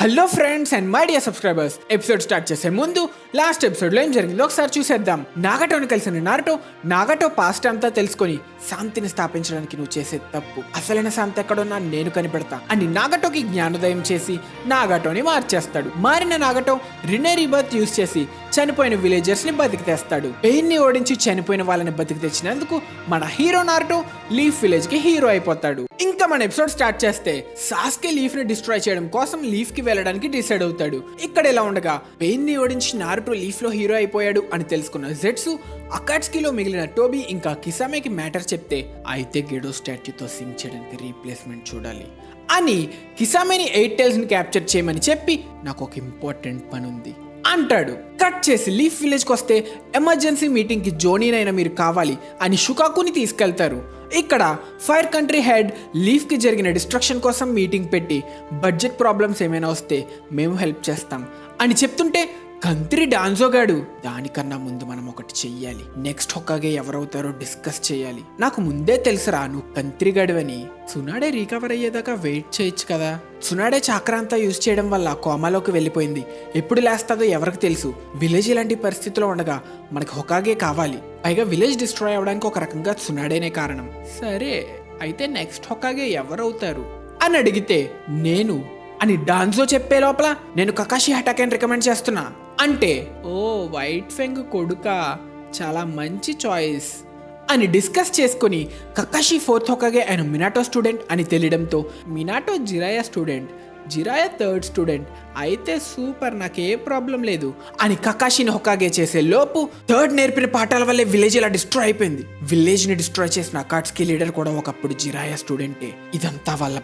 Hello friends and my dear subscribers, episode start చేసే ముందు last ఎపిసోడ్లో ఏం జరిగిందో ఒకసారి చూసేద్దాం. నాగటోని కలిసిన నాగటో పాస్ట్ అంతా తెలుసుకొని శాంతిని స్థాపించడానికి నువ్వు చేసే తప్పు, అసలైన శాంతి ఎక్కడున్నా నేను కనిపెడతా అని నాగటోకి జ్ఞానోదయం చేసి నాగటోని మార్చేస్తాడు. మారిన నాగటో రినరీ బర్త్ యూజ్ చేసి చనిపోయిన విలేజర్స్ ని బతికి తెస్తాడు. పెయిన్ ని ఓడించి చనిపోయిన వాళ్ళని బతికి తెచ్చినందుకు మన హీరో నారుటో లీఫ్ విలేజ్ కి హీరో అయిపోతాడు. ఇంకా మన ఎపిసోడ్ స్టార్ట్ చేస్తే సాస్కే లీఫ్ ని డిస్ట్రాయ్ చేయడం కోసం లీఫ్ కి వెళ్ళడానికి డిసైడ్ అవుతాడు. ఇక్కడ ఎలా ఉండగా పెయిన్ ని ఓడించి నారుటో లీఫ్ లో హీరో అయిపోయాడు అని తెలుసుకున్న జెట్సు అకాట్స్కీలో మిగిలిన టోబీ ఇంకా కిసామేకి మ్యాటర్ చెప్తే, అయితే గెడో స్టాట్యూతో సింగ్ చేయడానికి రీప్లేస్మెంట్ చూడాలి అని కిసామేని 8 టైల్స్ ని క్యాప్చర్ చేయమని చెప్పి నాకు ఒక ఇంపార్టెంట్ పని ఉంది అంటాడు. కట్ చేసి లీఫ్ విలేజ్కి వస్తే ఎమర్జెన్సీ మీటింగ్కి జోనీనైనా మీరు కావాలి అని షుకాకుని తీసుకెళ్తారు. ఇక్కడ ఫైర్ కంట్రీ హెడ్ లీఫ్కి జరిగిన డిస్ట్రక్షన్ కోసం మీటింగ్ పెట్టి బడ్జెట్ ప్రాబ్లమ్స్ ఏమైనా వస్తే మేము హెల్ప్ చేస్తాం అని చెప్తుంటే, కంత్రి డాన్జో గాడు దానికన్నా ముందు మనం ఒకటి చెయ్యాలి, నెక్స్ట్ హొక్కాగే ఎవరవుతారో డిస్కస్ చేయాలి. నాకు ముందే తెలుసురా నువ్వు కంత్రి గడువని. సునాడే రికవర్ అయ్యేదాకా వెయిట్ చేయొచ్చు కదా. సునాడే చాక్రాంతా యూజ్ చేయడం వల్ల కోమాలోకి వెళ్ళిపోయింది, ఎప్పుడు లేస్తాదో ఎవరికి తెలుసు. విలేజ్ ఇలాంటి పరిస్థితిలో ఉండగా మనకి హొకాగే కావాలి, పైగా విలేజ్ డిస్ట్రాయ్ అవడానికి ఒక రకంగా సునాడేనే కారణం. సరే అయితే నెక్స్ట్ హొకాగే ఎవరవుతారు అని అడిగితే, నేను అని డాన్జో చెప్పే లోపల నేను కకాషి హటాకేని రికమెండ్ చేస్తున్నా అంటే, ఓ వైట్ ఫెంగ్ కొడుకా, చాలా మంచి చాయిస్ అని డిస్కస్ చేసుకుని కకాషి 4th హొకాగే ఆయన మినాటో స్టూడెంట్ అని తెలియడంతో, మినాటో జిరాయా స్టూడెంట్, జిరాయా 3rd స్టూడెంట్ అయితే సూపర్, నాకే ప్రాబ్లం లేదు అని కకాషిని హొకాగే చేసే లోపు 3rd నేర్పిన పాఠాల వల్లే విలేజ్ ఇలా డిస్ట్రాయ్ అయిపోయింది. విలేజ్ ని డిస్ట్రాయ్ చేసిన అకాట్స్కీ లీడర్ కూడా ఒకప్పుడు జిరాయా స్టూడెంటే. ఇదంతా వాళ్ళ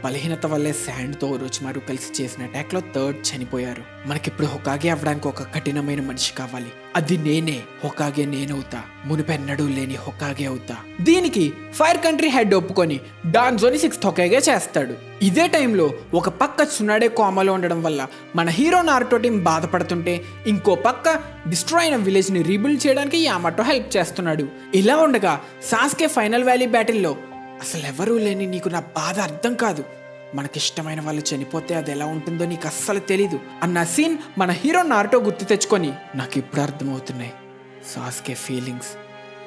బలహీనత వల్లే శాండ్ తో ఒరోచిమారు కలిసి చేసిన అటాక్ లో 3rd చనిపోయారు. మనకిప్పుడు హొకాగే అవ్వడానికి ఒక కఠినమైన మనిషి కావాలి, అది నేనే. హొకాగే నేనవుతా, మునిపెన్నడూ లేని హొకాగే అవుతా. దీనికి ఫైర్ కంట్రీ హెడ్ ఒప్పుకొని డాన్జోని 6th హొకాగే చేస్తాడు. ఇదే టైంలో ఒక పక్క సునాడే కోమాలో ఉండడం వల్ల మన హీరో నారుటో టీం బాధపడుతుంటే, ఇంకో పక్క డిస్ట్రాయ్ అయిన విలేజ్ ని రీబిల్డ్ చేయడానికి యామాటో హెల్ప్ చేస్తున్నాడు. ఇలా ఉండగా సాస్కే ఫైనల్ వ్యాలీ బ్యాటిల్లో, అసలు ఎవరూ లేని నీకు నా బాధ అర్థం కాదు, మనకిష్టమైన వాళ్ళు చనిపోతే అది ఎలా ఉంటుందో నీకు అస్సలు తెలీదు అన్న సీన్ మన హీరో నారుటో గుర్తు తెచ్చుకొని, నాకు ఇప్పుడు అర్థమవుతున్నాయి సాస్కే ఫీలింగ్స్.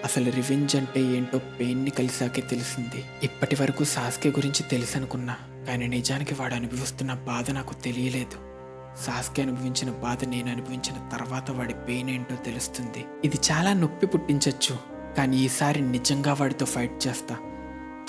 అసలు రివెంజ్ అంటే ఏంటో పెయిన్ని కలిసాకే తెలిసింది. ఇప్పటి వరకు సాస్కే గురించి తెలుసు అనుకున్నా, కానీ నిజానికి వాడు అనుభవిస్తున్న బాధ నాకు తెలియలేదు. సాస్కే అనుభవించిన బాధ నేను అనుభవించిన తర్వాత వాడి పెయిన్ ఏంటో తెలుస్తుంది. ఇది చాలా నొప్పి పుట్టించవచ్చు, కానీ ఈసారి నిజంగా వాడితో ఫైట్ చేస్తా.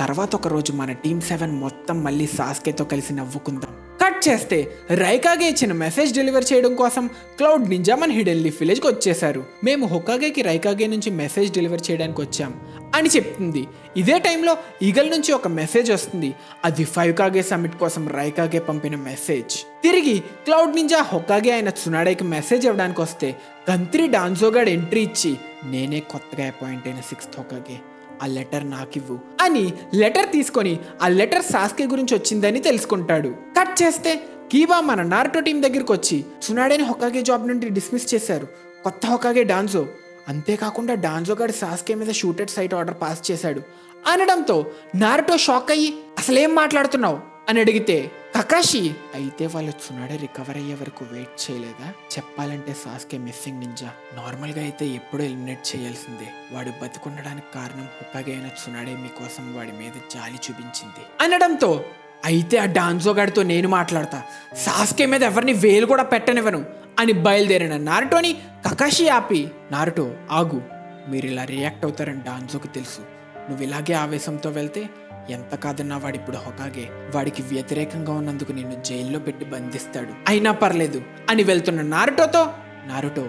తర్వాత ఒక రోజు మన టీమ్ 7 మొత్తం మళ్ళీ సాస్కేతో కలిసి నవ్వుకుందాం. కట్ చేస్తే రైకాగే ఇచ్చిన మెసేజ్ డెలివర్ చేయడం కోసం క్లౌడ్ నింజా మన హిడెన్ లీఫ్ విలేజ్కి వచ్చేసారు. మేము హొకాగేకి రైకాగే నుంచి మెసేజ్ డెలివర్ చేయడానికి వచ్చాం అని చెప్తుంది. ఇదే టైంలో ఈగల్ నుంచి ఒక మెసేజ్ వస్తుంది. అది 5 కాగే సమిట్ కోసం రైకాగే పంపిన మెసేజ్. తిరిగి క్లౌడ్ నింజా హొకాగే అయిన సునాడేకి మెసేజ్ ఇవ్వడానికి వస్తే, కంత్రి డాన్జోగాడ్ ఎంట్రీ ఇచ్చి, నేనే కొత్తగా అపాయింట్ అయిన 6th హొకాగే, ఆ లెటర్ నాకివ్వు అని లెటర్ తీసుకొని ఆ లెటర్ సాస్కే గురించి వచ్చిందని తెలుసుకుంటాడు. కట్ చేస్తే కీబా మన నారుటో టీం దగ్గరికి వచ్చి, సునాడేని హొకాగే జాబ్ నుండి డిస్మిస్ చేశారు, కొత్త హొకాగే డాన్జో, అంతేకాకుండా డాన్జో గారు సాస్కే మీద షూటెడ్ సైట్ ఆర్డర్ పాస్ చేశాడు అనడంతో నారుటో షాక్ అయ్యి, అసలేం మాట్లాడుతున్నావు అని అడిగితే, కకాషి అయితే వాళ్ళు సునాడే రికవర్ అయ్యే వరకు వెయిట్ చేయలేదా? చెప్పాలంటే సాస్కే మిస్సింగ్ నింజా, నార్మల్గా అయితే ఎప్పుడూ ఎలిమినేట్ చేయాల్సిందే. వాడు బతికుండడానికి కారణం హొకాగే అయిన సునాడే మీకోసం వాడి మీద జాలి చూపించింది అనడంతో, అయితే ఆ డాన్జో గాడితో నేను మాట్లాడతా, సాస్కే మీద ఎవరిని వేలు కూడా పెట్టనివ్వను అని బయలుదేరిన నారుటోని కకాషి ఆపి, నారుటో ఆగు, మీరు ఇలా రియాక్ట్ అవుతారని డాన్జోకి తెలుసు, నువ్వు ఇలాగే ఆవేశంతో వెళ్తే ఎంత కాదన్నా వాడిప్పుడు హొకాగే, వాడికి వ్యతిరేకంగా ఉన్నందుకు నిన్ను జైల్లో పెట్టి బంధిస్తాడు, అయినా పర్లేదు అని వెళ్తున్న నారుటోతో, నారుటో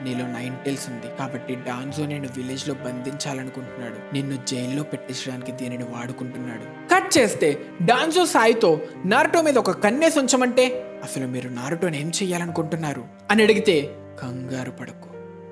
నీలో 9 టైల్స్ ఉంది కాబట్టి డాన్జో నేను విలేజ్ లో బంధించాలనుకుంటున్నాడు, నిన్ను జైల్లో పెట్టించడానికి దీనిని వాడుకుంటున్నాడు. కట్ చేస్తే డాన్జో సాయితో నారుటో మీద ఒక కన్నేసి ఉంచమంటే, అసలు మీరు నారుటోని ఏం చెయ్యాలనుకుంటున్నారు అని అడిగితే, కంగారు పడకు,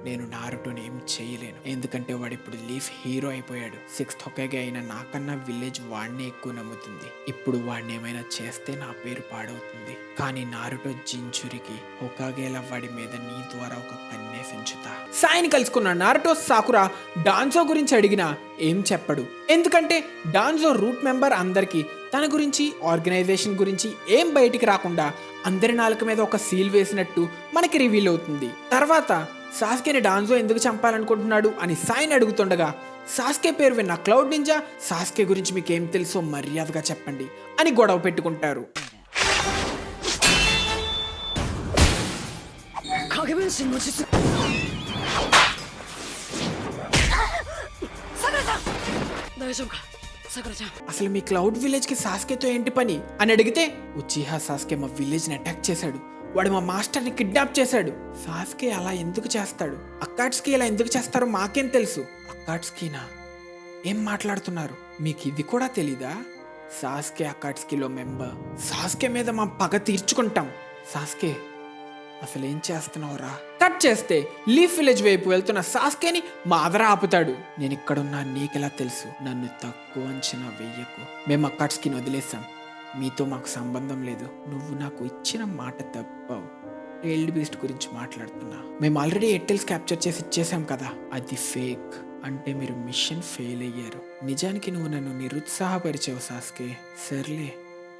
నేను నారుటోని ఏం చేయలేను, ఎందుకంటే వాడు ఇప్పుడు లీఫ్ హీరో అయిపోయాడు. 6th హొకాగే అయిన నాకన్నా విలేజ్ వాడిని ఎక్కువ నమ్ముతుంది. ఇప్పుడు వాడిని ఏమైనా చేస్తే నా పేరు పాడవుతుంది. కానీ నారుటో జించురికి హొకాగేలా వాడి మీద నీ ద్వారా ఒక కన్నే పెంచుతా. సాయిని కలుసుకున్న నారుటో సాకురా డాన్జో గురించి అడిగినా ఏం చెప్పడు, ఎందుకంటే డాన్జో రూట్ మెంబర్. అందరికీ తన గురించి, ఆర్గనైజేషన్ గురించి ఏం బయటికి రాకుండా అందరి నాలుక మీద ఒక సీల్ వేసినట్టు మనకి రివీల్ అవుతుంది. తర్వాత సాస్కేని డాన్జో ఎందుకు చంపాలనుకుంటున్నాడు అని సాయిని అడుగుతుండగా, సాస్కే పేరు విన్న క్లౌడ్ నింజా సాస్కే గురించి మీకేం తెలుసో మర్యాదగా చెప్పండి అని గొడవ పెట్టుకుంటారు. అసలు మీ క్లౌడ్ విలేజ్ కి సాస్కేతో ఏంటి పని అని అడిగితే, ఉచిహా సాస్కే మా విలేజ్ ని అటాక్ చేశాడు, వాడు మా మాస్టర్ ని కిడ్నాప్ చేశాడు. సాస్కే అలా ఎందుకు చేస్తాడు, అకాట్స్కి ఇలా ఎందుకు చేస్తారో మాకేం తెలుసు. అకాట్స్కీనా? ఏం మాట్లాడుతున్నారు, మీకు ఇది కూడా తెలీదా? Sasuke అకాట్స్కీలో member. సాస్కే మీద మా పగ తీర్చుకుంటాం. సాస్కే అసలు ఏం చేస్తున్నావురా? కట్ చేస్తే లీఫ్ విలేజ్ వైపు వెళ్తున్న సాస్కేని మాదర ఆపుతాడు. నేను ఇక్కడున్నా నీకెలా తెలుసు? నన్ను తక్కువ అంచనా వెయ్యకు. మేము అకాట్స్కీని వదిలేసాం, మీతో మాకు సంబంధం లేదు. నువ్వు నాకు ఇచ్చిన మాట తప్పావు. టైల్డ్ బీస్ట్ గురించి మాట్లాడుతున్నా. మేము ఆల్రెడీ 8 టైల్స్ క్యాప్చర్ చేసి ఇచ్చేసాం కదా, అది ఫేక్. అంటే మీరు మిషన్ ఫెయిల్ అయ్యారు. నిజానికి నువ్వు నన్ను నిరుత్సాహపరిచావు సాస్కే. సర్లే,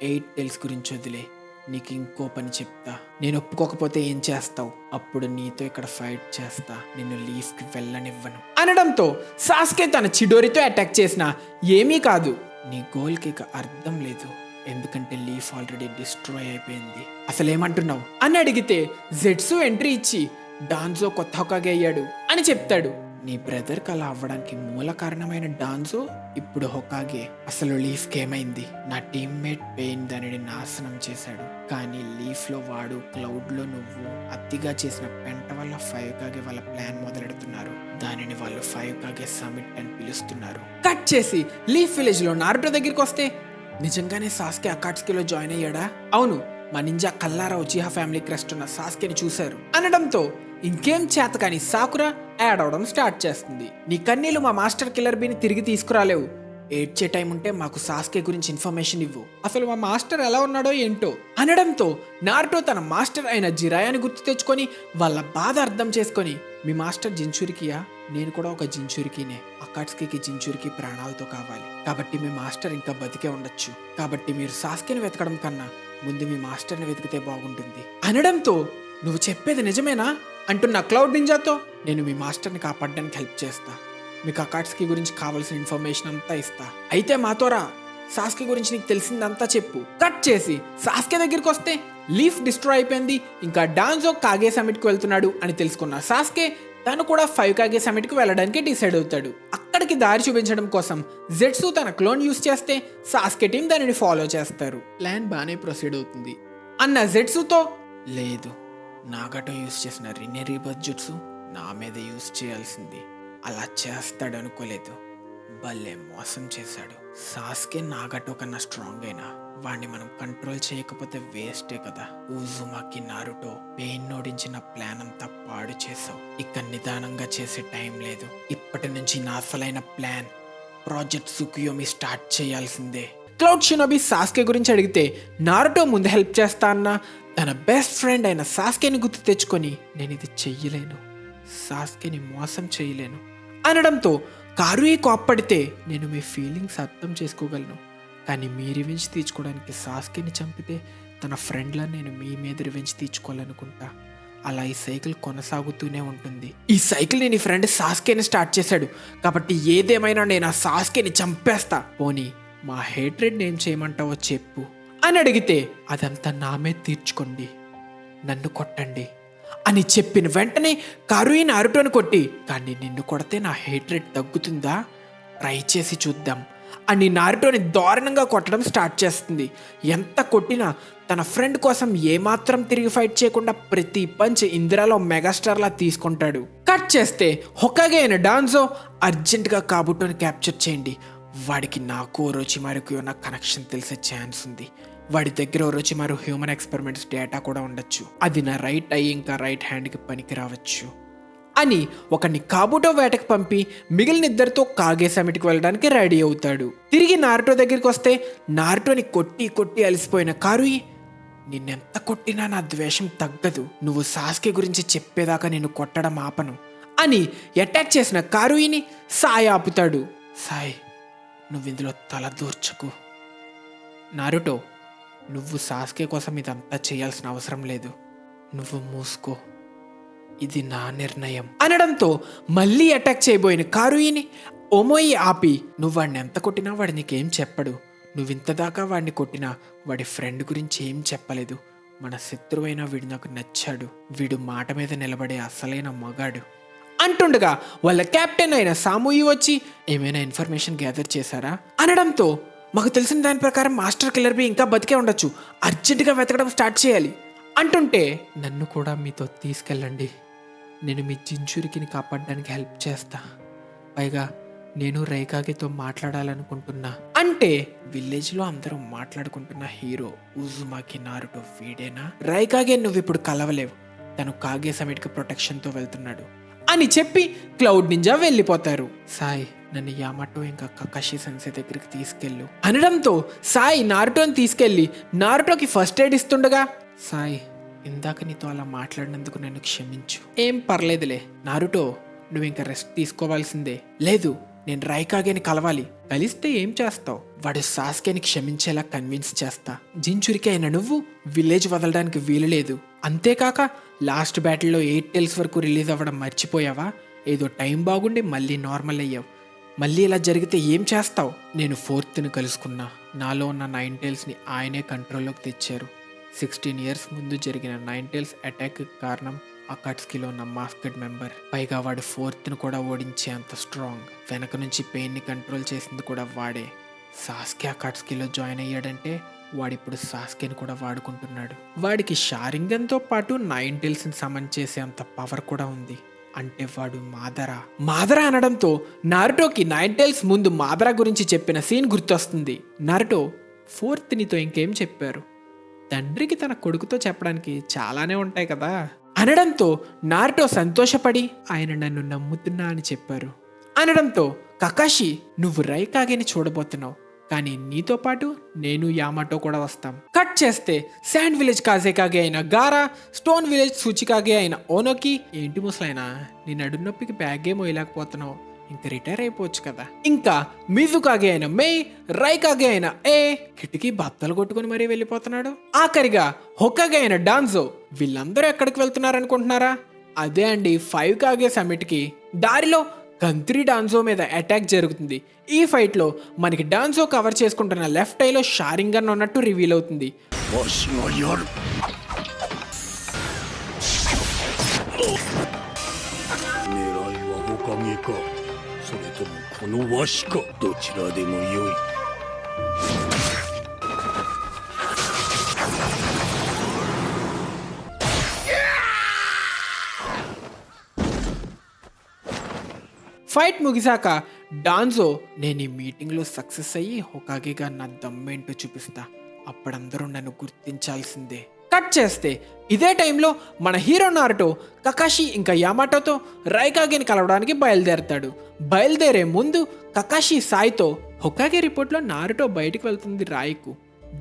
8 టైల్స్ గురించి వదిలే. నీకు ఇంకో పని చెప్తా. నేను ఒప్పుకోకపోతే ఏం చేస్తావు? అప్పుడు నీతో ఇక్కడ ఫైట్ చేస్తా. నిన్ను లీఫ్ కి వెళ్ళనివ్వను అనడంతో సాస్కే తన చిడోరితో అటాక్ చేసినా ఏమీ కాదు. నీ గోల్ కి ఇక అర్థం లేదు, ఎందుకంటే లీఫ్ ఆల్రెడీ డిస్ట్రాయ్ అయిపోయింది. అసలేమంటున్నావు అని అడిగితే, జెట్సు ఎంట్రీ ఇచ్చి డాన్జో కొత్త హొకాగే అయ్యాడు అని చెప్తాడు. నీ బ్రదర్కి అలా అవ్వడానికి మూల కారణమైన డాన్జో ఇప్పుడు హొకాగే. అసలు లీఫ్కి ఏమైంది? నా టీమ్మేట్ పెయిన్ దానిని నాశనం చేశాడు. కానీ లీఫ్లో వాడు, క్లౌడ్లో నువ్వు అతిగా చేసిన పెంట వల్ల 5 కాగే వాళ్ళ ప్లాన్ మొదలెడుతున్నారు. దానిని వాళ్ళు 5 కాగే సమిట్ అని పిలుస్తున్నారు. కట్ చేసి లీఫ్ విలేజ్ లో నారుటో దగ్గరికి వస్తే, నిజంగానే సాస్కే అకాట్స్కీలో జాయిన్ అయ్యాడా? అవును, మా నింజా కల్లారా ఉచిహా ఫ్యామిలీ క్రస్ట్ ఉన్న సాస్కేని చూశారు అనడంతో ఇంకేం చేత కానీ సాకురా యాడ్ అవడం స్టార్ట్ చేస్తుంది. నీ కన్నీళ్ళు మా మాస్టర్ కిల్లర్ బీని తిరిగి తీసుకురాలేవు. ఏడ్చే టైం ఉంటే మాకు సాస్కే గురించి ఇన్ఫర్మేషన్ ఇవ్వు. అసలు మా మాస్టర్ ఎలా ఉన్నాడో ఏంటో అనడంతో నారుటో తన మాస్టర్ అయిన జిరాయాని గుర్తు తెచ్చుకొని వాళ్ళ బాధ అర్థం చేసుకొని, మీ మాస్టర్ జించురికియా? నేను కూడా ఒక జించురికినే. అకాట్స్కీకి జించురికి ప్రాణాలతో కావాలి, కాబట్టి మీ మాస్టర్ ఇంకా బతికే ఉండొచ్చు. కాబట్టి మీరు సాస్కేని వెతకడం కన్నా ముందు మీ మాస్టర్ని వెతికితే బాగుంటుంది అనడంతో, నువ్వు చెప్పేది నిజమేనా అంటున్న క్లౌడ్ నింజాతో, నేను మీ మాస్టర్ని కాపాడడానికి హెల్ప్ చేస్తా. మీకు అకాట్స్కీ గురించి కావాల్సిన ఇన్ఫర్మేషన్ అంతా ఇస్తా. అయితే మాతోరా, సాస్కే గురించి నీకు తెలిసిందంతా చెప్పు. కట్ చేసి సాస్కే దగ్గరికి వస్తే, లీఫ్ డిస్ట్రాయ్ అయిపోయింది, ఇంకా డాన్జో కాగే సమిట్కి వెళ్తున్నాడు అని తెలుసుకున్న సాస్కే తను కూడా 5 కాగే సమిట్కి వెళ్ళడానికి డిసైడ్ అవుతాడు. అక్కడికి దారి చూపించడం కోసం జెట్సు తన క్లోన్ యూస్ చేస్తే సాస్కే టీం దానిని ఫాలో చేస్తారు. ప్లాన్ బాగానే ప్రొసీడ్ అవుతుంది అన్న జెట్సుతో, లేదు, నాగటో యూస్ చేసిన రినే రీబర్త్ జుట్సు నా మీద యూస్ చేయాల్సింది. అలా చేస్తాడు అనుకోలేదు, భలే మోసం చేశాడు. సాస్కే నాగటో కన్నా స్ట్రాంగ్ అయినా వాడిని మనం కంట్రోల్ చేయకపోతే వేస్టే కదా. ఊజుమాకి నారుటో పెయిన్ ఓడించిన ప్లాన్ అంతా పాడు చేసావు. ఇక నిదానంగా చేసే టైం లేదు. ఇప్పటి నుంచి నా అసలైన ప్లాన్ ప్రాజెక్ట్ సుకుయోమి స్టార్ట్ చేయాల్సిందే. క్లౌడ్ షినోబి సాస్కే గురించి అడిగితే, నారుటో ముందు హెల్ప్ చేస్తా అన్న తన బెస్ట్ ఫ్రెండ్ అయిన సాస్కేని గుర్తు తెచ్చుకొని, నేను ఇది చెయ్యలేను, సాస్కేని మోసం చేయలేను అనడంతో కారుయి కోప్పడితే, నేను మీ ఫీలింగ్స్ అర్థం చేసుకోగలను, కానీ మీ రివెంజ్ తీర్చుకోవడానికి సాస్కేని చంపితే తన ఫ్రెండ్లా నేను మీ మీద రివెంజ్ తీర్చుకోవాలనుకుంటా. అలా ఈ సైకిల్ కొనసాగుతూనే ఉంటుంది. ఈ సైకిల్ నీ ఫ్రెండ్ సాస్కేని స్టార్ట్ చేశాడు, కాబట్టి ఏదేమైనా నేను ఆ సాస్కేని చంపేస్తా. పోనీ మా హేట్రెడ్ని ఏం చేయమంటావో చెప్పు అని అడిగితే, అదంతా నా మీద తీర్చుకోండి, నన్ను కొట్టండి అని చెప్పిన వెంటనే కారుయి నారుటోని కొట్టి, కానీ నిన్ను కొడితే నా హేట్రెడ్ తగ్గుతుందా, ట్రై చేసి చూద్దాం అని నారుటోని దారుణంగా కొట్టడం స్టార్ట్ చేస్తుంది. ఎంత కొట్టినా తన ఫ్రెండ్ కోసం ఏమాత్రం తిరిగి ఫైట్ చేయకుండా ప్రతి పంచ్ ఇందిరాలో మెగాస్టార్లా తీసుకుంటాడు. కట్ చేస్తే హొకాగే అయిన డాన్జో, అర్జెంటుగా కాబుటోని క్యాప్చర్ చేయండి, వాడికి నాకు ఓరోచిమారుకి ఉన్న కనెక్షన్ తెలిసే ఛాన్స్ ఉంది. వాడి దగ్గర ఓరోచిమారు హ్యూమన్ ఎక్స్పెరిమెంట్స్ డేటా కూడా ఉండొచ్చు. అది నా రైట్ ఐ ఇంకా రైట్ హ్యాండ్కి పనికి రావచ్చు అని ఒకరిని కాబుటో వేటకు పంపి మిగిలిన ఇద్దరితో కాగే సమిట్కి వెళ్ళడానికి రెడీ అవుతాడు. తిరిగి నారుటో దగ్గరికి వస్తే నారుటోని కొట్టి కొట్టి అలసిపోయిన కారుయి, నిన్నెంత కొట్టినా నా ద్వేషం తగ్గదు, నువ్వు సాస్కే గురించి చెప్పేదాకా నిన్ను కొట్టడం ఆపను అని అటాక్ చేసిన కారుయిని సాయి ఆపుతాడు. సాయి, నువ్వు ఇందులో తల దూర్చకు. నారుటో, నువ్వు సాస్కే కోసం ఇదంతా చేయాల్సిన అవసరం లేదు, నువ్వు మూసుకో, ఇది నా నిర్ణయం అనడంతో మళ్ళీ అటాక్ చేయబోయిన కారుయిని ఓమోయి ఆపి, నువ్వు వాడిని ఎంత కొట్టినా వాడి నీకేం చెప్పడు, నువ్వింతదాకా వాడిని కొట్టినా వాడి ఫ్రెండ్ గురించి ఏం చెప్పలేదు, మన శత్రువైనా వీడు నాకు నచ్చాడు, వీడు మాట మీద నిలబడే అసలైన మగాడు అంటుండగా వాళ్ళ కెప్టెన్ అయిన సాముయి వచ్చి, ఏమైనా ఇన్ఫర్మేషన్ గ్యాదర్ చేశారా అనడంతో, మాకు తెలిసిన దాని ప్రకారం మాస్టర్ కిల్లర్ బి ఇంకా బతికే ఉండొచ్చు, అర్జెంటుగా వెతకడం స్టార్ట్ చేయాలి అంటుంటే, నన్ను కూడా మీతో తీసుకెళ్ళండి, నేను మీ జించురికిని కాపాడడానికి హెల్ప్ చేస్తా, పైగా నేను రైకాగితో మాట్లాడాలనుకుంటున్నా అంటే, విలేజ్లో అందరూ మాట్లాడుకుంటున్న హీరో ఉజుమాకి నారుటో వీడేనా? రైకాగే నువ్వు ఇప్పుడు కలవలేవు, తను కాగే సమిట్కి ప్రొటెక్షన్తో వెళ్తున్నాడు అని చెప్పి క్లౌడ్ నింజా వెళ్ళిపోతారు. సాయి, నన్ను యామాటో ఇంకా కకాషి సెన్సే దగ్గరికి తీసుకెళ్ళు అనడంతో సాయి నారుటోని తీసుకెళ్లి నారుటోకి ఫస్ట్ ఎయిడ్ ఇస్తుండగా, సాయి, ఇందాక నీతో అలా మాట్లాడినందుకు నన్ను క్షమించు. ఏం పర్లేదులే నారుటో, నువ్వు ఇంకా రెస్ట్ తీసుకోవాల్సిందే. లేదు, నేను రైకాగేని కలవాలి. కలిస్తే ఏం చేస్తావు? వాడు సాస్కేని క్షమించేలా కన్విన్స్ చేస్తా. జించురికి అయిన నువ్వు విలేజ్ వదలడానికి వీలు లేదు. అంతేకాక లాస్ట్ బ్యాటిల్లో 8 టైల్స్ వరకు రిలీజ్ అవ్వడం మర్చిపోయావా? ఏదో టైం బాగుండి మళ్ళీ నార్మల్ అయ్యావు. మళ్ళీ ఇలా జరిగితే ఏం చేస్తావు? నేను 4th కలుసుకున్నా. నాలో ఉన్న 9 టైల్స్ని ఆయనే కంట్రోల్లోకి తెచ్చారు. 16 ఇయర్స్ ముందు జరిగిన 9 టైల్స్ అటాక్ కారణం అకాట్స్కీలో ఉన్న మాస్కడ్ మెంబర్. పైగా వాడు 4th కూడా ఓడించే అంత స్ట్రాంగ్. వెనక నుంచి పెయిన్ని కంట్రోల్ చేసింది కూడా వాడే. సాస్కే అకాట్స్కీలో జాయిన్ అయ్యాడంటే వాడిప్పుడు సాస్కేని కూడా వాడుకుంటున్నాడు. వాడికి షారింగన్తో పాటు 9 టైల్స్ని సమన్ చేసే అంత పవర్ కూడా ఉంది. అంటే వాడు మాదరా అనడంతో నారుటోకి 9 టైల్స్ ముందు మాదరా గురించి చెప్పిన సీన్ గుర్తొస్తుంది. నారుటో, 4th నీతో ఇంకేం చెప్పారు? తండ్రికి తన కొడుకుతో చెప్పడానికి చాలానే ఉంటాయి కదా అనడంతో నారుటో సంతోషపడి, ఆయన నన్ను నమ్ముతున్నా అని చెప్పారు అనడంతో, కకాషి, నువ్వు రైకాగేని చూడబోతున్నావు, కానీ నీతో పాటు నేను యామాటో కూడా వస్తాం. కట్ చేస్తే శాండ్ విలేజ్ కాజేకాగే అయిన గారా, స్టోన్ విలేజ్ సూచికాగే అయిన ఓనోకి, ఏంటి ముసలైనా నీ నడునొప్పికి బ్యాగే మోయలేకపోతున్నావు, ఇంకా రిటైర్ అయిపోవచ్చు కదా. ఇంకా మిజుకాగే అయిన మెయ్, రైకాగే అయిన కిటికీ బత్తలు కొట్టుకుని మరీ వెళ్ళిపోతున్నాడు. ఆఖరిగా హొకాగే అయిన డాన్జో. వీళ్ళందరూ ఎక్కడికి వెళ్తున్నారనుకుంటున్నారా? అదే అండి 5 కాగే సమిట్కి. దారిలో కంత్రి డాన్జో మీద అటాక్ జరుగుతుంది. ఈ ఫైట్ లో మనకి డాన్జో కవర్ చేసుకుంటున్న లెఫ్ట్ ఐలో షారింగన్ ఉన్నట్టు రివీల్ అవుతుంది. ఫైట్ ముగిసాక డాన్జో, నేను ఈ మీటింగ్లో సక్సెస్ అయ్యి హొకాగేగా నా దమ్మేంటో చూపిస్తా, అప్పుడందరూ నన్ను గుర్తించాల్సిందే. కట్ చేస్తే ఇదే టైంలో మన హీరో నారుటో కకాషి ఇంకా యామాటోతో రైకాగేని కలవడానికి బయలుదేరతాడు. బయలుదేరే ముందు కకాషి సాయితో, హొకాగే రిపోర్ట్లో నారుటో బయటికి వెళ్తుంది రాయికు.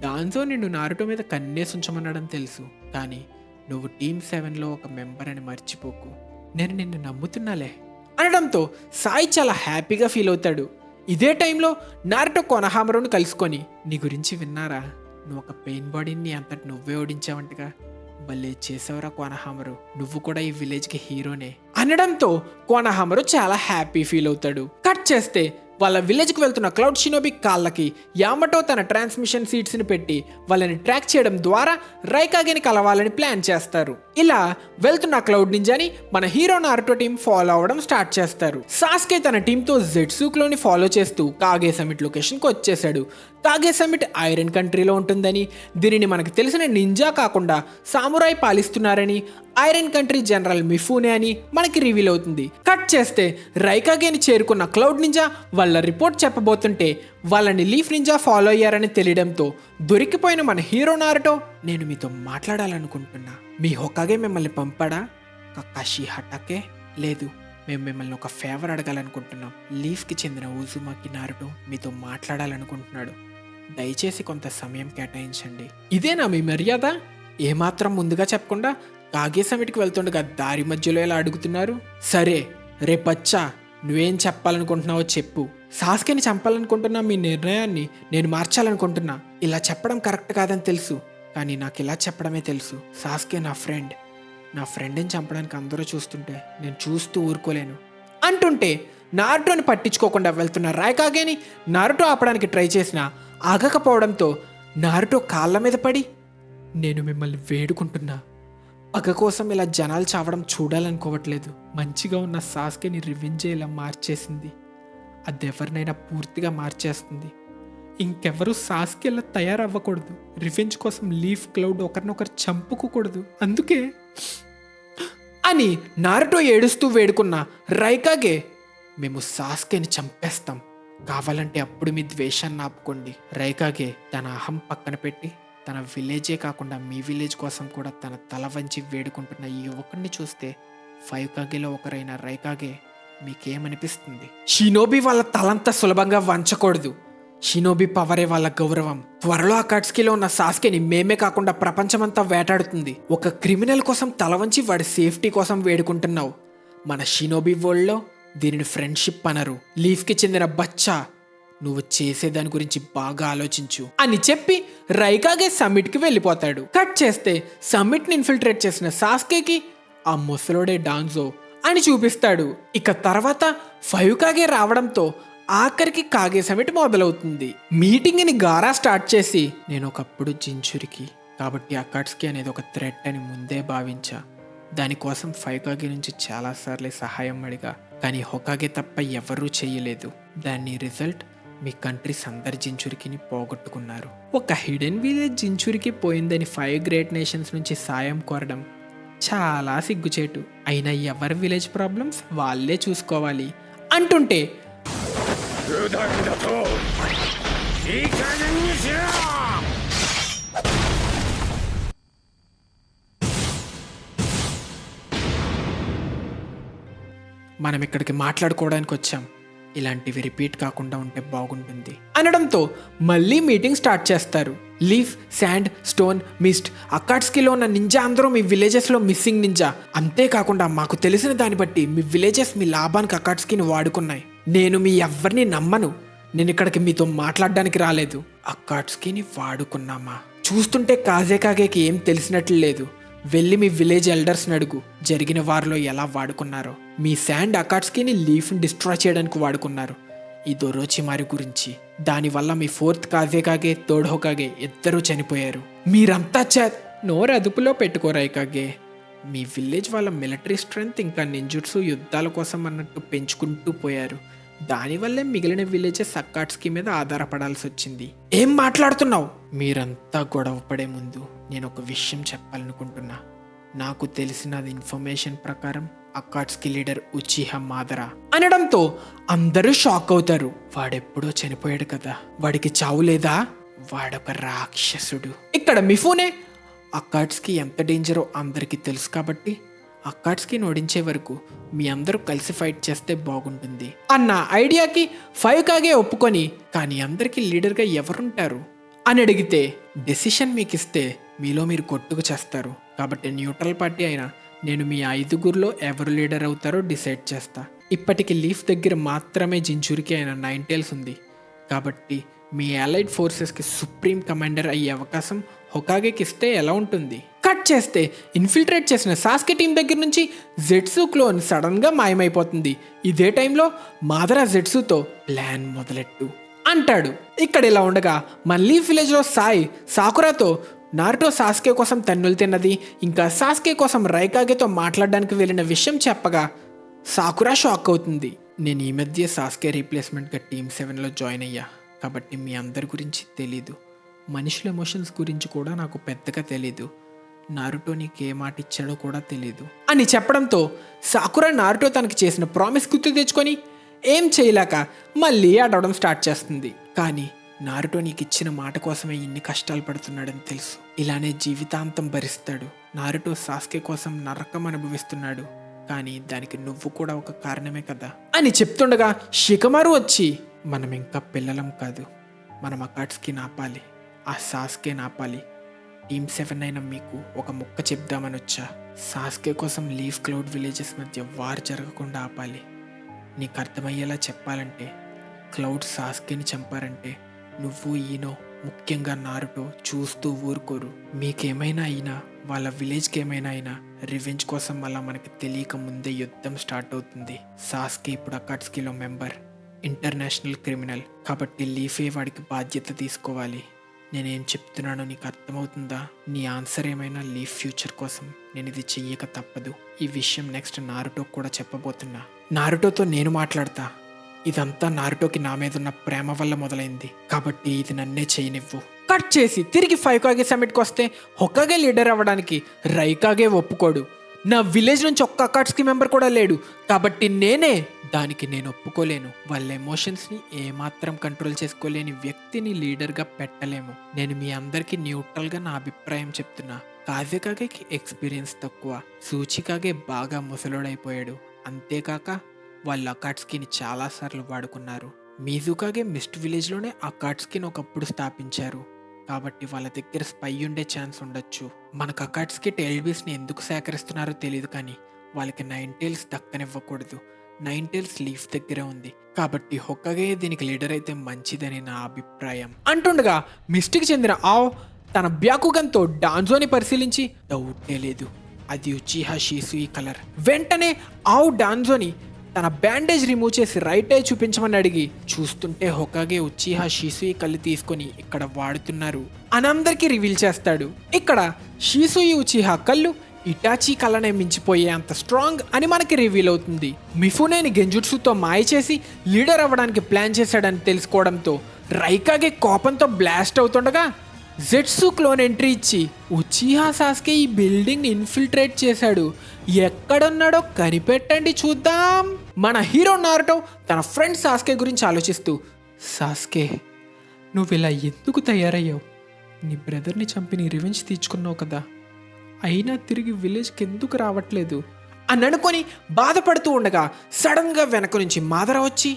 డాన్జో నిన్ను నారుటో మీద కన్నేసి ఉంచమన్నాడని తెలుసు, కానీ నువ్వు టీమ్ 7లో ఒక మెంబర్ అని మర్చిపోకు, నేను నిన్ను నమ్ముతున్నాలే అనడంతో సాయి చాలా హ్యాపీగా ఫీల్ అవుతాడు. ఇదే టైంలో నారుటో కొనహామరును కలుసుకొని, నీ గురించి విన్నారా, నువ్వు ఒక పెయిన్ బాడీని అంతటి నువ్వే ఓడించావంటగా, భలే చేసావురా కొనహామరు, నువ్వు కూడా ఈ విలేజ్కి హీరోనే అనడంతో కొనహామరు చాలా హ్యాపీ ఫీల్ అవుతాడు. కట్ చేస్తే వాళ్ళ విలేజ్కి వెళ్తున్న క్లౌడ్ షినోబి కాళ్ళకి యామటో తన ట్రాన్స్మిషన్ సీట్స్ని పెట్టి వాళ్ళని ట్రాక్ చేయడం ద్వారా రైకాగేని కలవాలని ప్లాన్ చేస్తారు. ఇలా వెళ్తున్న క్లౌడ్ నింజాని మన హీరో నారుటో టీం ఫాలో అవడం స్టార్ట్ చేస్తారు. సాస్కే తన టీంతో జెట్సూక్లోని ఫాలో చేస్తూ కాగే సమిట్ లొకేషన్కి వచ్చేసాడు. కాగే సమిట్ ఐరన్ కంట్రీలో ఉంటుందని, దీనిని మనకు తెలిసిన నింజా కాకుండా సామురాయ్ పాలిస్తున్నారని, ఐరన్ కంట్రీ జనరల్ మిఫూనే అని మనకి రివీల్ అవుతుంది. కట్ చేస్తే రైకాగేని చేరుకున్న క్లౌడ్ నింజా వాళ్ళ రిపోర్ట్ చెప్పబోతుంటే వాళ్ళని లీఫ్ నింజా ఫాలో అయ్యారని తెలియడంతో దొరికిపోయిన మన హీరో నారుటో, నేను మీతో మాట్లాడాలనుకుంటున్నా, మీ హొకాగే మిమ్మల్ని పంపాడా? కకాషి హటాకే లేదు, మేము మిమ్మల్ని ఒక ఫేవర్ అడగాలనుకుంటున్నాం. లీఫ్కి చెందిన ఉజుమాకి నారుటో మీతో మాట్లాడాలనుకుంటున్నాడు. దయచేసి కొంత సమయం కేటాయించండి. ఇదేనా మీ మర్యాద? ఏమాత్రం ముందుగా చెప్పకుండా కాగే సమిటికి వెళ్తుండగా దారి మధ్యలో ఎలా అడుగుతున్నారు? సరే, రేపచ్చా నువ్వేం చెప్పాలనుకుంటున్నావో చెప్పు. సాస్కేని చంపాలనుకుంటున్న మీ నిర్ణయాన్ని నేను మార్చాలనుకుంటున్నా. ఇలా చెప్పడం కరెక్ట్ కాదని తెలుసు, కానీ నాకు ఇలా చెప్పడమే తెలుసు. సాస్కే నా ఫ్రెండ్ని చంపడానికి అందరూ చూస్తుంటే నేను చూస్తూ ఊరుకోలేను అంటుంటే నారుటోని పట్టించుకోకుండా వెళ్తున్న రైకాగేని నారుటో ఆపడానికి ట్రై చేసినా ఆగకపోవడంతో నారుటో కాళ్ళ మీద పడి, నేను మిమ్మల్ని వేడుకుంటున్నా, పగ కోసం ఇలా జనాలు చావడం చూడాలనుకోవట్లేదు. మంచిగా ఉన్న సాస్కేని రివెంజ్ ఇలా మార్చేసింది. అది ఎవరినైనా పూర్తిగా మార్చేస్తుంది. ఇంకెవరూ సాస్కేలా తయారవ్వకూడదు. రివెంజ్ కోసం లీఫ్, క్లౌడ్ ఒకరినొకరు చంపుకోకూడదు. అందుకే అని నారుటో ఏడుస్తూ వేడుకున్న రైకాగే, మేము సాస్కేని చంపేస్తాం, కావాలంటే అప్పుడు మీ ద్వేషాన్ని ఆపుకోండి. రైకాగే తన అహం పక్కన పెట్టి తన విలేజే కాకుండా మీ విలేజ్ కోసం కూడా తన తల వంచి వేడుకుంటున్న ఈ యువకుడిని చూస్తే 5 కాగేలో ఒకరైన రైకాగే మీకేమనిపిస్తుంది? షినోబి వాళ్ళ తలంతా సులభంగా వంచకూడదు. షినోబి పవరే వాళ్ళ గౌరవం. త్వరలో అకాట్స్కీలో ఉన్న సాస్కేని మేమే కాకుండా ప్రపంచమంతా వేటాడుతుంది. ఒక క్రిమినల్ కోసం తల వంచి వాడి సేఫ్టీ కోసం వేడుకుంటున్నావు. మన షినోబి వరల్డ్లో దీనిని ఫ్రెండ్షిప్ అనరు. లీఫ్కి చెందిన బచ్చా, నువ్వు చేసేదాని గురించి బాగా ఆలోచించు అని చెప్పి రైకాగే సమ్మిట్కి వెళ్ళిపోతాడు. కట్ చేస్తే సమ్మిట్ని ఇన్ఫిల్ట్రేట్ చేసిన సాస్కేకి ఆ ముసలోడే డాన్జో అని చూపిస్తాడు. ఇక తర్వాత 5 కాగే రావడంతో ఆఖరికి కాగే సమిట్ మొదలవుతుంది. మీటింగ్ని గారా స్టార్ట్ చేసి, నేను ఒకప్పుడు జించురికి, కాబట్టి అకాట్స్కి అనేది ఒక థ్రెట్ అని ముందే భావించా. దానికోసం 5 కాగే నుంచి చాలాసార్లు సహాయం అడిగా, కానీ హొకాగే తప్ప ఎవరూ చేయలేదు. దాని రిజల్ట్ మీ కంట్రీస్ అందరి జించురికిని పోగొట్టుకున్నారు. ఒక హిడెన్ విలేజ్ జించురికి పోయిందని 5 గ్రేట్ నేషన్స్ నుంచి సాయం కోరడం చాలా సిగ్గుచేటు. అయినా ఎవరి విలేజ్ ప్రాబ్లమ్స్ వాళ్ళే చూసుకోవాలి అంటుంటే, మనం ఇక్కడికి మాట్లాడుకోవడానికి వచ్చాం, ఇలాంటివి రిపీట్ కాకుండా ఉంటే బాగుంటుంది అనడంతో మళ్ళీ మీటింగ్ స్టార్ట్ చేస్తారు. లీఫ్, శాండ్, స్టోన్, మిస్ట్, అకాట్స్కీలో ఉన్న నింజా అందరూ మీ విలేజెస్లో మిస్సింగ్ నింజా. అంతేకాకుండా మాకు తెలిసిన దాన్ని బట్టి మీ విలేజెస్ మీ లాభానికి అకాట్స్కీని వాడుకున్నాయి. నేను మీ ఎవ్వరిని నమ్మను. నేను ఇక్కడికి మీతో మాట్లాడడానికి రాలేదు. అకాట్స్కీని వాడుకున్నామా? చూస్తుంటే కాగేకి ఏం తెలిసినట్లు లేదు. వెళ్ళి మీ విలేజ్ ఎల్డర్స్ని అడుగు, జరిగిన వారిలో ఎలా వాడుకున్నారో. మీ శాండ్ అకాట్స్కీని లీఫ్ని డిస్ట్రాయ్ చేయడానికి వాడుకున్నారు. ఈ దొరోచిమారి గురించి, దానివల్ల మీ 4th కాగే, 3rd హోకాగే ఇద్దరూ చనిపోయారు. మీరంతా నోరు అదుపులో పెట్టుకోరాయికాగే. మీ విలేజ్ వాళ్ళ మిలిటరీ స్ట్రెంగ్త్ ఇంకా నింజుట్సు యుద్ధాల కోసం అన్నట్టు పెంచుకుంటూ పోయారు. దానివల్లే మిగిలిన విలేజెస్ అకాట్స్కీ మీద ఆధారపడాల్సి వచ్చింది. ఏం మాట్లాడుతున్నావు? మీరంతా గొడవ పడే ముందు నేను ఒక విషయం చెప్పాలనుకుంటున్నా. నాకు తెలిసిన ఇన్ఫర్మేషన్ ప్రకారం అకాట్స్కీ లీడర్ ఉచిహా మాదరా అనడంతో అందరూ షాక్ అవుతారు. వాడెప్పుడో చనిపోయాడు కదా, వాడికి చావు లేదా? వాడొక రాక్షసుడు. ఇక్కడ మిఫూనే, అకాట్స్కీ ఎంత డేంజరో అందరికీ తెలుసు కాబట్టి అకాట్స్కీని ఓడించే వరకు మీ అందరూ కలిసి ఫైట్ చేస్తే బాగుంటుంది అన్న ఐడియాకి 5 కాగే ఒప్పుకొని, కానీ అందరికీ లీడర్గా ఎవరుంటారు అని అడిగితే, డెసిషన్ మీకు ఇస్తే మీలో మీరు కొట్టుకు చేస్తారు. కాబట్టి న్యూట్రల్ పార్టీ అయినా నేను మీ 5గురిలో ఎవరు లీడర్ అవుతారో డిసైడ్ చేస్తా. ఇప్పటికి లీఫ్ దగ్గర మాత్రమే జించురికి అయిన 9 టైల్స్ ఉంది. కాబట్టి మీ అలైడ్ ఫోర్సెస్కి సుప్రీం కమాండర్ అయ్యే అవకాశం హొకాగేకి ఇస్తే ఎలా ఉంటుంది? కట్ చేస్తే ఇన్ఫిల్ట్రేట్ చేసిన సాస్కే టీం దగ్గర నుంచి జెట్సు క్లోన్ సడన్గా మాయమైపోతుంది. ఇదే టైంలో మాదరా జెట్సుతో ప్లాన్ మొదలెట్టు అంటాడు. ఇక్కడ ఇలా ఉండగా మళ్ళీ విలేజ్లో సాకురాతో నారుటో సాస్కే కోసం తన్నులు తిన్నది, ఇంకా సాస్కే కోసం రైకాగేతో మాట్లాడడానికి వెళ్ళిన విషయం చెప్పగా సాకురా షాక్ అవుతుంది. నేను ఈ మధ్య సాస్కే రీప్లేస్మెంట్గా టీమ్ 7లో జాయిన్ అయ్యా, కాబట్టి మీ అందరి గురించి తెలీదు. మనుషుల ఎమోషన్స్ గురించి కూడా నాకు పెద్దగా తెలీదు. నారుటో నీకే మాట ఇచ్చాడో కూడా తెలీదు అని చెప్పడంతో సాకురా నారుటో తనకి చేసిన ప్రామిస్ గుర్తు తెచ్చుకొని ఏం చేయలేక మళ్ళీ అడవడం స్టార్ట్ చేస్తుంది. కానీ నారుటో నీకు ఇచ్చిన మాట కోసమే ఇన్ని కష్టాలు పడుతున్నాడని తెలుసు. ఇలానే జీవితాంతం భరిస్తాడు. నారుటో సాస్కే కోసం నరకం అనుభవిస్తున్నాడు, కానీ దానికి నువ్వు కూడా ఒక కారణమే కదా అని చెప్తుండగా షికమారు వచ్చి, మనం ఇంకా పిల్లలం కాదు, మనం అకాట్స్కి ఆపాలి, ఆ సాస్కే ఆపాలి. టీమ్ 7 అయిన మీకు ఒక ముక్క చెప్దామని వచ్చా. సాస్కే కోసం లీఫ్ క్లౌడ్ విలేజెస్ మధ్య వార్ జరగకుండా ఆపాలి. నీకు అర్థమయ్యేలా చెప్పాలంటే, క్లౌడ్ సాస్కేని చంపారంటే నువ్వు ఈనో, ముఖ్యంగా నారుటో చూస్తూ ఊరుకోరు. మీకేమైనా అయినా, వాళ్ళ విలేజ్కి ఏమైనా అయినా రివెంజ్ కోసం మళ్ళీ మనకి తెలియక ముందే యుద్ధం స్టార్ట్ అవుతుంది. సాస్కే ఇప్పుడు అకాట్స్కీలో మెంబర్, ఇంటర్నేషనల్ క్రిమినల్. కాబట్టి లీఫే వాడికి బాధ్యత తీసుకోవాలి. నేనేం చెప్తున్నానో నీకు అర్థమవుతుందా? నీ ఆన్సర్ ఏమైనా లీఫ్ ఫ్యూచర్ కోసం నేను ఇది చెయ్యక తప్పదు. ఈ విషయం నెక్స్ట్ నారుటో కూడా చెప్పబోతున్నా. నారుటోతో నేను మాట్లాడతా. ఇదంతా నారుటోకి నా మీద ఉన్న ప్రేమ వల్ల మొదలైంది, కాబట్టి ఇది నన్నే చేయనివ్వు. కట్ చేసి తిరిగి 5 సమిట్కి వస్తే, హొకాగే లీడర్ అవ్వడానికి రైకాగే ఒప్పుకోడు. నా విలేజ్ నుంచి ఒక్క అకాట్స్కి మెంబర్ కూడా లేడు, కాబట్టి దానికి నేను ఒప్పుకోలేను. వాళ్ళ ఎమోషన్స్ని ఏమాత్రం కంట్రోల్ చేసుకోలేని వ్యక్తిని లీడర్గా పెట్టలేము. నేను మీ అందరికీ న్యూట్రల్గా నా అభిప్రాయం చెప్తున్నా. కాజేకాగేకి ఎక్స్పీరియన్స్ తక్కువ, సూచికాగే బాగా ముసలోడైపోయాడు. అంతేకాక వాళ్ళు అకాట్స్కిని చాలాసార్లు వాడుకున్నారు. మీజుకాగే మిస్ట్ విలేజ్లోనే అకాట్స్కిని ఒకప్పుడు స్థాపించారు, కాబట్టి వాళ్ళ దగ్గర స్పై ఉండే ఛాన్స్ ఉండొచ్చు. మనకు అకాట్స్కి టెయిల్బీస్ని ఎందుకు సేకరిస్తున్నారో తెలియదు, కానీ వాళ్ళకి 9 టైల్స్ దక్కనివ్వకూడదు. 9 టైల్స్ లీఫ్ దగ్గరే ఉంది, కాబట్టి హొకాగే దీనికి లీడర్ అయితే మంచిదని నా అభిప్రాయం అంటుండగా, మిస్ట్కి చెందిన ఆవ్ తన బ్యాకుగన్తో డాన్జోని పరిశీలించి, డౌటే లేదు, అది ఉచిహా షిసుయి కలర్. వెంటనే ఆవ్ డాన్జోని తన బ్యాండేజ్ రిమూవ్ చేసి రైట్ ఐ చూపించమని అడిగి, చూస్తుంటే హొకాగే ఉచిహా షిసుయి కళ్ళు తీసుకొని ఇక్కడ వాడుతున్నారు అని అందరికీ రివీల్ చేస్తాడు. ఇక్కడ షిసుయి ఉచిహా కళ్ళు ఇటాచి కళ్ళనే మించిపోయే అంత స్ట్రాంగ్ అని మనకి రివీల్ అవుతుంది. మిఫునేని గెంజుట్సుతో మాయ చేసి లీడర్ అవ్వడానికి ప్లాన్ చేశాడని తెలుసుకోవడంతో రైకాగే కోపంతో బ్లాస్ట్ అవుతుండగా, జెట్సు క్లోన్ ఎంట్రీ ఇచ్చి, ఉచిహా సాస్కే ఈ బిల్డింగ్ ఇన్ఫిల్ట్రేట్ చేశాడు, ఎక్కడున్నాడో కనిపెట్టండి చూద్దాం. మన హీరో నారుటో తన ఫ్రెండ్ సాస్కే గురించి ఆలోచిస్తూ, సాస్కే నువ్వు ఇలా ఎందుకు తయారయ్యావు? నీ బ్రదర్ని చంపి నీ రివెంజ్ తీర్చుకున్నావు కదా, అయినా తిరిగి విలేజ్కి ఎందుకు రావట్లేదు అని అనుకొని బాధపడుతూ ఉండగా సడన్గా వెనక నుంచి మాదర వచ్చి,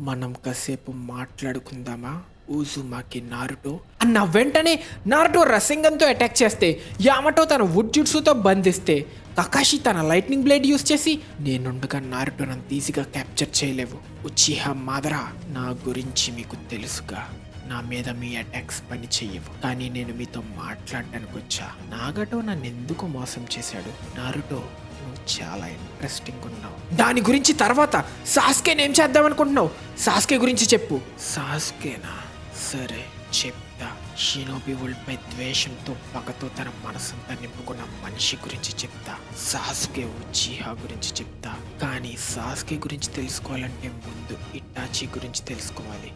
మనం కాసేపు మాట్లాడుకుందామా ఊజుమాకి నారుటో అన్న. వెంటనే నారుటో రసింగన్తో అటాక్ చేస్తే, యామటో తన వుడ్ జుట్సుతో బంధిస్తే, కకాషి తన లైట్నింగ్ బ్లేడ్ యూస్ చేసి, నేనుండగా నారుటో నన్ను ఈజీగా క్యాప్చర్ చేయలేవు. ఉచిహా మాదరా, నా గురించి మీకు తెలుసుగా, నా మీద మీ అటాక్స్ పని చెయ్యవు, కానీ నేను మీతో మాట్లాడడానికి వచ్చా. నాగటో నన్ను ఎందుకు మోసం చేశాడు? నారుటో నువ్వు చాలా ఇంట్రెస్టింగ్ ఉన్నావు. దాని గురించి తర్వాత సాస్కేని ఏం చేద్దాం అనుకుంటున్నావు? సాస్కే గురించి చెప్పు. సాస్కేనా? సరే చెప్తా. షినోబి వరల్డ్పై ద్వేషంతో పగతో తన మనసంతా నింపుకున్న మనిషి గురించి చెప్తా. సాస్కే ఉచిహా గురించి చెప్తా. కానీ సాస్కే గురించి తెలుసుకోవాలంటే ముందు ఇటాచి గురించి తెలుసుకోవాలి.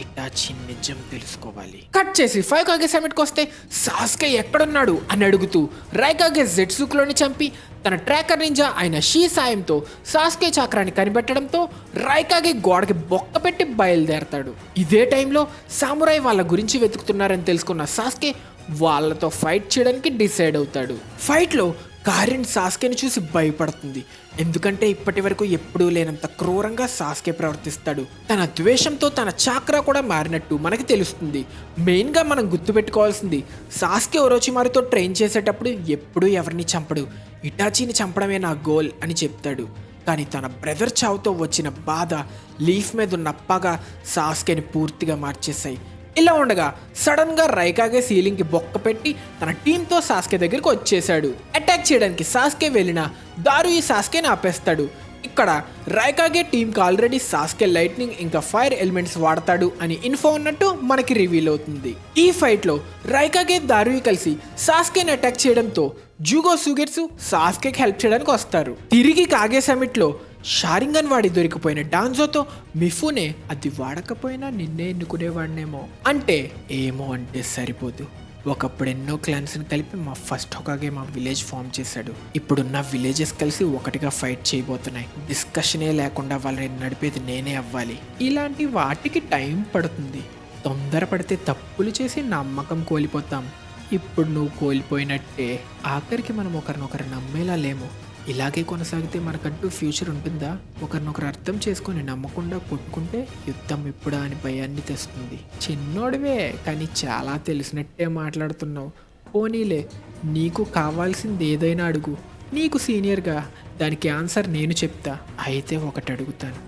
ఇటాచి నిజం తెలుసుకోవాలి. కట్ చేసి 5 సమిట్కి వస్తే, సాస్కే ఎక్కడున్నాడు అని అడుగుతూ రైకాగే జెట్సు క్లోన్ని చంపి తన ట్రాకర్ నింజా అయిన షీ సాయంతో సాస్కే చక్రాన్ని కనిపెట్టడంతో రైకాగే గోడకి బొక్క పెట్టి బయలుదేరతాడు. ఇదే టైంలో సామురాయ్ వాళ్ళ గురించి వెతుకుతున్నారని తెలుసుకున్న సాస్కే వాళ్ళతో ఫైట్ చేయడానికి డిసైడ్ అవుతాడు. ఫైట్లో కారిన్ సాస్కేని చూసి భయపడుతుంది, ఎందుకంటే ఇప్పటి వరకు ఎప్పుడూ లేనంత క్రూరంగా సాస్కే ప్రవర్తిస్తాడు. తన ద్వేషంతో తన చాక్రా కూడా మారినట్టు మనకి తెలుస్తుంది. మెయిన్గా మనం గుర్తుపెట్టుకోవాల్సింది, సాస్కే ఒరోచిమారుతో ట్రైన్ చేసేటప్పుడు ఎప్పుడూ ఎవరిని చంపడు, ఇటాచీని చంపడమే నా గోల్ అని చెప్తాడు. కానీ తన బ్రదర్ చావుతో వచ్చిన బాధ, లీఫ్ మీద ఉన్న పగ సాస్కేని పూర్తిగా మార్చేశాయి. ఇలా ఉండగా సడన్ గా రైకాగే సీలింగ్ కి బొక్క పెట్టి తన టీంతో సాస్కే దగ్గరికి వచ్చేసాడు. అటాక్ చేయడానికి సాస్కే వెళ్ళినా దారు ఈ సాస్కేని ఆపేస్తాడు. ఇక్కడ రైకాగే టీంకి ఆల్రెడీ సాస్కే లైట్నింగ్ ఇంకా ఫైర్ ఎలిమెంట్స్ వాడతాడు అని ఇన్ఫో ఉన్నట్టు మనకి రివీల్ అవుతుంది. ఈ ఫైట్ లో రైకాగే దారుయి కలిసి సాస్కేని అటాక్ చేయడంతో జూగో సుగెట్సు సాస్కేకి హెల్ప్ చేయడానికి వస్తారు. తిరిగి కాగే సమిట్ లో షారింగన్ వాడి దొరికిపోయిన డాన్జోతో మిఫునే అది వాడకపోయినా నిన్నే ఎన్నుకునేవాడినేమో అంటే, ఏమో అంటే సరిపోదు, ఒకప్పుడు ఎన్నో క్లాన్స్ని కలిపి మా ఫస్ట్ హొకాగే మా విలేజ్ ఫామ్ చేశాడు. ఇప్పుడున్న విలేజెస్ కలిసి ఒకటిగా ఫైట్ చేయబోతున్నాయి. డిస్కషనే లేకుండా వాళ్ళని నడిపేది నేనే అవ్వాలి. ఇలాంటి వాటికి టైం పడుతుంది. తొందరపడితే తప్పులు చేసి నమ్మకం కోల్పోతాం. ఇప్పుడు నువ్వు కోల్పోయినట్టే. ఆఖరికి మనం ఒకరినొకరు నమ్మేలా లేము. ఇలాగే కొనసాగితే మనకంటూ ఫ్యూచర్ ఉంటుందా? ఒకరినొకరు అర్థం చేసుకొని నమ్మకుండా కొట్టుకుంటే యుద్ధం ఇప్పుడా అని భయాన్ని తెస్తుంది. చిన్నోడివే కానీ చాలా తెలిసినట్టే మాట్లాడుతున్నావు. పోనీలే, నీకు కావాల్సింది ఏదైనా అడుగు. నీకు సీనియర్గా దానికి ఆన్సర్ నేను చెప్తా. అయితే ఒకటి అడుగుతాను,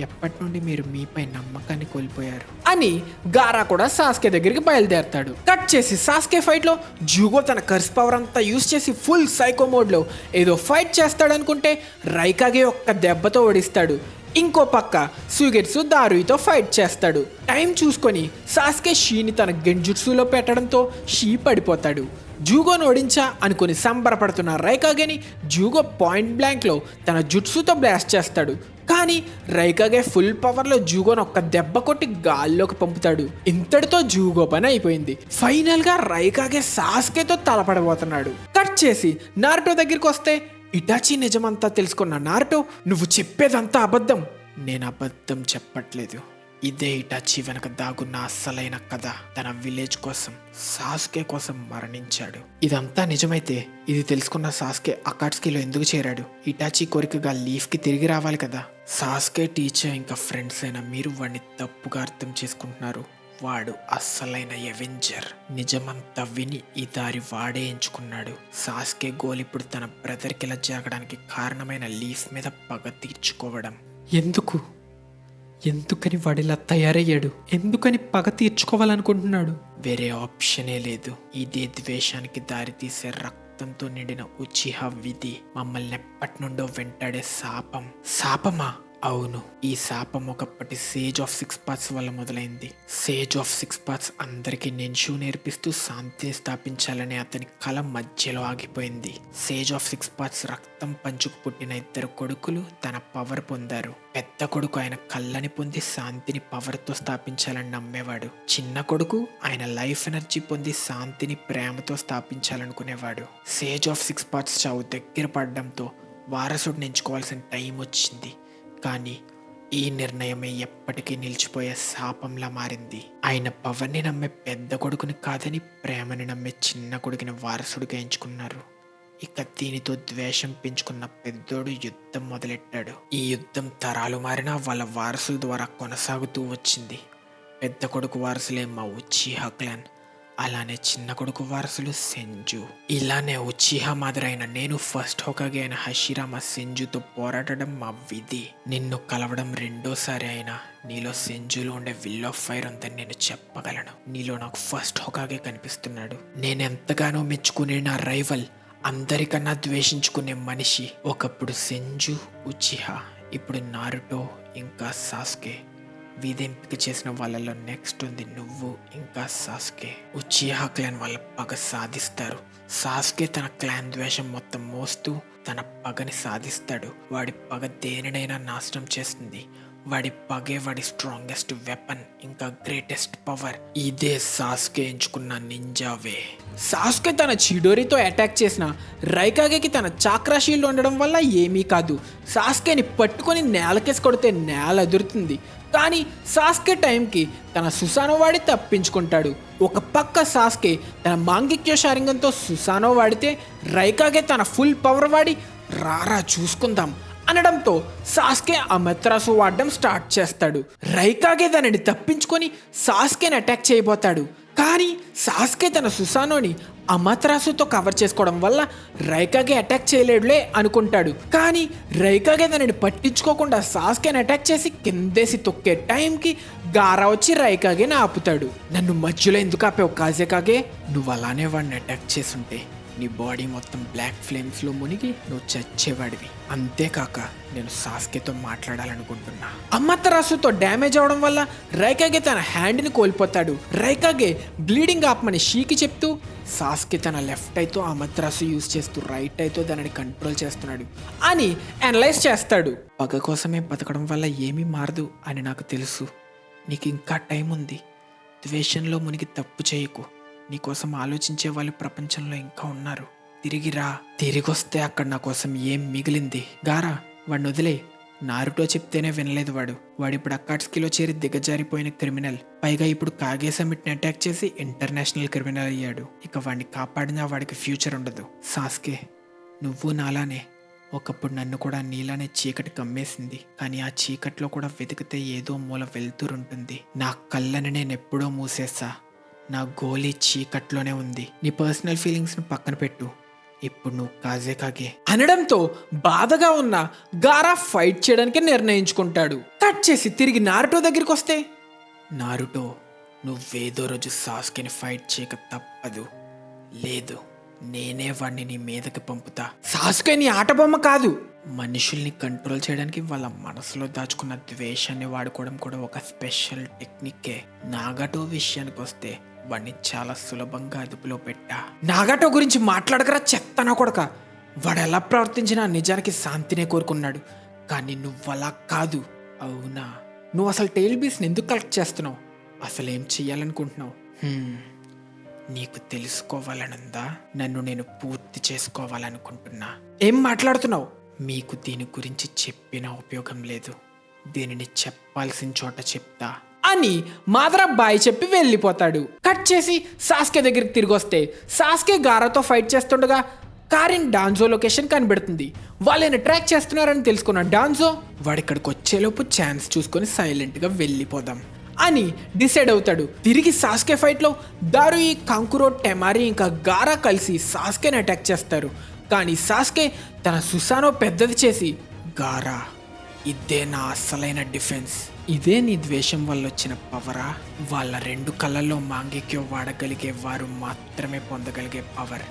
ఎప్పటి నుండి మీరు మీపై నమ్మకాన్ని కోల్పోయారు అని గారా కూడా సాస్కే దగ్గరికి బయలుదేరతాడు. కట్ చేసి సాస్కే ఫైట్ లో జూగో తన కర్స్ పవర్ అంతా యూజ్ చేసి ఫుల్ సైకో మోడ్ లో ఏదో ఫైట్ చేస్తాడు అనుకుంటే రైకాగే ఒక్క దెబ్బతో ఓడిస్తాడు. ఇంకో పక్క సుగెట్సు దారుయితో ఫైట్ చేస్తాడు. టైం చూసుకొని సాస్కే షీని తన గెంజుట్సులో పెట్టడంతో షీ పడిపోతాడు. జూగోను ఓడించా అనుకుని సంబరపడుతున్న రైకాగేని జూగో పాయింట్ బ్లాంక్లో తన జుట్సుతో బ్లాస్ట్ చేస్తాడు. కానీ రైకాగే ఫుల్ పవర్లో జూగోను ఒక్క దెబ్బ కొట్టి గాల్లోకి పంపుతాడు. ఇంతటితో జూగో పని అయిపోయింది. ఫైనల్గా రైకాగే సాస్కేతో తలపడబోతున్నాడు. కట్ చేసి నారుటో దగ్గరికి వస్తే ఇటాచి నిజమంతా తెలుసుకున్న నారుటో, నువ్వు చెప్పేదంతా అబద్ధం. నేను అబద్ధం చెప్పట్లేదు, ఇదే ఇటాచి వెనక దాగున్న అస్సలైన కథ. తన విలేజ్ కోసం, సాస్కే కోసం మరణించాడు. ఇదంతా నిజమైతే ఇది తెలుసుకున్న సాస్కే అకాట్స్కీలో ఎందుకు చేరాడు? ఇటాచి కోరికగా లీఫ్కి తిరిగి రావాలి కదా. సాస్కే టీచర్ ఇంకా ఫ్రెండ్స్ అయిన మీరు వాడిని తప్పుగా అర్థం చేసుకుంటున్నారు. వాడు అస్సలైన ఎవెంజర్. నిజమంతా విని ఈ దారి వాడే ఎంచుకున్నాడు. సాస్కే గోల్ ఇప్పుడు తన బ్రదర్కి ఇలా జరగడానికి కారణమైన లీఫ్ మీద పగ తీర్చుకోవడం. ఎందుకని వాడిలా తయారయ్యాడు? ఎందుకని పగ తీర్చుకోవాలనుకుంటున్నాడు? వేరే ఆప్షనే లేదు. ఇదే ద్వేషానికి దారితీసే రక్తంతో నిండిన ఉచిహా విధి మమ్మల్ని ఎప్పటి నుండో వెంటాడే శాపం. శాపమా? అవును, ఈ శాపం ఒకప్పటి సేజ్ ఆఫ్ సిక్స్ పాత్స్ వల్ల మొదలైంది. సేజ్ ఆఫ్ సిక్స్ పాత్స్ అందరికీ నెన్షు నేర్పిస్తూ శాంతిని స్థాపించాలనే అతని కల మధ్యలో ఆగిపోయింది. సేజ్ ఆఫ్ సిక్స్ పాత్స్ రక్తం పంచుకు పుట్టిన ఇద్దరు కొడుకులు తన పవర్ పొందారు. పెద్ద కొడుకు ఆయన కళ్ళని పొంది శాంతిని పవర్తో స్థాపించాలని నమ్మేవాడు. చిన్న కొడుకు ఆయన లైఫ్ ఎనర్జీ పొంది శాంతిని ప్రేమతో స్థాపించాలనుకునేవాడు. సేజ్ ఆఫ్ సిక్స్ పాత్స్ చావు దగ్గర పడడంతో వారసుడిని ఎంచుకోవాల్సిన టైం వచ్చింది. కానీ ఈ నిర్ణయమే ఎప్పటికీ నిలిచిపోయే శాపంలా మారింది. ఆయన పవర్ని నమ్మే పెద్ద కొడుకుని కాదని ప్రేమని నమ్మే చిన్న కొడుకుని వారసుడిగా ఎంచుకున్నారు. ఇక దీనితో ద్వేషం పెంచుకున్న పెద్దోడు యుద్ధం మొదలెట్టాడు. ఈ యుద్ధం తరాలు మారినా వాళ్ళ వారసుల ద్వారా కొనసాగుతూ వచ్చింది. పెద్ద కొడుకు వారసులే మా ఉచిహా క్లాన్, అలానే చిన్న కొడుకు వారసులు సెంజు. ఇలానే ఉచిహా మాదిరైన నేను ఫస్ట్ హోకాగే అయిన హషిరామా సెంజుతో పోరాడడం మా విధి. నిన్ను కలవడం రెండోసారి అయినా నీలో సెంజులో ఉండే విల్ ఆఫ్ ఫైర్ ఉందని నేను చెప్పగలను. నీలో నాకు ఫస్ట్ హోకాగే కనిపిస్తున్నాడు. నేనెంతగానో మెచ్చుకునే నా రైవల్, అందరికన్నా ద్వేషించుకునే మనిషి. ఒకప్పుడు సెంజు, ఉచిహా, ఇప్పుడు నారుటో ఇంకా సాస్కే. వీధెంపిక చేసిన వాళ్ళలో నెక్స్ట్ ఉంది నువ్వు ఇంకా సాస్కే. ఉచిహా క్లాన్ వాళ్ళ పగ సాధిస్తారు. సాస్కే తన క్లాన్ ద్వేషం మొత్తం మోస్తూ తన పగని సాధిస్తాడు. వాడి పగ దేనినైనా నాశనం చేస్తుంది. వాడి పగే వాడి స్ట్రాంగెస్ట్ వెపన్, ఇంకా గ్రేటెస్ట్ పవర్. ఇదే సాస్కే ఎంచుకున్న నింజావే. సాస్కే తన చిడోరితో అటాక్ చేసిన రైకాగేకి తన చాక్రా షీల్డ్ ఉండడం వల్ల ఏమీ కాదు. సాస్కేని పట్టుకొని నేలకేసి కొడితే నేల ఎదురుతుంది. కానీ సాస్కే టైంకి తన సుసానో వాడి తప్పించుకుంటాడు. ఒక పక్క సాస్కే తన మాంగిక్యో శారింగంతో సుసానో వాడితే రైకాగే తన ఫుల్ పవర్ వాడి రారా చూసుకుందాం అనడంతో సాస్కే అమత్రాసు వాడడం స్టార్ట్ చేస్తాడు. రైకాగే దానిని తప్పించుకొని సాస్కేని అటాక్ చేయబోతాడు. కానీ సాస్కే తన సుసానోని అమత్రాసుతో కవర్ చేసుకోవడం వల్ల రైకాగే అటాక్ చేయలేడులే అనుకుంటాడు. కానీ రైకాగే దానిని పట్టించుకోకుండా సాస్కేని అటాక్ చేసి కిందేసి తొక్కే టైంకి గారా వచ్చి రైకాగేని ఆపుతాడు. నన్ను మధ్యలో ఎందుకు ఆపావు కాజేకాగే? నువ్వు అలానే వాడిని అటాక్ చేసుంటే నీ బాడీ మొత్తం బ్లాక్ ఫ్లేమ్స్లో మునిగి నువ్వు చచ్చేవాడివి. అంతేకాక నేను సాస్కేతో మాట్లాడాలనుకుంటున్నా. అమతరాసుతో డ్యామేజ్ అవడం వల్ల రైకాగే తన హ్యాండ్ని కోల్పోతాడు. రైకాగే బ్లీడింగ్ ఆపమని షీకి చెప్తూ సాస్కే తన లెఫ్ట్ ఐతో అమతరాసు యూజ్ చేస్తూ రైట్ ఐతో దానిని కంట్రోల్ చేస్తున్నాడు అని అనలైజ్ చేస్తాడు. పగ కోసమే బతకడం వల్ల ఏమీ మారదు అని నాకు తెలుసు. నీకు ఇంకా టైం ఉంది. ద్వేషంలో మునిగి తప్పు చేయకు. నీకోసం ఆలోచించే వాళ్ళు ప్రపంచంలో ఇంకా ఉన్నారు. తిరిగిరా. తిరిగొస్తే అక్కడ నా కోసం ఏం మిగిలింది? గారా, వాడిని వదిలే. నారుటో చెప్తేనే వినలేదు వాడు. వాడిప్పుడు అకాట్స్కీలో చేరి దిగజారిపోయిన క్రిమినల్. పైగా ఇప్పుడు కాగే సమిట్ని అటాక్ చేసి ఇంటర్నేషనల్ క్రిమినల్ అయ్యాడు. ఇక వాడిని కాపాడినా వాడికి ఫ్యూచర్ ఉండదు. సాస్కే, నువ్వు నాలానే ఒకప్పుడు నన్ను కూడా నీలానే చీకటి కమ్మేసింది. కానీ ఆ చీకట్లో కూడా వెతికితే ఏదో మూల వెళ్తురుంటుంది. నా కళ్ళని నేను ఎప్పుడో మూసేసా. నా గోలీ చీకట్లోనే ఉంది. నీ పర్సనల్ ఫీలింగ్స్ని పక్కన పెట్టు. ఇప్పుడు నువ్వు కాగే అనడంతో బాధగా ఉన్న గారా ఫైట్ చేయడానికి నిర్ణయించుకుంటాడు. కట్ చేసి తిరిగి నారుటో దగ్గరికి వస్తే, నారుటో, నువ్వేదో రోజు సాస్కేని ఫైట్ చేయక తప్పదు. లేదు, నేనే వాడిని నీ మీదకి పంపుతా. సాస్కే నీ ఆట బొమ్మ కాదు. మనుషుల్ని కంట్రోల్ చేయడానికి వాళ్ళ మనసులో దాచుకున్న ద్వేషాన్ని వాడుకోవడం కూడా ఒక స్పెషల్ టెక్నిక్కే. నాగటో విషయానికి వస్తే వాడిని చాలా సులభంగా అదుపులో పెట్టా. నాగటో గురించి మాట్లాడకరా చెత్తనా కొడక. వాడు ఎలా ప్రవర్తించినా నిజానికి శాంతినే కోరుకున్నాడు. కానీ నువ్వలా కాదు. అవునా, నువ్వు అసలు టెయిల్ బీస్ని ఎందుకు కలెక్ట్ చేస్తున్నావు? అసలేం చెయ్యాలనుకుంటున్నావు? నీకు తెలుసుకోవాలనుందా? నన్ను నేను పూర్తి చేసుకోవాలనుకుంటున్నా. ఏం మాట్లాడుతున్నావు? మీకు దీని గురించి చెప్పినా ఉపయోగం లేదు. దీనిని చెప్పాల్సిన చోట చెప్తా అని మాదరా బాయ్ చెప్పి వెళ్ళిపోతాడు. కట్ చేసి సాస్కే దగ్గరికి తిరిగి వస్తే, సాస్కే గారాతో ఫైట్ చేస్తుండగా కారిన్ డాన్జో లొకేషన్ కనిపెడుతుంది. వాళ్ళని ట్రాక్ చేస్తున్నారని తెలుసుకున్న డాన్జో వాడిక్కడికి వచ్చేలోపు ఛాన్స్ చూసుకొని సైలెంట్గా వెళ్ళిపోదాం అని డిసైడ్ అవుతాడు. తిరిగి సాస్కే ఫైట్లో దారుయి, కాంకురో, టెమారి ఇంకా గారా కలిసి సాస్కేని అటాక్ చేస్తారు. కానీ సాస్కే తన సుసానో పెద్దది చేసి, గారా, ఇదే నా అసలైన డిఫెన్స్. ఇదే నీ ద్వేషం వల్ల వచ్చిన పవరా? వాళ్ళ 2 కళ్ళల్లో మాంగిక్యో వాడగలిగే వారు మాత్రమే పొందగలిగే పవర్.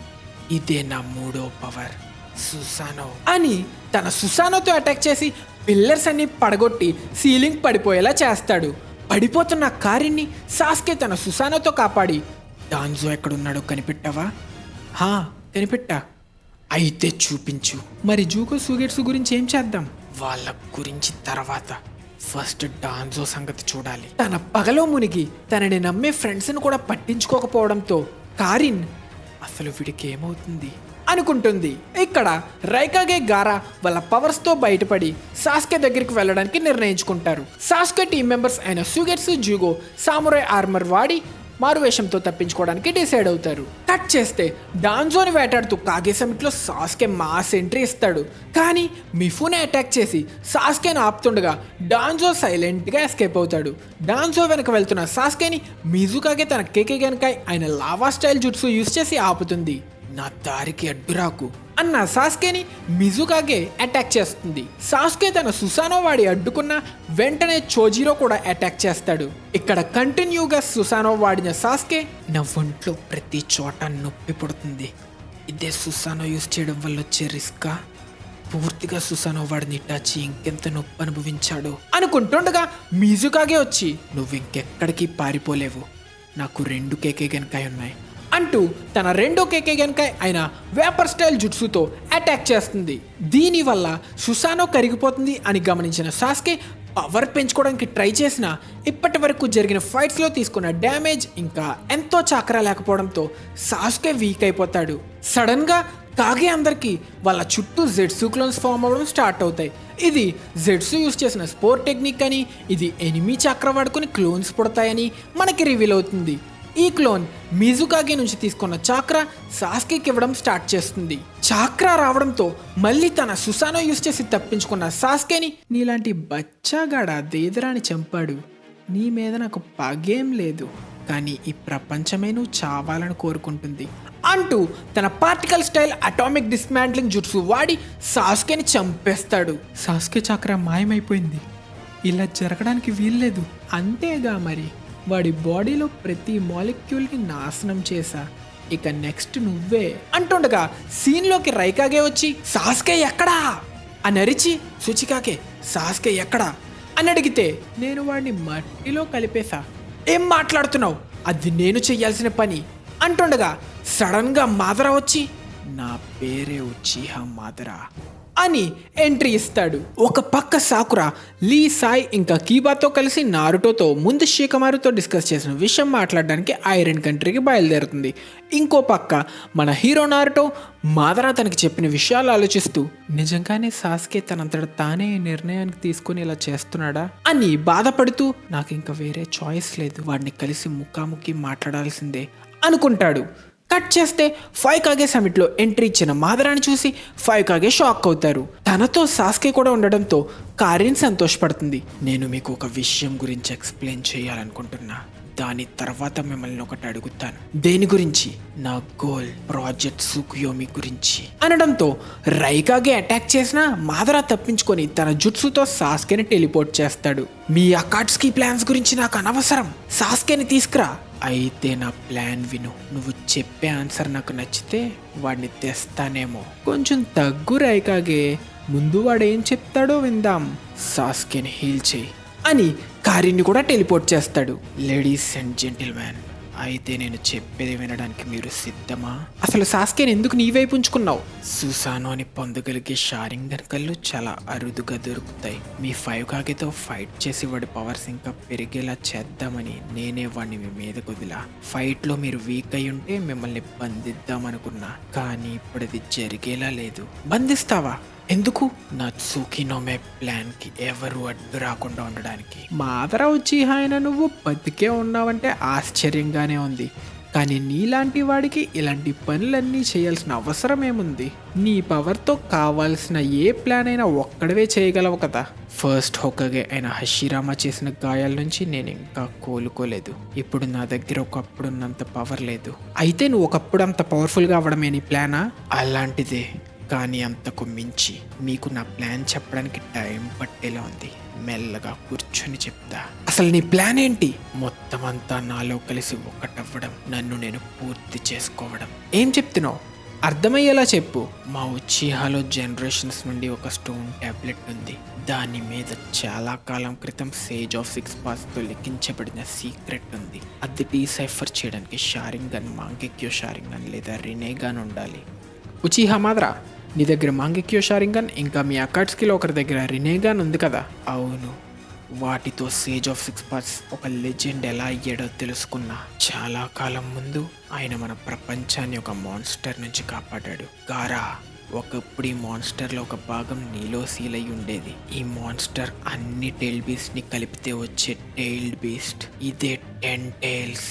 ఇదే నా 3వ పవర్, సుసానో అని తన సుసానోతో అటాక్ చేసి పిల్లర్స్ అన్ని పడగొట్టి సీలింగ్ పడిపోయేలా చేస్తాడు. పడిపోతున్న కారిని సాస్కే తన సుసానోతో కాపాడి, డాన్జో ఎక్కడున్నాడో కనిపెట్టావా? కనిపెట్టా. అయితే చూపించు. మరి జూకో సుగెట్సు గురించి ఏం చేద్దాం? వాళ్ళ గురించి తర్వాత. ఫస్ట్ డాన్జో సంగతి చూడాలి. తన పగలో మునిగి తనని నమ్మే ఫ్రెండ్స్ని కూడా పట్టించుకోకపోవడంతో కారిన్ అసలు వీడికి ఏమవుతుంది అనుకుంటుంది. ఇక్కడ రైకాగే, గారా వాళ్ళ పవర్స్తో బయటపడి సాస్కే దగ్గరికి వెళ్ళడానికి నిర్ణయించుకుంటారు. సాస్కే టీం మెంబర్స్ అయిన సుగెట్సు, జూగో సామురాయ్ ఆర్మర్ వాడి మారువేషంతో తప్పించుకోవడానికి డిసైడ్ అవుతారు. కట్ చేస్తే డాన్జోని వేటాడుతూ కాగే సమిట్లో సాస్కే మాస్ ఎంట్రీ ఇస్తాడు. కానీ మిఫునే అటాక్ చేసి సాస్కేని ఆపుతుండగా డాన్జో సైలెంట్గా ఎస్కేప్ అవుతాడు. డాన్జో వెనక వెళ్తున్న సాస్కేని మిజుకాగే తన కేకే గెన్కాయ్ ఆయన లావా స్టైల్ జుట్సు యూజ్ చేసి ఆపుతుంది. నా దారికి అడ్డురాకు అన్న సాస్కేని మిజుకాగే అటాక్ చేస్తుంది. సాస్కే తన సుసానో వాడి అడ్డుకున్న వెంటనే చోజిరో కూడా అటాక్ చేస్తాడు. ఇక్కడ కంటిన్యూగా సుసానో వాడిన సాస్కే, నా ఒంట్లో ప్రతి చోట నొప్పి పుడుతుంది. ఇదే సుసానో యూజ్ చేయడం వల్ల వచ్చే రిస్కా? పూర్తిగా సుసానో వాడిని టచ్ ఇంకెంత నొప్పి అనుభవించాడు అనుకుంటుండగా మిజుకాగే వచ్చి, నువ్వు ఇంకెక్కడికి పారిపోలేవు, నాకు 2 కేకే గెన్కాయ్ ఉన్నాయి అంటూ తన 2వ కేకే గెన్కాయ్ అయిన వేపర్ స్టైల్ జుట్సుతో అటాక్ చేస్తుంది. దీనివల్ల సుసానో కరిగిపోతుంది అని గమనించిన సాస్కే పవర్ పెంచుకోవడానికి ట్రై చేసిన ఇప్పటి వరకు జరిగిన ఫైట్స్లో తీసుకున్న డ్యామేజ్ ఇంకా ఎంతో చాకరా లేకపోవడంతో సాస్కే వీక్ అయిపోతాడు. సడన్గా కాగే అందరికీ వాళ్ళ చుట్టూ జెట్సు క్లోన్స్ ఫామ్ అవ్వడం స్టార్ట్ అవుతాయి. ఇది జెట్సు యూజ్ చేసిన స్పోర్ టెక్నిక్ అని, ఇది ఎనిమీ చక్ర వాడుకుని క్లోన్స్ పుడతాయని మనకి రివీల్ అవుతుంది. ఈ క్లోన్ మిజుకాగే నుంచి తీసుకున్న చాక్రా సాస్కేకి ఇవ్వడం స్టార్ట్ చేస్తుంది. చాక్రా రావడంతో మళ్ళీ తన సుసానో యూజ్ చేసి తప్పించుకున్న సాస్కేని, నీలాంటి బచ్చాగాడ దేదరాని చంపాడు, నీ మీద నాకు పగేం లేదు, కానీ ఈ ప్రపంచమే నువ్వు చావాలని కోరుకుంటుంది అంటూ తన particle style atomic dismantling jutsu వాడి సాస్కేని చంపేస్తాడు. సాస్కే చాక్రా మాయమైపోయింది. ఇలా జరగడానికి వీల్లేదు. అంతేగా మరి, వాడి బాడీలో ప్రతి మాలిక్యూల్ని నాశనం చేశా, ఇక నెక్స్ట్ నువ్వే అంటుండగా సీన్లోకి రైకాగే వచ్చి, సాస్కే ఎక్కడా అని అరిచి, సుచికాకే సాస్కే ఎక్కడా అని అడిగితే, నేను వాడిని మట్టిలో కలిపేశా. ఏం మాట్లాడుతున్నావు? అది నేను చెయ్యాల్సిన పని అంటుండగా సడన్గా మాదరా వచ్చి, నా పేరే ఉచిహా మాదరా అని ఎంట్రీ ఇస్తాడు. ఒక పక్క సాకురా లీ, సాయ్ ఇంకా కీబాతో కలిసి నారుటోతో ముందు షికమారుతో డిస్కస్ చేసిన విషయం మాట్లాడడానికి ఐరన్ కంట్రీకి బయలుదేరుతుంది. ఇంకో పక్క మన హీరో నారుటో మాదరా తనకి చెప్పిన విషయాలు ఆలోచిస్తూ, నిజంగానే సాస్కే తనంతట తానే నిర్ణయానికి తీసుకుని ఇలా చేస్తున్నాడా అని బాధపడుతూ, నాకు ఇంకా వేరే చాయిస్ లేదు, వాడిని కలిసి ముఖాముఖి మాట్లాడాల్సిందే అనుకుంటాడు. కట్ చేస్తే ఫైవ్ కాగే సమిట్లో ఎంట్రీ ఇచ్చిన మాదరాని చూసి ఫైవ్ కాగే షాక్ అవుతారు. తనతో సాస్కే కూడా ఉండడంతో కారిన్ సంతోషపడుతుంది. నేను మీకు ఒక విషయం గురించి ఎక్స్ప్లెయిన్ చేయాలనుకుంటున్నా, దాని తర్వాత మిమ్మల్ని ఒకటి అడుగుతాను. దేని గురించి? నా గోల్ ప్రాజెక్ట్ సుకుయోమి గురించి అనడంతో రైకాగే అటాక్ చేసినా మాదరా తప్పించుకొని తన జుట్సుతో సాస్కేని టెలిపోర్ట్ చేస్తాడు. మీ అకాట్స్కి ప్లాన్స్ గురించి నాకు అనవసరం, సాస్కేని తీసుకురా. అయితే నా ప్లాన్ విను, నువ్వు చెప్పే ఆన్సర్ నాకు నచ్చితే వాడిని తెస్తానేమో. కొంచెం తగ్గు రైకాగే, ముందు వాడేం చెప్తాడో విందాం. సాస్కేని హీల్ చేయి అని కారిన్ని కూడా టెలిపోర్ట్ చేస్తాడు. లేడీస్ అండ్ జెంటిల్మెన్, అయితే నేను చెప్పేది వినడానికి మీరు సిద్ధమా? అసలు సాస్కేని ఎందుకు నీ వైపు ఉంచుకున్నావు? సుసానో అని పొందగలిగే షారింగన్ కళ్ళు చాలా అరుదుగా దొరుకుతాయి. మీ ఫైవ్ కాగితో ఫైట్ చేసి వాడి పవర్స్ ఇంకా పెరిగేలా చేద్దామని నేనే వాడిని మీ మీద కుదిలా. ఫైట్ లో మీరు వీక్ అయి ఉంటే మిమ్మల్ని బంధిద్దామనుకున్నా, కానీ ఇప్పుడు అది జరిగేలా లేదు. బంధిస్తావా? ఎందుకు? నా సుకినోమే ప్లాన్ కి ఎవరు అడ్డు రాకుండా ఉండడానికి. మాదరా వచ్చి ఆయన నువ్వు బతికే ఉన్నావంటే ఆశ్చర్యంగానే ఉంది, కానీ నీలాంటి వాడికి ఇలాంటి పనులన్నీ చేయాల్సిన అవసరం ఏముంది? నీ పవర్తో కావాల్సిన ఏ ప్లాన్ అయినా ఒక్కడవే చేయగలవు కదా. ఫస్ట్ హోకగే అయిన హషిరామా చేసిన గాయాల నుంచి నేను ఇంకా కోలుకోలేదు. ఇప్పుడు నా దగ్గర ఒకప్పుడున్నంత పవర్ లేదు. అయితే నువ్వు ఒకప్పుడు అంత పవర్ఫుల్గా అవ్వడమే నీ ప్లానా? అలాంటిదే, కానీ అంతకు మించి. మీకు నా ప్లాన్ చెప్పడానికి టైం పట్టేలా ఉంది, మెల్లగా కూర్చొని చెప్తా. అసలు నీ ప్లాన్ ఏంటి? మొత్తం అంతా నాలో కలిసి ఒకటవ్వడం, నన్ను నేను పూర్తి చేసుకోవడం. ఏం చెప్తున్నావు? అర్థమయ్యేలా చెప్పు. మా ఉచిహాలో జనరేషన్స్ నుండి ఒక స్టోన్ టాబ్లెట్ ఉంది. దాని మీద చాలా కాలం క్రితం సేజ్ ఆఫ్ 6 పాస్తో లిఖించబడిన సీక్రెట్ ఉంది. అది డీసైఫర్ చేయడానికి షారింగన్, మాంగెక్యో షారింగన్ లేదా రినేగాన్ ఉండాలి. ఉచిహా మాదరా, నీ దగ్గర మాంగెక్యో షారింగన్ ఇంకా మీ అకాట్స్కిలో ఒకరి దగ్గర రినేగాన్ ఉంది కదా? అవును, వాటితో సేజ్ ఆఫ్ 6 పార్ట్స్ ఒక లెజెండ్ ఎలా అయ్యాడో తెలుసుకున్నా. చాలా కాలం ముందు ఆయన మన ప్రపంచాన్ని ఒక మాన్స్టర్ నుంచి కాపాడాడు. గారా, ఒకప్పుడు ఈ మాన్స్టర్లో ఒక భాగం నీలో సీల్ అయి ఉండేది. ఈ మాన్స్టర్ అన్ని టెయిల్ బీస్ట్ ని కలిపితే వచ్చే టెయిల్డ్ బీస్ట్. ఇదే 10 టైల్స్.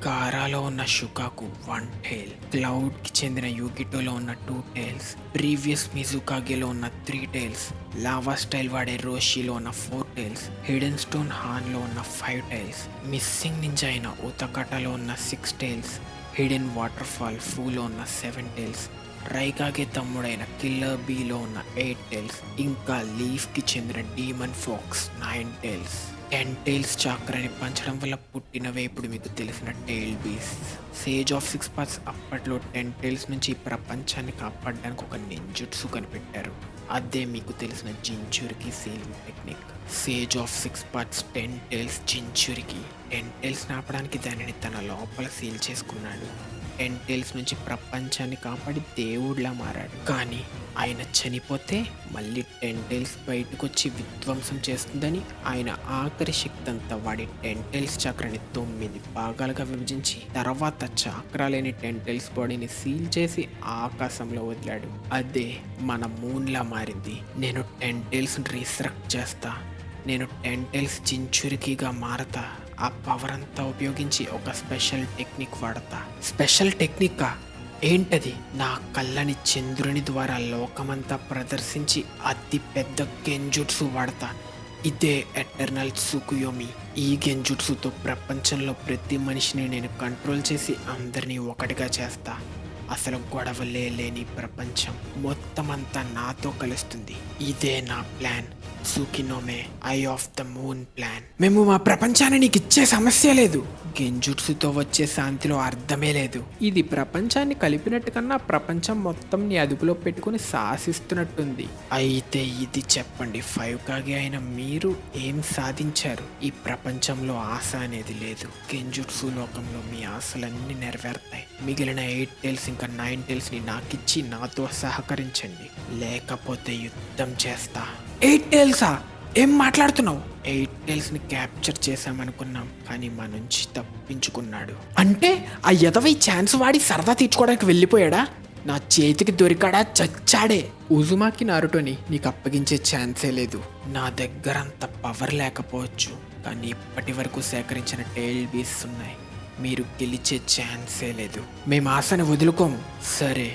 గారాలో ఉన్న షుకాకు 1 టైల్, క్లౌడ్ కి చెందిన యూగిటోలో ఉన్న 2 టైల్స్, ప్రీవియస్ మిజుకాగేలో ఉన్న 3 టైల్స్, లావా స్టైల్ వాడే రోషిలో ఉన్న 4 టైల్స్, హిడెన్ స్టోన్ హాన్ లో ఉన్న 5 టైల్స్, మిస్సింగ్ నింజా అయిన ఉతకటలో ఉన్న 6 టైల్స్, హిడెన్ వాటర్ ఫాల్ ఫూలో ఉన్న 7 టైల్స్, రైకాగే తమ్ముడైన కిల్లర్ బీలో ఉన్న 8 టైల్స్, ఇంకా లీఫ్ కి చెందిన డీమన్ ఫాక్స్ 9 టైల్స్. 10 టైల్స్ చాక్రాని పంచడం వల్ల పుట్టినవే ఇప్పుడు మీకు తెలిసిన tail beast. Sage of 6 parts అప్పట్లో 10 టైల్స్ నుంచి ప్రపంచాన్ని కాపాడడానికి ఒక నింజుట్సు కనిపెట్టారు. అదే మీకు తెలిసిన jinchuriki sealing technique. Sage of 6 parts 10 tails jinchuriki 10 tails నాపడానికి దానిని తన లోపల సీల్ చేసుకున్నాడు. 10 టైల్స్ నుంచి ప్రపంచాన్ని కాపాడి దేవుడిలా మారాడు. కానీ ఆయన చనిపోతే మళ్ళీ 10 టైల్స్ బయటకు వచ్చి విధ్వంసం చేస్తుందని ఆయన ఆఖరి శక్తి అంతా వాడి 10 టైల్స్ చక్రాన్ని 9 భాగాలుగా విభజించి తర్వాత చక్రాలేని 10 టైల్స్ బాడీని సీల్ చేసి ఆకాశంలో వదిలాడు. అదే మన మూన్లా మారింది. నేను 10 టైల్స్ రీసరెక్ట్ చేస్తా. నేను 10 టైల్స్ జించురికిగా మారతా. ఆ పవర్ అంతా ఉపయోగించి ఒక స్పెషల్ టెక్నిక్ వాడతా. Special Technica? ఏంటది? నా కళ్ళని చంద్రుని ద్వారా లోకమంతా ప్రదర్శించి అతి పెద్ద గెంజుట్సు వాడతా. ఇదే ఎటర్నల్ సుకుయోమి. ఈ గెంజుట్సుతో ప్రపంచంలో ప్రతి మనిషిని నేను కంట్రోల్ చేసి అందరినీ ఒకటిగా చేస్తా. అసలు గొడవలే లేని ప్రపంచం మొత్తం అంతా నాతో కలుస్తుంది. ఇదే నా ప్లాన్, సుకినోమే eye of the moon plan. మేము మా ప్రపంచాన్ని నీకు ఇచ్చే సమస్య లేదు. గెంజుట్సుతో వచ్చే శాంతిలో అర్థమే లేదు. ఇది ప్రపంచాన్ని కలిపినట్టు కన్నా ప్రపంచం మొత్తం నీ అదుపులో పెట్టుకుని శాసిస్తున్నట్టుంది. అయితే ఇది చెప్పండి, 5 కాగే అయిన మీరు ఏం సాధించారు? ఈ ప్రపంచంలో ఆశ అనేది లేదు. గెంజుట్సు లోకంలో మీ ఆశలన్నీ నెరవేరుతాయి. మిగిలిన 8 టైల్స్ ఇంకా 9 టైల్స్ ని నాకిచ్చి నాతో సహకరించండి, లేకపోతే యుద్ధం చేస్తా. 8 టైల్సా? ఏం మాట్లాడుతున్నావు? 8 టైల్స్ ని క్యాప్చర్ చేశామనుకున్నాం, కానీ మా నుంచి తప్పించుకున్నాడు. అంటే ఆ ఎదవై ఛాన్స్ వాడి సరదా తీర్చుకోవడానికి వెళ్ళిపోయాడా? నా చేతికి దొరికాడా? చచ్చాడే. ఉజుమాకి నారుటోని నీకు అప్పగించే ఛాన్సే లేదు. నా దగ్గర అంత పవర్ లేకపోవచ్చు, కానీ ఇప్పటి వరకు సేకరించిన టైల్ బీస్ ఉన్నాయి. మీరు గెలిచే ఛాన్సే లేదు. మేము ఆశను వదులుకోము. సరే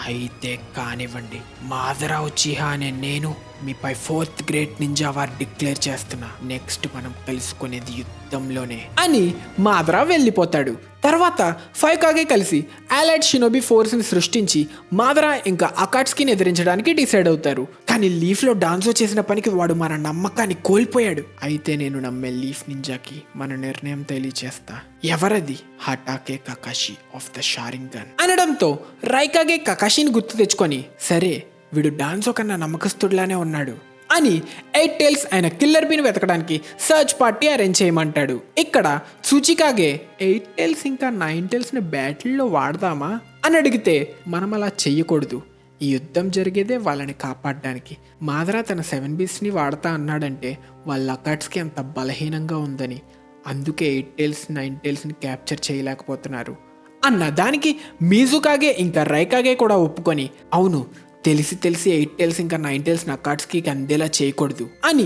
అయితే కానివ్వండి. మాదరా ఉచిహా అనే నేను మీపై 4th grade ninja war declare చేస్తున్నా. నెక్స్ట్ మనం కలుసుకునేది యుద్ధంలోనే అని మాదరా వెళ్ళిపోతాడు. తర్వాత 5 కాగే కలిసి అలైడ్ షినోబి ఫోర్స్ ని సృష్టించి మాదరా ఇంకా అకాట్స్కిని ఎదిరించడానికి డిసైడ్ అవుతారు. కానీ లీఫ్ లో డాన్సో చేసిన పనికి వాడు మన నమ్మకాన్ని కోల్పోయాడు. అయితే నేను నమ్మే లీఫ్ నింజాకి మన నిర్ణయం తెలియచేస్తా. ఎవరది? హటాకే కకాషి ఆఫ్ ద షారింగన్ అనడంతో రైకాగే కకాషిని గుర్తు తెచ్చుకొని, సరే వీడు డాన్సో కన్నా నమ్మకస్తుడిలానే ఉన్నాడు అని 8 టైల్స్ ఆయన కిల్లర్ బీని వెతకడానికి సర్చ్ పార్టీ అరేంజ్ చేయమంటాడు. ఇక్కడ సూచికాగే 8 టైల్స్ ఇంకా 9 టైల్స్ని బ్యాటిల్లో వాడదామా అని అడిగితే, మనం అలా చెయ్యకూడదు. ఈ యుద్ధం జరిగేదే వాళ్ళని కాపాడడానికి. మాదరా తన 7 బీస్ని వాడతా అన్నాడంటే వాళ్ళ అకాట్స్కి అంత బలహీనంగా ఉందని. అందుకే 8 టైల్స్ 9 టైల్స్ని క్యాప్చర్ చేయలేకపోతున్నారు అన్న దానికి మీజుకాగే ఇంకా రైకాగే కూడా ఒప్పుకొని, అవును తెలిసి 8 టైల్స్ ఇంకా 9 టైల్స్ నకాట్స్కి అందేలా చేయకూడదు అని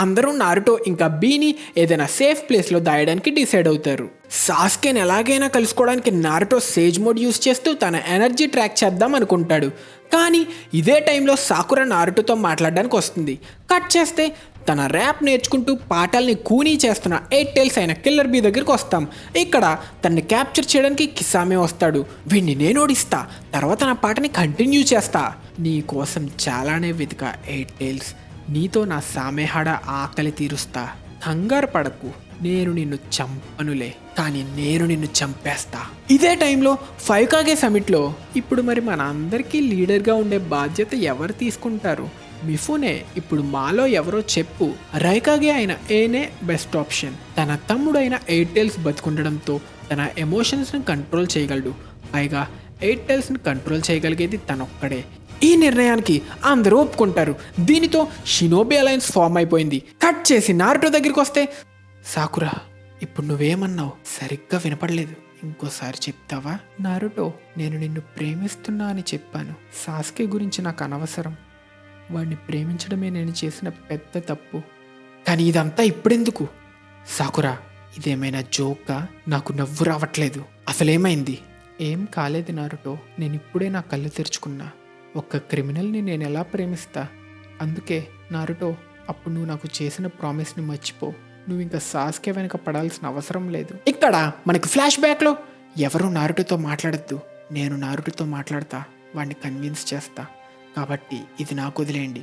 అందరూ నారుటో ఇంకా బీని ఏదైనా సేఫ్ ప్లేస్లో దాయడానికి డిసైడ్ అవుతారు. సాస్కేని ఎలాగైనా కలుసుకోవడానికి నారుటో సేజ్ మోడ్ యూస్ చేస్తూ తన ఎనర్జీ ట్రాక్ చేద్దాం అనుకుంటాడు. కానీ ఇదే టైంలో సాకురా నారుటోతో మాట్లాడడానికి వస్తుంది. కట్ చేస్తే తన ర్యాప్ నేర్చుకుంటూ పాటల్ని కూనీ చేస్తున్న 8 టైల్స్ అయిన కిల్లర్ బీ దగ్గరికి వస్తాం. ఇక్కడ తనని క్యాప్చర్ చేయడానికి కిసామే వస్తాడు. వీడిని నేను ఓడిస్తా, తర్వాత నా పాటని కంటిన్యూ చేస్తా. నీ కోసం చాలానే వెతికా 8 టైల్స్, నీతో నా సామేహాడ ఆకలి తీరుస్తా. కంగారు పడకు, నేను నిన్ను చంపనులే, కానీ నేను నిన్ను చంపేస్తా. ఇదే టైంలో 5 కాగే సమిట్లో ఇప్పుడు మరి మన అందరికీ లీడర్గా ఉండే బాధ్యత ఎవరు తీసుకుంటారు? మిఫునే. ఇప్పుడు మాలో ఎవరో చెప్పు. రైకాగే అయిన ఏనే బెస్ట్ ఆప్షన్. తన తమ్ముడు అయిన 8 టైల్స్ బతుకుండడంతో తన ఎమోషన్స్ని కంట్రోల్ చేయగలడు. పైగా 8 టైల్స్ని కంట్రోల్ చేయగలిగేది తనొక్కడే. ఈ నిర్ణయానికి అందరూ ఒప్పుకుంటారు. దీనితో షినోబి అలయన్స్ ఫామ్ అయిపోయింది. కట్ చేసి నారుటో దగ్గరికి వస్తే, సాకురా ఇప్పుడు నువ్వేమన్నావు? సరిగ్గా వినపడలేదు, ఇంకోసారి చెప్తావా? నారుటో, నేను నిన్ను ప్రేమిస్తున్నా అని చెప్పాను. సాస్కే గురించి నాకు అనవసరం. వాడిని ప్రేమించడమే నేను చేసిన పెద్ద తప్పు. కానీ ఇదంతా ఇప్పుడెందుకు? సాకురా, ఇదేమైనా జోకా? నాకు నవ్వు రావట్లేదు. అసలేమైంది? ఏం కాలేదు నారుటో, నేను ఇప్పుడే నా కళ్ళు తెరుచుకున్నా. ఒక క్రిమినల్ని నేను ఎలా ప్రేమిస్తా? అందుకే నారుటో, అప్పుడు నువ్వు నాకు చేసిన ప్రామిస్ని మర్చిపో. నువ్వు ఇంకా సాస్కే వెనక పడాల్సిన అవసరం లేదు. ఇక్కడ మనకి ఫ్లాష్ బ్యాక్లో ఎవరు నారుటోతో మాట్లాడద్దు, నేను నారుటోతో మాట్లాడతా, వాడిని కన్విన్స్ చేస్తా. కాబట్టి ఇది నాకు వదిలేయండి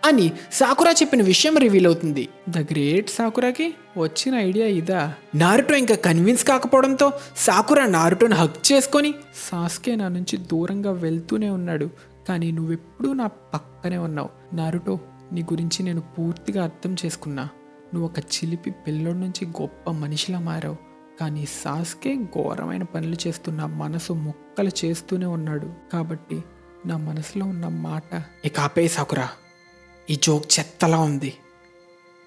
అని సాకురా చెప్పిన విషయం రివీల్ అవుతుంది. ద గ్రేట్ సాకురాకి వచ్చిన ఐడియా ఇదా? నారుటో ఇంకా కన్విన్స్ కాకపోవడంతో సాకురా నారుటోని హగ్ చేసుకొని, సాస్కే నా నుంచి దూరంగా వెళ్తూనే ఉన్నాడు, కానీ నువ్వెప్పుడూ నా పక్కనే ఉన్నావు. నారుటో, నీ గురించి నేను పూర్తిగా అర్థం చేసుకున్నా. నువ్వు ఒక చిలిపి పిల్లోడి నుంచి గొప్ప మనిషిలా మారావు. కానీ సాస్కే ఘోరమైన పనులు చేస్తున్న మనసు ముక్కలు చేస్తూనే ఉన్నాడు. కాబట్టి నా మనసులో ఉన్న మాట ఇక ఆపే సాకురా. ఈ జోక్ చెత్తలా ఉంది.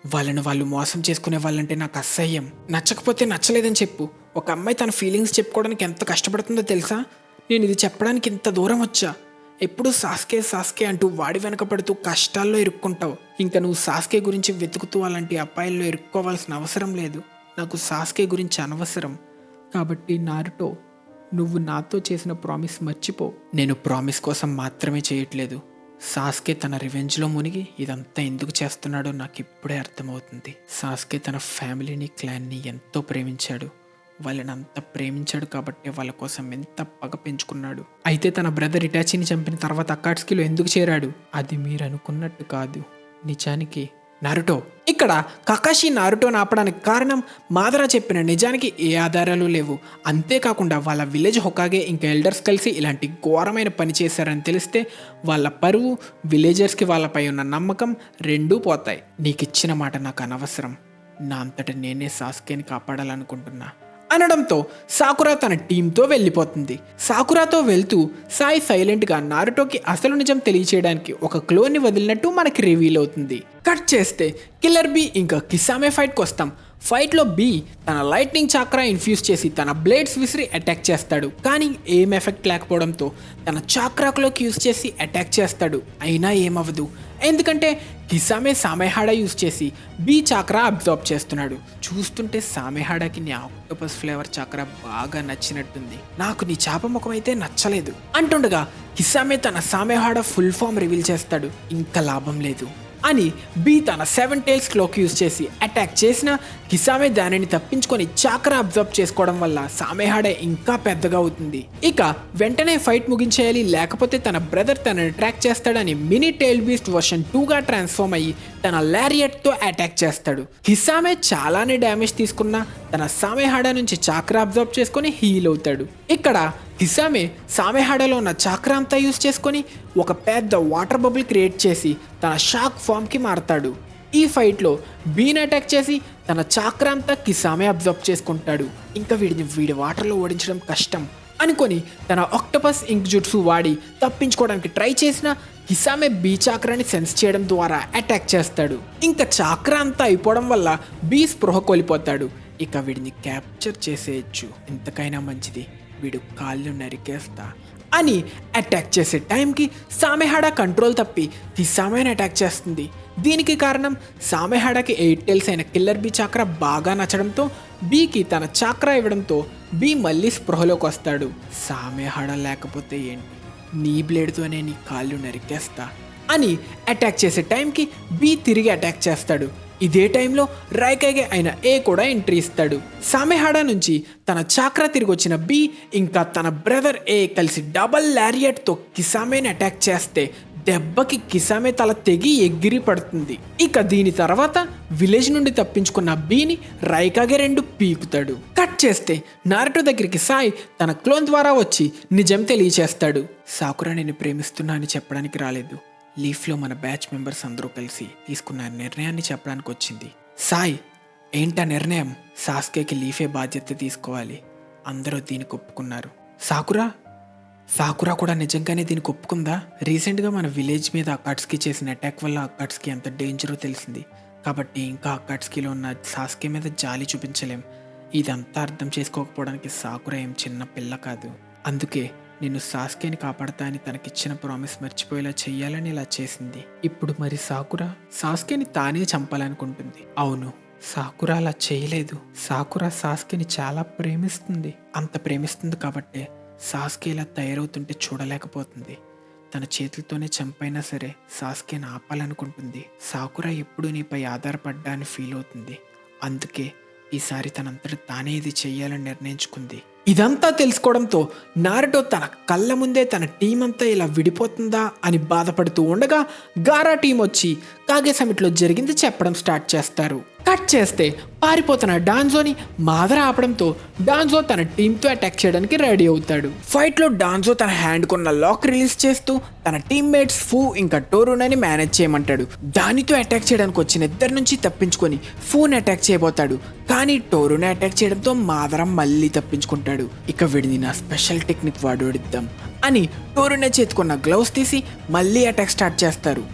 వాళ్ళని వాళ్ళు మోసం చేసుకునే వాళ్ళంటే నాకు అసహ్యం. నచ్చకపోతే నచ్చలేదని చెప్పు. ఒక అమ్మాయి తన ఫీలింగ్స్ చెప్పుకోవడానికి ఎంత కష్టపడుతుందో తెలుసా? నేను ఇది చెప్పడానికి ఇంత దూరం వచ్చా. ఎప్పుడూ సాస్కే సాస్కే అంటూ వాడి వెనక పడుతూ కష్టాల్లో ఇరుక్కుంటావు. ఇంకా నువ్వు సాస్కే గురించి వెతుకుతూ అలాంటి అపాయాల్లో ఇరుక్కోవాల్సిన అవసరం లేదు. నాకు సాస్కే గురించి అనవసరం. కాబట్టి నారుటో, నువ్వు నాతో చేసిన ప్రామిస్ మర్చిపో. నేను ప్రామిస్ కోసం మాత్రమే చేయట్లేదు. సాస్కే తన రివెంజ్లో మునిగి ఇదంతా ఎందుకు చేస్తున్నాడో నాకు ఇప్పుడే అర్థమవుతుంది. సాస్కే తన ఫ్యామిలీని, క్లాన్ని ఎంతో ప్రేమించాడు. వాళ్ళని అంత ప్రేమించాడు కాబట్టి వాళ్ళ కోసం ఎంత పగ పెంచుకున్నాడు. అయితే తన బ్రదర్ ఇటాచిని చంపిన తర్వాత అకాట్స్కిలో ఎందుకు చేరాడు? అది మీరు అనుకున్నట్టు కాదు. నిజానికి నారుటో. ఇక్కడ కకాషి నారుటోని ఆపడానికి కారణం మాదరా చెప్పిన నిజానికి ఏ ఆధారాలు లేవు. అంతేకాకుండా వాళ్ళ విలేజ్ హొకాగే ఇంకా ఎల్డర్స్ కలిసి ఇలాంటి ఘోరమైన పని చేశారని తెలిస్తే వాళ్ళ పరువు, విలేజర్స్కి వాళ్ళపై ఉన్న నమ్మకం రెండూ పోతాయి. నీకిచ్చిన మాట నాకు అనవసరం. నా అంతటా నేనే సాస్కేని కాపాడాలనుకుంటున్నా అనడంతో సాకురా తన టీంతో వెళ్ళిపోతుంది. సాకురాతో వెళ్తూ సాయి సైలెంట్గా నారుటోకి అసలు నిజం తెలియచేయడానికి ఒక క్లోన్ని వదిలినట్టు మనకి రివీల్ అవుతుంది. కట్ చేస్తే కిల్లర్ బీ ఇంకా కిసామే ఫైట్కి వస్తాం. ఫైట్లో బి తన లైట్నింగ్ చాక్రా ఇన్ఫ్యూజ్ చేసి తన బ్లేడ్స్ విసిరి అటాక్ చేస్తాడు. కానీ ఏం ఎఫెక్ట్ లేకపోవడంతో తన చాక్రాకులోకి యూజ్ చేసి అటాక్ చేస్తాడు. అయినా ఏమవ్వదు, ఎందుకంటే కిసామే సామెహాడా యూజ్ చేసి బి చాక్రా అబ్జార్బ్ చేస్తున్నాడు. చూస్తుంటే సామెహాడాకి నీ ఆక్టోపస్ ఫ్లేవర్ చాక్రా బాగా నచ్చినట్టుంది, నాకు నీ చేప ముఖం అయితే నచ్చలేదు అంటుండగా కిసామే తన సామెహాడా ఫుల్ ఫామ్ రివీల్ చేస్తాడు. ఇంకా లాభం లేదు అని బి తన 7 టైల్స్ క్లోక్ యూజ్ చేసి అటాక్ చేసినా కిసామే దానిని తప్పించుకొని చాక్రా అబ్జర్వ్ చేసుకోవడం వల్ల సామెహాడే ఇంకా పెద్దగా అవుతుంది. ఇక వెంటనే ఫైట్ ముగించేయాలి, లేకపోతే తన బ్రదర్ తనని ట్రాక్ చేస్తాడని మినీ టైల్ బీస్ట్ వర్షన్ 2గా ట్రాన్స్ఫార్మ్ అయ్యి తన లారియట్ తో అటాక్ చేస్తాడు. కిసామే చాలానే డ్యామేజ్ తీసుకున్నా తన సామెహాడా నుంచి చాక్రా అబ్జర్వ్ చేసుకొని హీల్ అవుతాడు. ఇక్కడ కిసామే సామెహాడాలో ఉన్న చాక్రా అంతా యూజ్ చేసుకొని ఒక పెద్ద వాటర్ బబుల్ క్రియేట్ చేసి తన షాక్ ఫామ్కి మారతాడు. ఈ ఫైట్లో బీన్ అటాక్ చేసి తన చాక్రా అంతా కిసామే అబ్జర్వ్ చేసుకుంటాడు. ఇంకా వీడి వాటర్లో ఓడించడం కష్టం అనుకొని తన ఆక్టోపస్ ఇంక్ జుట్సు వాడి తప్పించుకోవడానికి ట్రై చేసిన కిసామే బీ చాక్రాని సెన్స్ చేయడం ద్వారా అటాక్ చేస్తాడు. ఇంకా చాక్రా అంతా అయిపోవడం వల్ల బీ స్పృహ కోల్పోతాడు. ఇక వీడిని క్యాప్చర్ చేసేయచ్చు, ఎంతకైనా మంచిది, వీడు కాళ్ళు నరికేస్తా అని అటాక్ చేసే టైంకి సామెహాడా కంట్రోల్ తప్పి కిసామేని అటాక్ చేస్తుంది. దీనికి కారణం సామెహాడాకి 8 టైల్స్ అయిన కిల్లర్ బీ చాక్రా బాగా నచ్చడంతో బీకి తన చాక్రా ఇవ్వడంతో బీ మళ్ళీ స్పృహలోకి వస్తాడు. సామెహాడా లేకపోతే ఏంటి, నీ బ్లేడ్తోనే నీ కాళ్ళు నరికేస్తా అని అటాక్ చేసే టైంకి బీ తిరిగి అటాక్ చేస్తాడు. ఇదే టైంలో రైకాగే అయిన ఏ కూడా ఎంట్రీ ఇస్తాడు. సామెహాడా నుంచి తన చాక్రా తిరిగి వచ్చిన బి ఇంకా తన బ్రదర్ ఏ కలిసి డబల్ లారియట్తో కిసామేని అటాక్ చేస్తే దెబ్బకి కిసామే తల తెగి ఎగిరి పడుతుంది. ఇక దీని తర్వాత విలేజ్ నుండి తప్పించుకున్న బీని రైకాగే 2 పీకుతాడు. కట్ చేస్తే నారుటో దగ్గరికి సాయ్ తన క్లోన్ ద్వారా వచ్చి నిజం తెలియచేస్తాడు. సాకురా నేను ప్రేమిస్తున్నా అని చెప్పడానికి రాలేదు, లీఫ్లో మన బ్యాచ్ మెంబర్స్ అందరూ కలిసి తీసుకున్న నిర్ణయాన్ని చెప్పడానికి వచ్చింది. సాయ్ ఏంటా నిర్ణయం? సాస్కేకి లీఫే బాధ్యత తీసుకోవాలి, అందరూ దీనికి ఒప్పుకున్నారు. సాకురా కూడా నిజంగానే దీనికి ఒప్పుకుందా? రీసెంట్గా మన విలేజ్ మీద అకాట్స్కి చేసిన అటాక్ వల్ల అకాట్స్కి ఎంత డేంజరో తెలిసింది, కాబట్టి ఇంకా అకాట్స్కిలో ఉన్న సాస్కే మీద జాలి చూపించలేం. ఇదంతా అర్థం చేసుకోకపోవడానికి సాకురా ఏం చిన్న పిల్ల కాదు, అందుకే నేను సాస్కేని కాపాడతా అని తనకిచ్చిన ప్రామిస్ మర్చిపోయేలా చెయ్యాలని ఇలా చేసింది. ఇప్పుడు మరి సాకురా సాస్కేని తానే చంపాలనుకుంటుంది. అవును, సాకురా అలా చేయలేదు. సాకురా సాస్కేని చాలా ప్రేమిస్తుంది. అంత ప్రేమిస్తుంది కాబట్టే సాస్కే ఇలా తయారవుతుంటే చూడలేకపోతుంది. తన చేతులతోనే చంపైనా సరే సాస్కేని ఆపాలనుకుంటుంది. సాకురా ఎప్పుడు నీపై ఆధారపడ్డా అని ఫీల్ అవుతుంది, అందుకే ఈసారి తనంతట తానే ఇది చెయ్యాలని నిర్ణయించుకుంది. ఇదంతా తెలుసుకోవడంతో నారుటో తన కళ్ళ ముందే తన టీం అంతా ఇలా విడిపోతుందా అని బాధపడుతూ ఉండగా గారా టీం వచ్చి కాగే సమిట్లో జరిగింది చెప్పడం స్టార్ట్ చేస్తారు. కట్ చేస్తే పారిపోతున్న డాన్జోని మాదర ఆపడంతో డాన్జో తన టీంతో అటాక్ చేయడానికి రెడీ అవుతాడు. ఫైట్లో డాన్జో తన హ్యాండ్ కొన్న లాక్ రిలీజ్ చేస్తూ తన టీమ్మేట్స్ ఫూ ఇంకా టోరునని మేనేజ్ చేయమంటాడు. దానితో అటాక్ చేయడానికి వచ్చిన ఇద్దరి నుంచి తప్పించుకొని ఫూని అటాక్ చేయబోతాడు. కానీ టోరుని అటాక్ చేయడంతో మాదరం మళ్ళీ తప్పించుకుంటాడు. ఇక వీడిని నా స్పెషల్ టెక్నిక్ వాడి ఓడిద్దాం అని టోరునే చేతుకున్న గ్లౌస్ తీసి మళ్ళీ అటాక్ స్టార్ట్ చేస్తారు.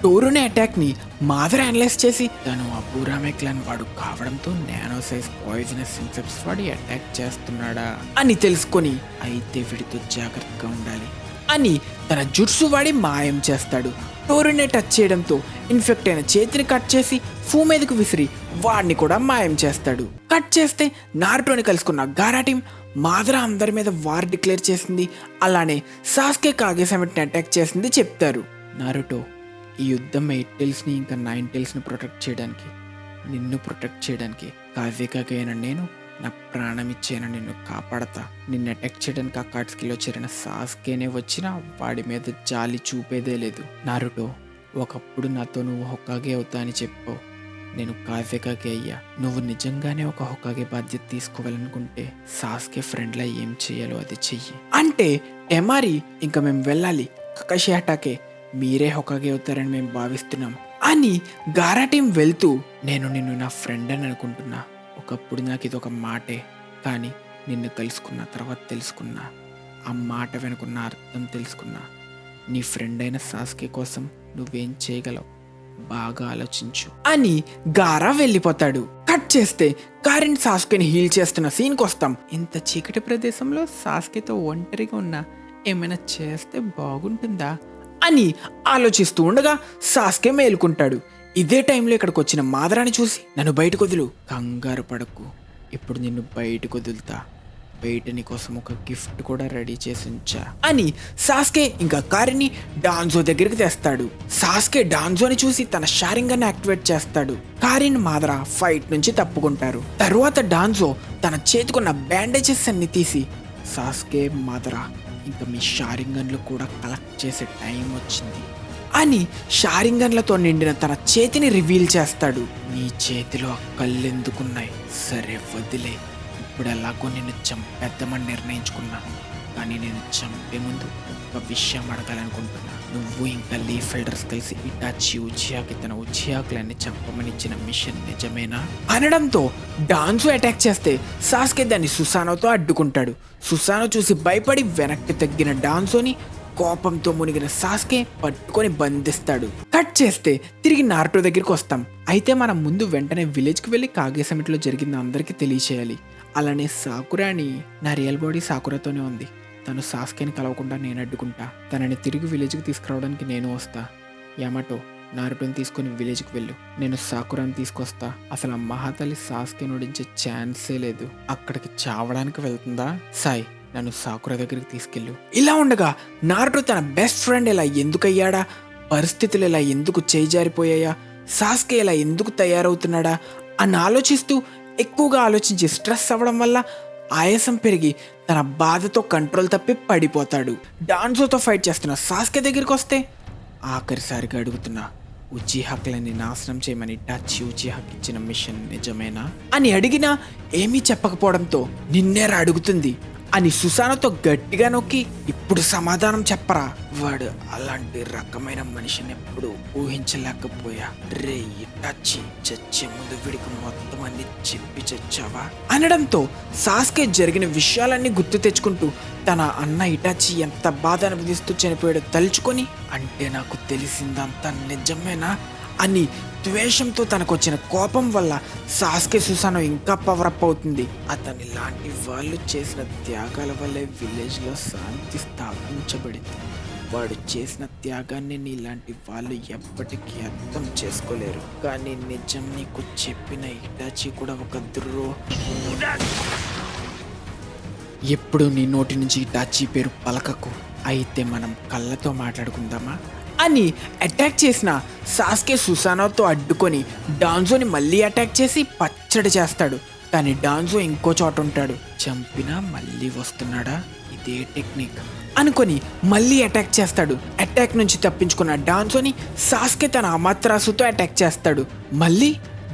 టోరునే అటాక్ని మాదర్ అనలైజ్ చేసి తను అబూరామే క్లాన్ వాడు కావడంతో నానో సైజ్ పాయిజనస్ ఇన్సెక్ట్స్ వాడి అటాక్ చేస్తున్నాడా అని తెలుసుకొని అయితే వీడితో జాగ్రత్తగా ఉండాలి అని తన జుట్సు వాడి మాయం చేస్తాడు. టోరునే టచ్ చేయడంతో ఇన్ఫెక్ట్ అయిన చేతిని కట్ చేసి ఫూ మీదకు విసిరి వాడిని కూడా మాయం చేస్తాడు. కట్ చేస్తే నారుటోని కలుసుకున్న గారా టీం మాదర అందరి మీద వార్ డిక్లేర్ చేసింది. అలానే సాస్కే కాగే సమిట్ని అటాక్ చేసింది చెప్తారు. నారుటో, ఈ యుద్ధం 8 టైల్స్ని ఇంకా 9 టైల్స్ని ప్రొటెక్ట్ చేయడానికి, నిన్ను ప్రొటెక్ట్ చేయడానికి కాగే అయిన నేను నా ప్రాణం ఇచ్చేనా నిన్ను కాపాడతా. నిన్ను అటాక్ చేయడానికి ఆ కార్డ్స్కిలో చేరిన సాస్కేనే వచ్చినా వాడి మీద జాలి చూపేదే లేదు. నారుటో, ఒకప్పుడు నాతో నువ్వు హొకాగే అవుతా అని చెప్పావు, నేను కాగే అయ్యా. నువ్వు నిజంగానే ఒక హొకాగే బాధ్యత తీసుకోవాలనుకుంటే సాస్కే ఫ్రెండ్లా ఏం చెయ్యాలో అది చెయ్యి అంటే ఎమారి ఇంకా మేము వెళ్ళాలి, కకాషి హటాకే మీరే హొకాగే అవుతారని మేము భావిస్తున్నాం అని గారా టీం వెళ్తూ నేను నిన్ను నా ఫ్రెండ్ అని అనుకుంటున్నా. ఒకప్పుడు నాకు ఇది ఒక మాటే, కానీ నిన్ను కలుసుకున్న తర్వాత తెలుసుకున్నా, ఆ మాట వెనుకున్న అర్థం తెలుసుకున్నా. నీ ఫ్రెండ్ అయిన సాస్కే కోసం నువ్వేం చేయగలవు, బాగా ఆలోచించు అని గారా వెళ్ళిపోతాడు. కట్ చేస్తే కారిన్ సాస్కేని హీల్ చేస్తున్న సీన్కి వస్తాం. ఇంత చీకటి ప్రదేశంలో సాస్కేతో ఒంటరిగా ఉన్నా ఏమైనా చేస్తే బాగుంటుందా అని ఆలోచిస్తూ ఉండగా సాస్కే మేలుకుంటాడు. ఇదే టైంలో ఇక్కడికి వచ్చిన మాదరాని చూసి, నన్ను బయటకు వదులు, కంగారు పడకు, ఇప్పుడు నిన్ను బయటకు వదులుతా, బయట నీ కోసం ఒక గిఫ్ట్ కూడా రెడీ చేసి ఉంచా అని సాస్కే ఇంకా కారిని డాన్జో దగ్గరికి తెస్తాడు. సాస్కే డాన్జోని చూసి తన షారింగన్ యాక్టివేట్ చేస్తాడు. కారిన్ మాదరా ఫైట్ నుంచి తప్పుకుంటారు. తరువాత డాన్జో తన చేతికున్న బ్యాండేజెస్ అన్ని తీసి, సాస్కే మాదరా ఇంకా మీ షారింగన్లు కూడా కలెక్ట్ చేసే టైం వచ్చింది అని షారింగన్లతో నిండిన తన చేతిని రివీల్ చేస్తాడు. నీ చేతిలో ఆ కళ్ళెందుకున్నాయి, సరే వదిలే, ఇప్పుడు ఎలాగో నిన్ను చంపేద్దామని నిర్ణయించుకున్నాను, కానీ నేను చంపే ముందు ఒక విషయం అడగాలనుకుంటున్నా. నువ్వు ఇంకా లీఫ్ ఎల్డర్స్ కలిసి ఇటాచి ఉచియాకి తన ఉచియాకులన్నీ చంపమని ఇచ్చిన మిషన్ నిజమేనా అనడంతో డాన్జో అటాక్ చేస్తే సాస్కే దాన్ని సుసానోతో అడ్డుకుంటాడు. సుసానో చూసి భయపడి వెనక్కి తగ్గిన డాన్జోని కోపంతో మునిగిన సాస్కే పట్టుకొని బంధిస్తాడు. కట్ చేస్తే తిరిగి నారుటో దగ్గరికి వస్తాం. అయితే మనం ముందు వెంటనే విలేజ్కి వెళ్ళి కాగే సమిట్లో జరిగింది అందరికీ తెలియచేయాలి. అలానే సాకురాని నా రియల్ బాడీ సాకురాతోనే ఉంది. తను సాస్కేని కలవకుండా నేను అడ్డుకుంటా. తనని తిరిగి విలేజ్కి తీసుకురావడానికి నేను వస్తా. యామాటో నారుటోని తీసుకొని విలేజ్కి వెళ్ళు, నేను సాకురాని తీసుకొస్తా. అసలు ఆ మహాతల్లి సాస్కేని ఓడించే ఛాన్సే లేదు. అక్కడికి చావడానికి వెళ్తుందా? సాయ్, నన్ను సాకురా దగ్గరికి తీసుకెళ్ళు. ఇలా ఉండగా నారుటో తన బెస్ట్ ఫ్రెండ్ ఇలా ఎందుకయ్యాడా, పరిస్థితులు ఇలా ఎందుకు చేజారిపోయాయా, సాస్కే ఇలా ఎందుకు తయారవుతున్నాడా అని ఆలోచిస్తూ ఎక్కువగా ఆలోచించి స్ట్రెస్ అవ్వడం వల్ల ఆయాసం పెరిగి తన బాధతో కంట్రోల్ తప్పి పడిపోతాడు. డాన్జోతో ఫైట్ చేస్తున్న సాస్కే దగ్గరికి వస్తే, ఆఖరిసారిగా అడుగుతున్నా, ఉచిహాక్లని నాశనం చేయమని ఇటాచి ఉచిహాకి ఇచ్చిన మిషన్ నిజమేనా అని అడిగినా ఏమీ చెప్పకపోవడంతో, నిన్నేరా అడుగుతుంది అని సుసానతో గట్టిగా నొక్కి, ఇప్పుడు సమాధానం చెప్పరా, వాడు అలాంటి రకమైన మనిషిని ఎప్పుడు ఊహించలేకపోయా. రే ఇటాచి, చచ్చే ముందు వీడికి మొత్తం అన్ని చెప్పి చచ్చావా అనడంతో సాస్కే జరిగిన విషయాలన్నీ గుర్తు తెచ్చుకుంటూ తన అన్న ఇటాచి ఎంత బాధ అనుభవిస్తూ చనిపోయాడో తలుచుకొని, అంటే నాకు తెలిసిందంతా నిజమేనా అని ద్వేషంతో తనకొచ్చిన కోపం వల్ల సాస్కే సుసానో ఇంకా పవరప్ అవుతుంది. అతని లాంటి వాళ్ళు చేసిన త్యాగాల వల్లే విలేజ్లో శాంతి స్థాపించబడింది. వాడు చేసిన త్యాగాన్ని నీలాంటి వాళ్ళు ఎప్పటికీ అర్థం చేసుకోలేరు. కానీ నిజం నీకు చెప్పిన ఇటాచి కూడా ఒక ఎప్పుడు నీ నోటి నుంచి ఇటాచి పేరు పలకకు. అయితే మనం కళ్ళతో మాట్లాడుకుందామా అని అటాక్ చేసిన సాస్కే సుసానోతో అడ్డుకొని డాన్జోని మళ్ళీ అటాక్ చేసి పచ్చడి చేస్తాడు. కానీ డాన్జో ఇంకో చోట ఉంటాడు. చంపినా మళ్ళీ వస్తున్నాడా, ఇదే టెక్నిక్ అనుకొని మళ్ళీ అటాక్ చేస్తాడు. అటాక్ నుంచి తప్పించుకున్న డాన్జోని సాస్కే తన అమాత్రాసుతో అటాక్ చేస్తాడు. మళ్ళీ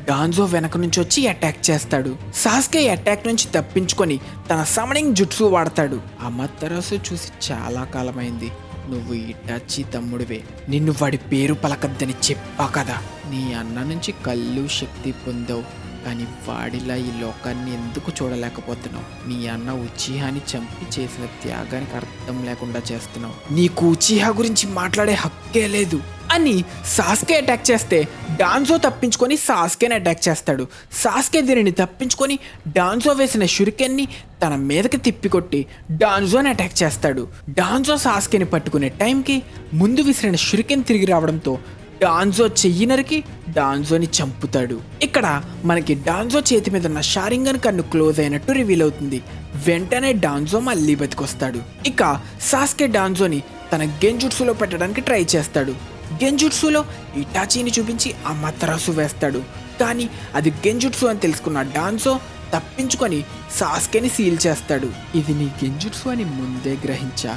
డాన్జో వెనక నుంచి వచ్చి అటాక్ చేస్తాడు. సాస్కే అటాక్ నుంచి తప్పించుకొని తన సమనింగ్ జుట్సు వాడతాడు. అమాత్రాసు చూసి చాలా కాలమైంది, నువ్వు ఇటాచి తమ్ముడివే, నిన్ను వాడి పేరు పలకద్దని చెప్పా కదా. నీ అన్న నుంచి కళ్ళు శక్తి పొందావు, కానీ వాడిలా ఈ లోకాన్ని ఎందుకు చూడలేకపోతున్నావు? నీ అన్న ఉచిహాని చంపి చేసిన త్యాగానికి అర్థం లేకుండా చేస్తున్నావు. నీకు ఉచిహా గురించి మాట్లాడే హక్కే లేదు అని సాస్కే అటాక్ చేస్తే డాన్జో తప్పించుకొని సాస్కేని అటాక్ చేస్తాడు. సాస్కే దీనిని తప్పించుకొని డాన్జో వేసిన షురికెన్ని తన మీదకి తిప్పికొట్టి డాన్జోని అటాక్ చేస్తాడు. డాన్జో సాస్కేని పట్టుకునే టైంకి ముందు విసిరిన షురికెన్ తిరిగి రావడంతో డాన్జో చెయ్యి నరికి డాన్జోని చంపుతాడు. ఇక్కడ మనకి డాన్జో చేతి మీద ఉన్న షారింగన్ కన్ను క్లోజ్ అయినట్టు రివీల్ అవుతుంది. వెంటనే డాన్జో మళ్ళీ బతికొస్తాడు. ఇక సాస్కే డాన్జోని తన గెంజుట్సులో పెట్టడానికి ట్రై చేస్తాడు. గెంజుట్సులో ఇటాచీని చూపించి అమాతరాసు వేస్తాడు. కానీ అది గెంజుట్సు అని తెలుసుకున్న డాన్జో తప్పించుకొని సాస్కేని సీల్ చేస్తాడు. ఇది నీ గెంజుట్సు అని ముందే గ్రహించా.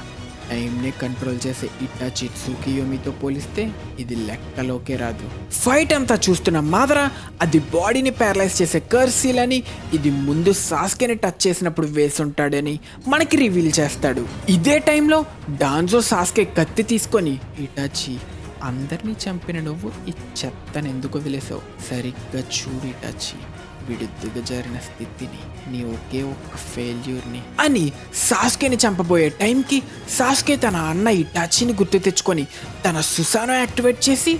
టైంని కంట్రోల్ చేసే ఇటాచి ట్సుకియోమితో పోలిస్తే ఇది లెక్కలోకే రాదు. ఫైట్ అంతా చూస్తున్న మాదరా అది బాడీని ప్యారలైజ్ చేసే కర్సీల్ అని, ఇది ముందు సాస్కేని టచ్ చేసినప్పుడు వేసుంటాడని మనకి రివీల్ చేస్తాడు. ఇదే టైంలో డాన్జో సాస్కే కత్తి తీసుకొని, ఇటాచి అందరినీ చంపిన నువ్వు ఈ చెత్తను ఎందుకు వదిలేసావు? సరిగ్గా చూడు ఇటాచి, వీడు దిగజారిన స్థితిని, నీ ఒకే ఒక్క ఫెయిల్యూర్ని అని సాస్కేని చంపబోయే టైంకి సాస్కే తన అన్న ఇటాచిని గుర్తు తెచ్చుకొని తన సుసానో యాక్టివేట్ చేసి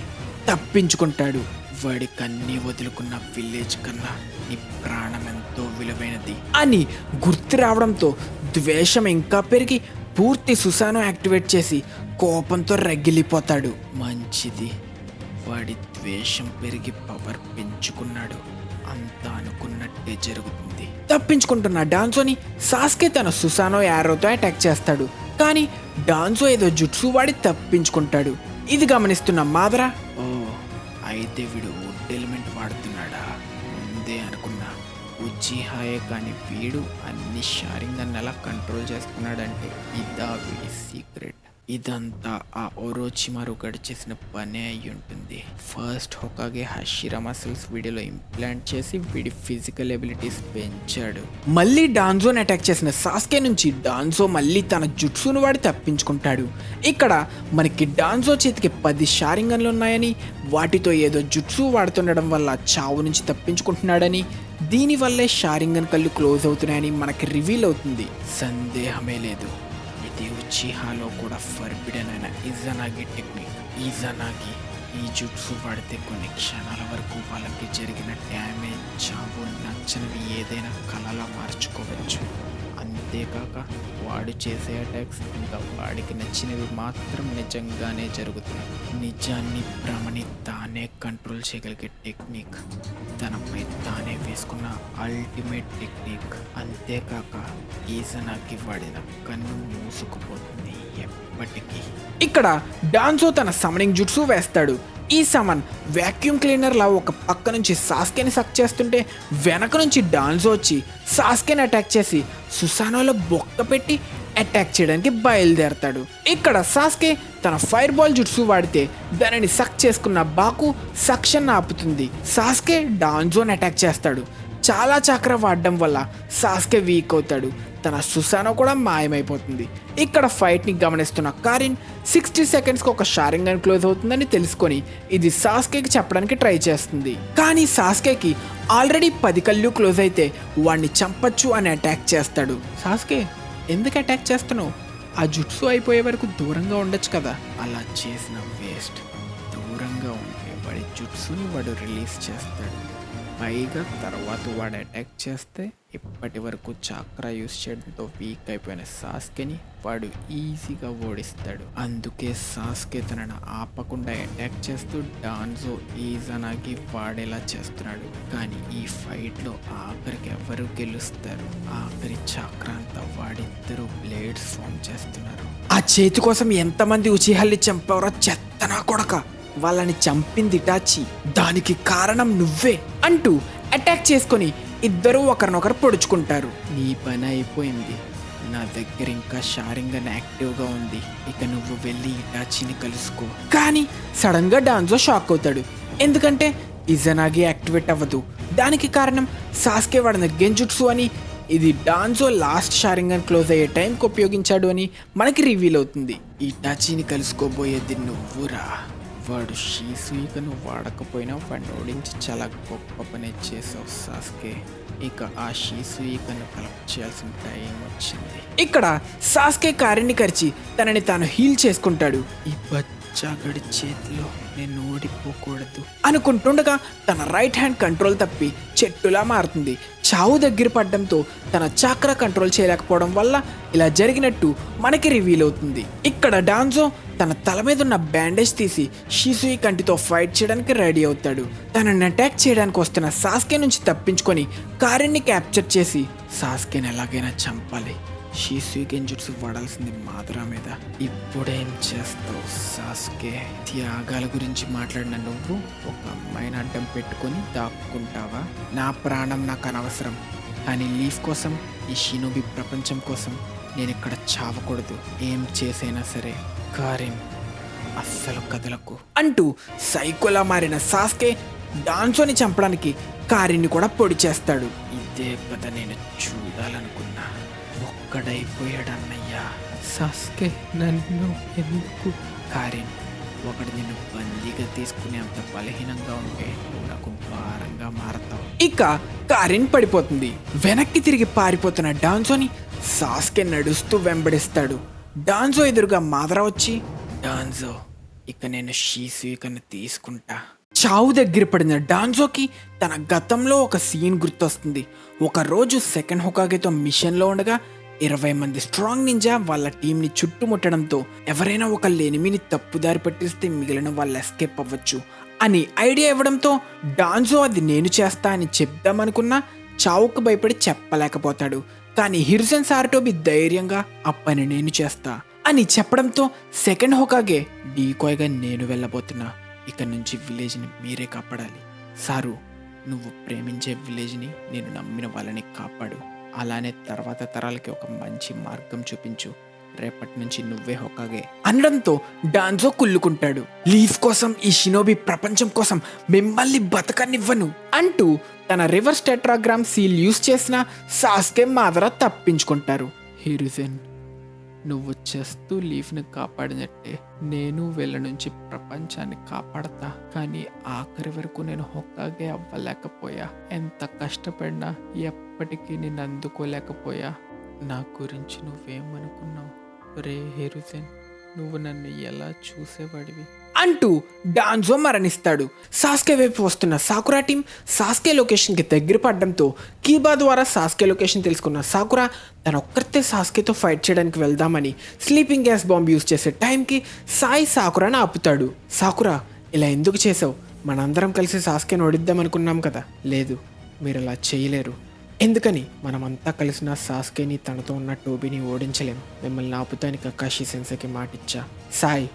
తప్పించుకుంటాడు. వాడికన్నీ వదులుకున్న విలేజ్ కన్నా నీ ప్రాణం ఎంతో విలువైనది అని గుర్తు రావడంతో ద్వేషం ఇంకా పెరిగి పూర్తి సుసాను యాక్టివేట్ చేసి కోపంతో రగిలిపోతాడు. మంచిది, వాడి ద్వేషం పెరిగి పవర్ పెంచుకున్నాడు. అంతా అనుకున్నట్టే జరుగుతుంది. తప్పించుకుంటున్న డాన్సోని సాస్కే తన సుసానో యారోతో అటాక్ చేస్తాడు. కానీ డాన్సో ఏదో జుట్సు వాడి తప్పించుకుంటాడు. ఇది గమనిస్తున్న మాదరా, ఓ అయితే వీడు వుడ్ ఎలిమెంట్ వాడుతున్నాడా, ముందే అనుకున్నా. ఉచిహాయే కానీ వీడు అన్ని షారింగన్ ఎలా కంట్రోల్ చేస్తున్నాడంటే ఇదా వీడి సీక్రెట్. ఇదంతా ఆ ఒరోచిమారు గడి చేసిన పనే అయి ఉంటుంది. ఫస్ట్ హోకాగే హషిరా మసిల్స్ వీడియోలో ఇంప్లాంట్ చేసి వీడి ఫిజికల్ ఎబిలిటీస్ పెంచాడు. మళ్ళీ డాన్జోని అటాక్ చేసిన సాస్కే నుంచి డాన్జో మళ్ళీ తన జుట్సును వాడి తప్పించుకుంటాడు. ఇక్కడ మనకి డాన్జో చేతికి 10 షారింగన్లు ఉన్నాయని, వాటితో ఏదో జుట్సు వాడుతుండడం వల్ల చావు నుంచి తప్పించుకుంటున్నాడని, దీనివల్లే షారింగన్ కళ్ళు క్లోజ్ అవుతున్నాయని మనకి రివీల్ అవుతుంది. సందేహమే లేదు, ఇది ఉచిహాలో కూడా ఫర్బిడెన్ అయిన ఇజానాగి టెక్నిక్. ఇజానాగి ఈ జుట్సు వాడితే కొన్ని క్షణాల వరకు వాళ్ళకి జరిగిన డ్యామేజ్, చావు, నచ్చనివి ఏదైనా కళలా మార్చుకోవచ్చు. అంతేకాక వాడు చేసే అటాక్స్ ఇంకా వాడికి నచ్చినవి మాత్రం నిజంగానే జరుగుతాయి. నిజాన్ని భ్రమని తానే కంట్రోల్ చేయగలిగే టెక్నిక్, తనపై తానే వేసుకున్న అల్టిమేట్ టెక్నిక్. అంతేకాక ఈజనాకి వాడిన కన్ను మూసుకుపోతుంది ఎప్పటికీ. ఇక్కడ డాన్సో తన సమనింగ్ జుట్సు వేస్తాడు. ఈ సమన్ వ్యాక్యూమ్ క్లీనర్ లా ఒక పక్క నుంచి సాస్కేని సక్ చేస్తుంటే వెనక నుంచి డాన్సో వచ్చి సాస్కేని అటాక్ చేసి సుసానోలో బొక్క పెట్టి అటాక్ చేయడానికి బయలుదేరతాడు. ఇక్కడ సాస్కే తన ఫైర్ బాల్ జుట్సు వాడితే దానిని సక్ చేసుకున్న బాకు సక్షన్ ఆపుతుంది. సాస్కే డాన్జోని అటాక్ చేస్తాడు. చాలా చక్ర వాడడం వల్ల సాస్కే వీక్ అవుతాడు. తన సుసానో కూడా మాయమైపోతుంది. ఇక్కడ ఫైట్ని గమనిస్తున్న కారిన్ 60 సెకండ్స్కి ఒక షారింగన్ క్లోజ్ అవుతుందని తెలుసుకొని ఇది సాస్కేకి చెప్పడానికి ట్రై చేస్తుంది. కానీ సాస్కేకి ఆల్రెడీ 10 కళ్ళు క్లోజ్ అయితే వాడిని చంపచ్చు అని అటాక్ చేస్తాడు. సాస్కే, ఎందుకు అటాక్ చేస్తున్నావు? ఆ జుట్సు అయిపోయే వరకు దూరంగా ఉండొచ్చు కదా. అలా చేసిన వేస్ట్. దూరంగా ఉంటే వాడి జుట్సుని వాడు రిలీజ్ చేస్తాడు. పైగా తర్వాత వాడు అటాక్ చేస్తే ఇప్పటి వరకు చాక్రా యూస్ చేయడంతో వీక్ అయిపోయిన సాస్కేని వాడు ఈజీగా ఓడిస్తాడు. అందుకే సాస్కే తనను ఆపకుండా అటాక్ చేస్తూ డాన్జో ఈజనాగి వాడేలా చేస్తున్నాడు. కానీ ఈ ఫైట్లో ఆఖరికి ఎవరు గెలుస్తారు? ఆఖరి చాక్రా అంతా వాడిద్దరు బ్లేడ్స్ ఫామ్ చేస్తున్నారు. ఆ చేతి కోసం ఎంతమంది ఉచిహల్ని చంపారో చెత్తనా కొడక, వాళ్ళని చంపింది ఇటాచి, దానికి కారణం నువ్వే అంటూ అటాక్ చేసుకొని ఇద్దరూ ఒకరినొకరు పొడుచుకుంటారు. నీ పని అయిపోయింది, నా దగ్గర ఇంకా షారింగన్ యాక్టివ్గా ఉంది, ఇక నువ్వు వెళ్ళి ఇటాచిని కలుసుకో. కానీ సడన్ గా డాన్జో షాక్ అవుతాడు. ఎందుకంటే ఇజనాగి యాక్టివేట్ అవ్వదు. దానికి కారణం సాస్కే వాడిన గెంజుట్సు అని, ఇది డాన్జో లాస్ట్ షారింగన్ క్లోజ్ అయ్యే టైంకి ఉపయోగించాడు అని మనకి రివీల్ అవుతుంది. ఇటాచిని కలుసుకోబోయేది నువ్వురా. వాడు షీసుయికను వాడకపోయినా వాడిని ఓడించి చాలా గొప్ప పని చేసావు సాస్కే. ఇక ఆ షీసుయికను కలెక్ట్ చేయాల్సిన టైం వచ్చింది. ఇక్కడ సాస్కే కారిని కరిచి తనని తాను హీల్ చేసుకుంటాడు. ఈ బచ్చాగడి చేతిలో నేను ఓడిపోకూడదు అనుకుంటుండగా తన రైట్ హ్యాండ్ కంట్రోల్ తప్పి చెట్టులా మారుతుంది. చావు దగ్గర పడ్డంతో తన చాక్రా కంట్రోల్ చేయలేకపోవడం వల్ల ఇలా జరిగినట్టు మనకి రివీల్ అవుతుంది. ఇక్కడ డాన్జో తన తల మీద ఉన్న బ్యాండేజ్ తీసి షీసుయి కంటితో ఫైట్ చేయడానికి రెడీ అవుతాడు. తనని అటాక్ చేయడానికి వస్తున్న సాస్కే నుంచి తప్పించుకొని కారిన్ని క్యాప్చర్ చేసి సాస్కేని ఎలాగైనా చంపాలి. షీసుయి గెంజుట్సు వాడాల్సింది మాదరా మీద. ఇప్పుడేం చేస్తావు సాస్కే? త్యాగాల గురించి మాట్లాడిన నువ్వు ఒక అమ్మాయిని అడ్డం పెట్టుకొని దాక్కుంటావా? నా ప్రాణం నాకు అనవసరం, కానీ లీఫ్ కోసం, ఈ షినోబి ప్రపంచం కోసం నేను ఇక్కడ చావకూడదు. ఏం చేసైనా సరే కారిన్ అస్సలు కదలకు అంటూ సైకోలా మారిన సాస్కే డాన్సోని చంపడానికి కారిన్ని కూడా పొడి చేస్తాడు. ఇదే కదా నేను చూడాలనుకున్నా. ఒక్కడైపోయాడన్నయ్యా. సాస్కే నన్ను ఎందుకు? కారిన్, ఒకటి నిన్ను బందీగా తీసుకునే అంత బలహీనంగా ఉంటే నువ్వు నాకు భారంగా మారతావు. ఇక కారిన్ పడిపోతుంది. వెనక్కి తిరిగి పారిపోతున్న డాన్సోని సాస్కే నడుస్తూ వెంబడిస్తాడు. డాన్జో ఎదురుగా మాదరా వచ్చి, డాన్జో ఇక నేను షీసుయికను తీసుకుంటా. చావు దగ్గర పడిన డాన్జోకి తన గతంలో ఒక సీన్ గుర్తొస్తుంది. ఒకరోజు సెకండ్ హొకాగేతో మిషన్లో ఉండగా 20 మంది స్ట్రాంగ్ నింజా వాళ్ళ టీంని చుట్టుముట్టడంతో ఎవరైనా ఒక ఎనిమిని తప్పుదారి పట్టిస్తే మిగిలిన వాళ్ళు ఎస్కేప్ అవ్వచ్చు అని ఐడియా ఇవ్వడంతో డాన్జో అది నేను చేస్తా అని చెప్దామనుకున్నా చావుకు భయపడి చెప్పలేకపోతాడు. కానీ హిరుసెన్ సారటోబి ధైర్యంగా ఆ పని నేను చేస్తా అని చెప్పడంతో సెకండ్ హొకాగే డీకాయ్గా నేను వెళ్ళబోతున్నా. ఇక నుంచి విలేజ్ని మీరే కాపాడాలి. సారు, నువ్వు ప్రేమించే విలేజ్ని, నేను నమ్మిన వాళ్ళని కాపాడు. అలానే తర్వాత తరాలకి ఒక మంచి మార్గం చూపించు. రేపటి నుంచి నువ్వే హొకాగే అనడంతో డాన్జో కుళ్ళుకుంటాడు. లీఫ్ కోసం, ఈ షినోబి ప్రపంచం కోసం మిమ్మల్ని బతకనివ్వను అంటూ తన రివర్స్ టెట్రాగ్రామ్ సీల్ యూజ్ చేసిన సాస్కే మాదర తప్పించుకుంటారు. హిరుజెన్, నువ్వు చేస్తూ లీఫ్ని కాపాడినట్టే నేను వీళ్ళ నుంచి ప్రపంచాన్ని కాపాడతా. కానీ ఆఖరి వరకు నేను హొక్కాగే అవ్వలేకపోయా. ఎంత కష్టపడినా ఎప్పటికీ నేను అందుకోలేకపోయా. నా గురించి నువ్వేమనుకున్నావు? రే హిరుజెన్, నువ్వు నన్ను ఎలా చూసేవాడివి అంటూ డాన్జో మరణిస్తాడు. సాస్కే వైపు వస్తున్న సాకురా టీం సాస్కే లొకేషన్కి దగ్గర పడడంతో కీబా ద్వారా సాస్కే లొకేషన్ తెలుసుకున్న సాకురా తన ఒక్కరితే సాస్కేతో ఫైట్ చేయడానికి వెళ్దామని స్లీపింగ్ గ్యాస్ బాంబ్ యూజ్ చేసే టైంకి సాయి సాకురాని ఆపుతాడు. సాకురా, ఇలా ఎందుకు చేసావు? మనందరం కలిసి సాస్కేని ఓడిద్దాం అనుకున్నాం కదా. లేదు, మీరు అలా చేయలేరు. ఎందుకని? మనమంతా కలిసిన సాస్కేని, తనతో ఉన్న టోబీని ఓడించలేం. మిమ్మల్ని ఆపుతానికి కకాషి సెన్సేకి మాటిచ్చా. సాయి,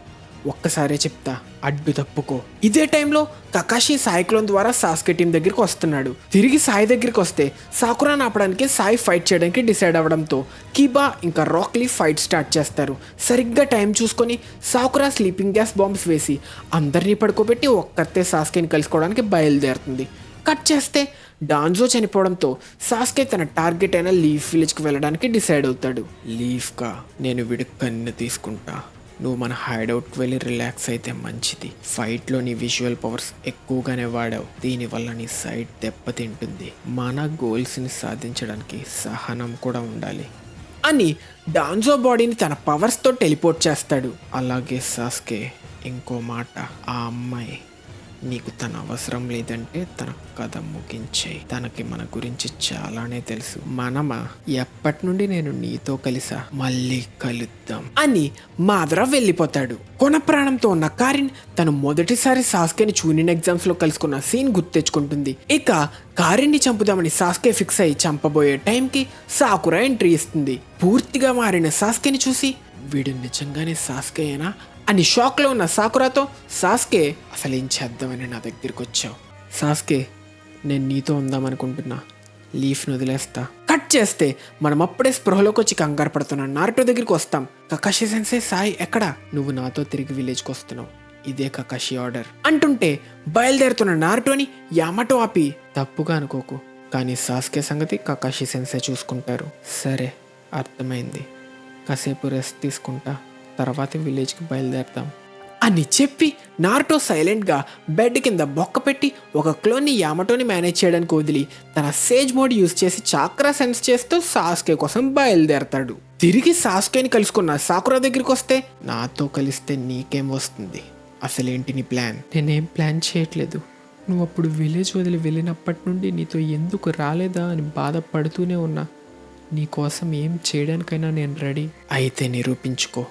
ఒక్కసారే చెప్తా, అడ్డు తప్పుకో. ఇదే టైంలో కకాషి సాయిక్లోన్ ద్వారా సాస్కే టీం దగ్గరికి వస్తున్నాడు. తిరిగి సాయి దగ్గరికి వస్తే సాకురాని ఆపడానికి సాయి ఫైట్ చేయడానికి డిసైడ్ అవ్వడంతో కీబా ఇంకా రాక్లీ ఫైట్ స్టార్ట్ చేస్తారు. సరిగ్గా టైం చూసుకొని సాకురా స్లీపింగ్ గ్యాస్ బాంబ్స్ వేసి అందరినీ పడుకోబెట్టి ఒక్కరితే సాస్కేని కలుసుకోవడానికి బయలుదేరుతుంది. కట్ చేస్తే డాన్జో చనిపోవడంతో సాస్కే తన టార్గెట్ అయిన లీఫ్ విలేజ్కి వెళ్ళడానికి డిసైడ్ అవుతాడు. లీఫ్గా నేను వీడి కన్ను తీసుకుంటా. నువ్వు మన హైడౌట్కి వెళ్ళి రిలాక్స్ అయితే మంచిది. ఫైట్లో నీ విజువల్ పవర్స్ ఎక్కువగానే వాడావు. దీనివల్ల నీ సైట్ దెబ్బతింటుంది. మన గోల్స్ని సాధించడానికి సహనం కూడా ఉండాలి అని డాన్జో బాడీని తన పవర్స్తో టెలిపోర్ట్ చేస్తాడు. అలాగే సాస్కే, ఇంకో మాట, ఆ అమ్మాయి నీకు తన అవసరం లేదంటే తన కథ ముగించేయి. తనకి మన గురించి చాలానే తెలుసు. మనమా? ఎప్పటి నుండి నేను నీతో కలిసా, మళ్ళీ కలుద్దాం అని మాదర వెళ్ళిపోతాడు. కొన ప్రాణంతో ఉన్న కారిన్ తను మొదటిసారి సాస్కేని చూనిన్ ఎగ్జామ్స్ లో కలుసుకున్న సీన్ గుర్తు తెచ్చుకుంటుంది. ఇక కారిన్ని చంపుదామని సాస్కే ఫిక్స్ అయి చంపబోయే టైంకి సాకురా ఎంట్రీ ఇస్తుంది. పూర్తిగా మారిన సాస్కేని చూసి వీడు నిజంగానే సాస్కే అయినా అని షాక్లో ఉన్న సాకురాతో, సాస్కే, అసలు ఏం చేద్దామని నా దగ్గరికి వచ్చావు? సాస్కే, నేను నీతో ఉందామనుకుంటున్నా. లీఫ్ను వదిలేస్తా. కట్ చేస్తే మనం అప్పుడే స్పృహలోకి వచ్చి కంగారు పడుతున్న నారుటో దగ్గరికి వస్తాం. కకాషి సెన్సే, సాయి ఎక్కడా? నువ్వు నాతో తిరిగి విలేజ్కి వస్తున్నావు. ఇదే కకాషి ఆర్డర్ అంటుంటే బయలుదేరుతున్న నారుటోని యామాటో ఆపి, తప్పుగా అనుకోకు, కానీ సాస్కే సంగతి కకాషి సెన్సే చూసుకుంటారు. సరే, అర్థమైంది. కాసేపు రెస్ట్ తీసుకుంటా, తర్వాత విలేజ్కి బయలుదేరతాం అని చెప్పి నారుటో సైలెంట్గా బెడ్ కింద బొక్క పెట్టి ఒక క్లోన్ని యామటోని మేనేజ్ చేయడానికి వదిలి తన సేజ్ మోడ్ యూజ్ చేసి చాక్రా సెన్స్ చేస్తూ సాస్కే కోసం బయలుదేరతాడు. తిరిగి సాస్కేని కలుసుకున్న సాకురా దగ్గరికి వస్తే, నాతో కలిస్తే నీకేం వస్తుంది? అసలేంటి నీ ప్లాన్? నేనేం ప్లాన్ చేయట్లేదు. నువ్వు అప్పుడు విలేజ్ వదిలి వెళ్ళినప్పటి నుండి నీతో ఎందుకు రాలేదా అని బాధపడుతూనే ఉన్నా. నీకోసం ఏం చేయడానికైనా నేను రెడీ. అయితే నిరూపించుకో,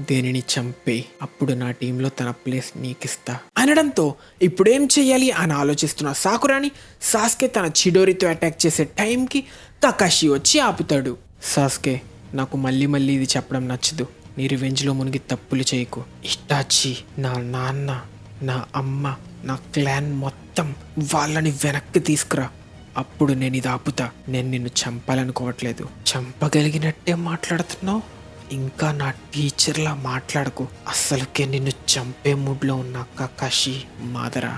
దేనిని చంపే, అప్పుడు నా టీంలో తన ప్లేస్ నీకిస్తా అనడంతో ఇప్పుడేం చెయ్యాలి అని ఆలోచిస్తున్న సాకురాని సాస్కే తన చిడోరితో అటాక్ చేసే టైంకి కకాషి వచ్చి ఆపుతాడు. సాస్కే, నాకు మళ్ళీ మళ్ళీ ఇది చెప్పడం నచ్చదు. నీ రివెంజ్లో మునిగి తప్పులు చేయకు. ఇష్టాచి, నా నాన్న, నా అమ్మ, నా క్లాన్ మొత్తం వాళ్ళని వెనక్కి తీసుకురా. అప్పుడు నేను ఇది ఆపుతా. నేను నిన్ను చంపాలనుకోవట్లేదు. చంపగలిగినట్టే మాట్లాడుతున్నావు. ఇంకా నా టీచర్లా మాట్లాడకు. అస్సలుకే నిన్ను చంపే మూడ్లో ఉన్న కకాషి మాదరా.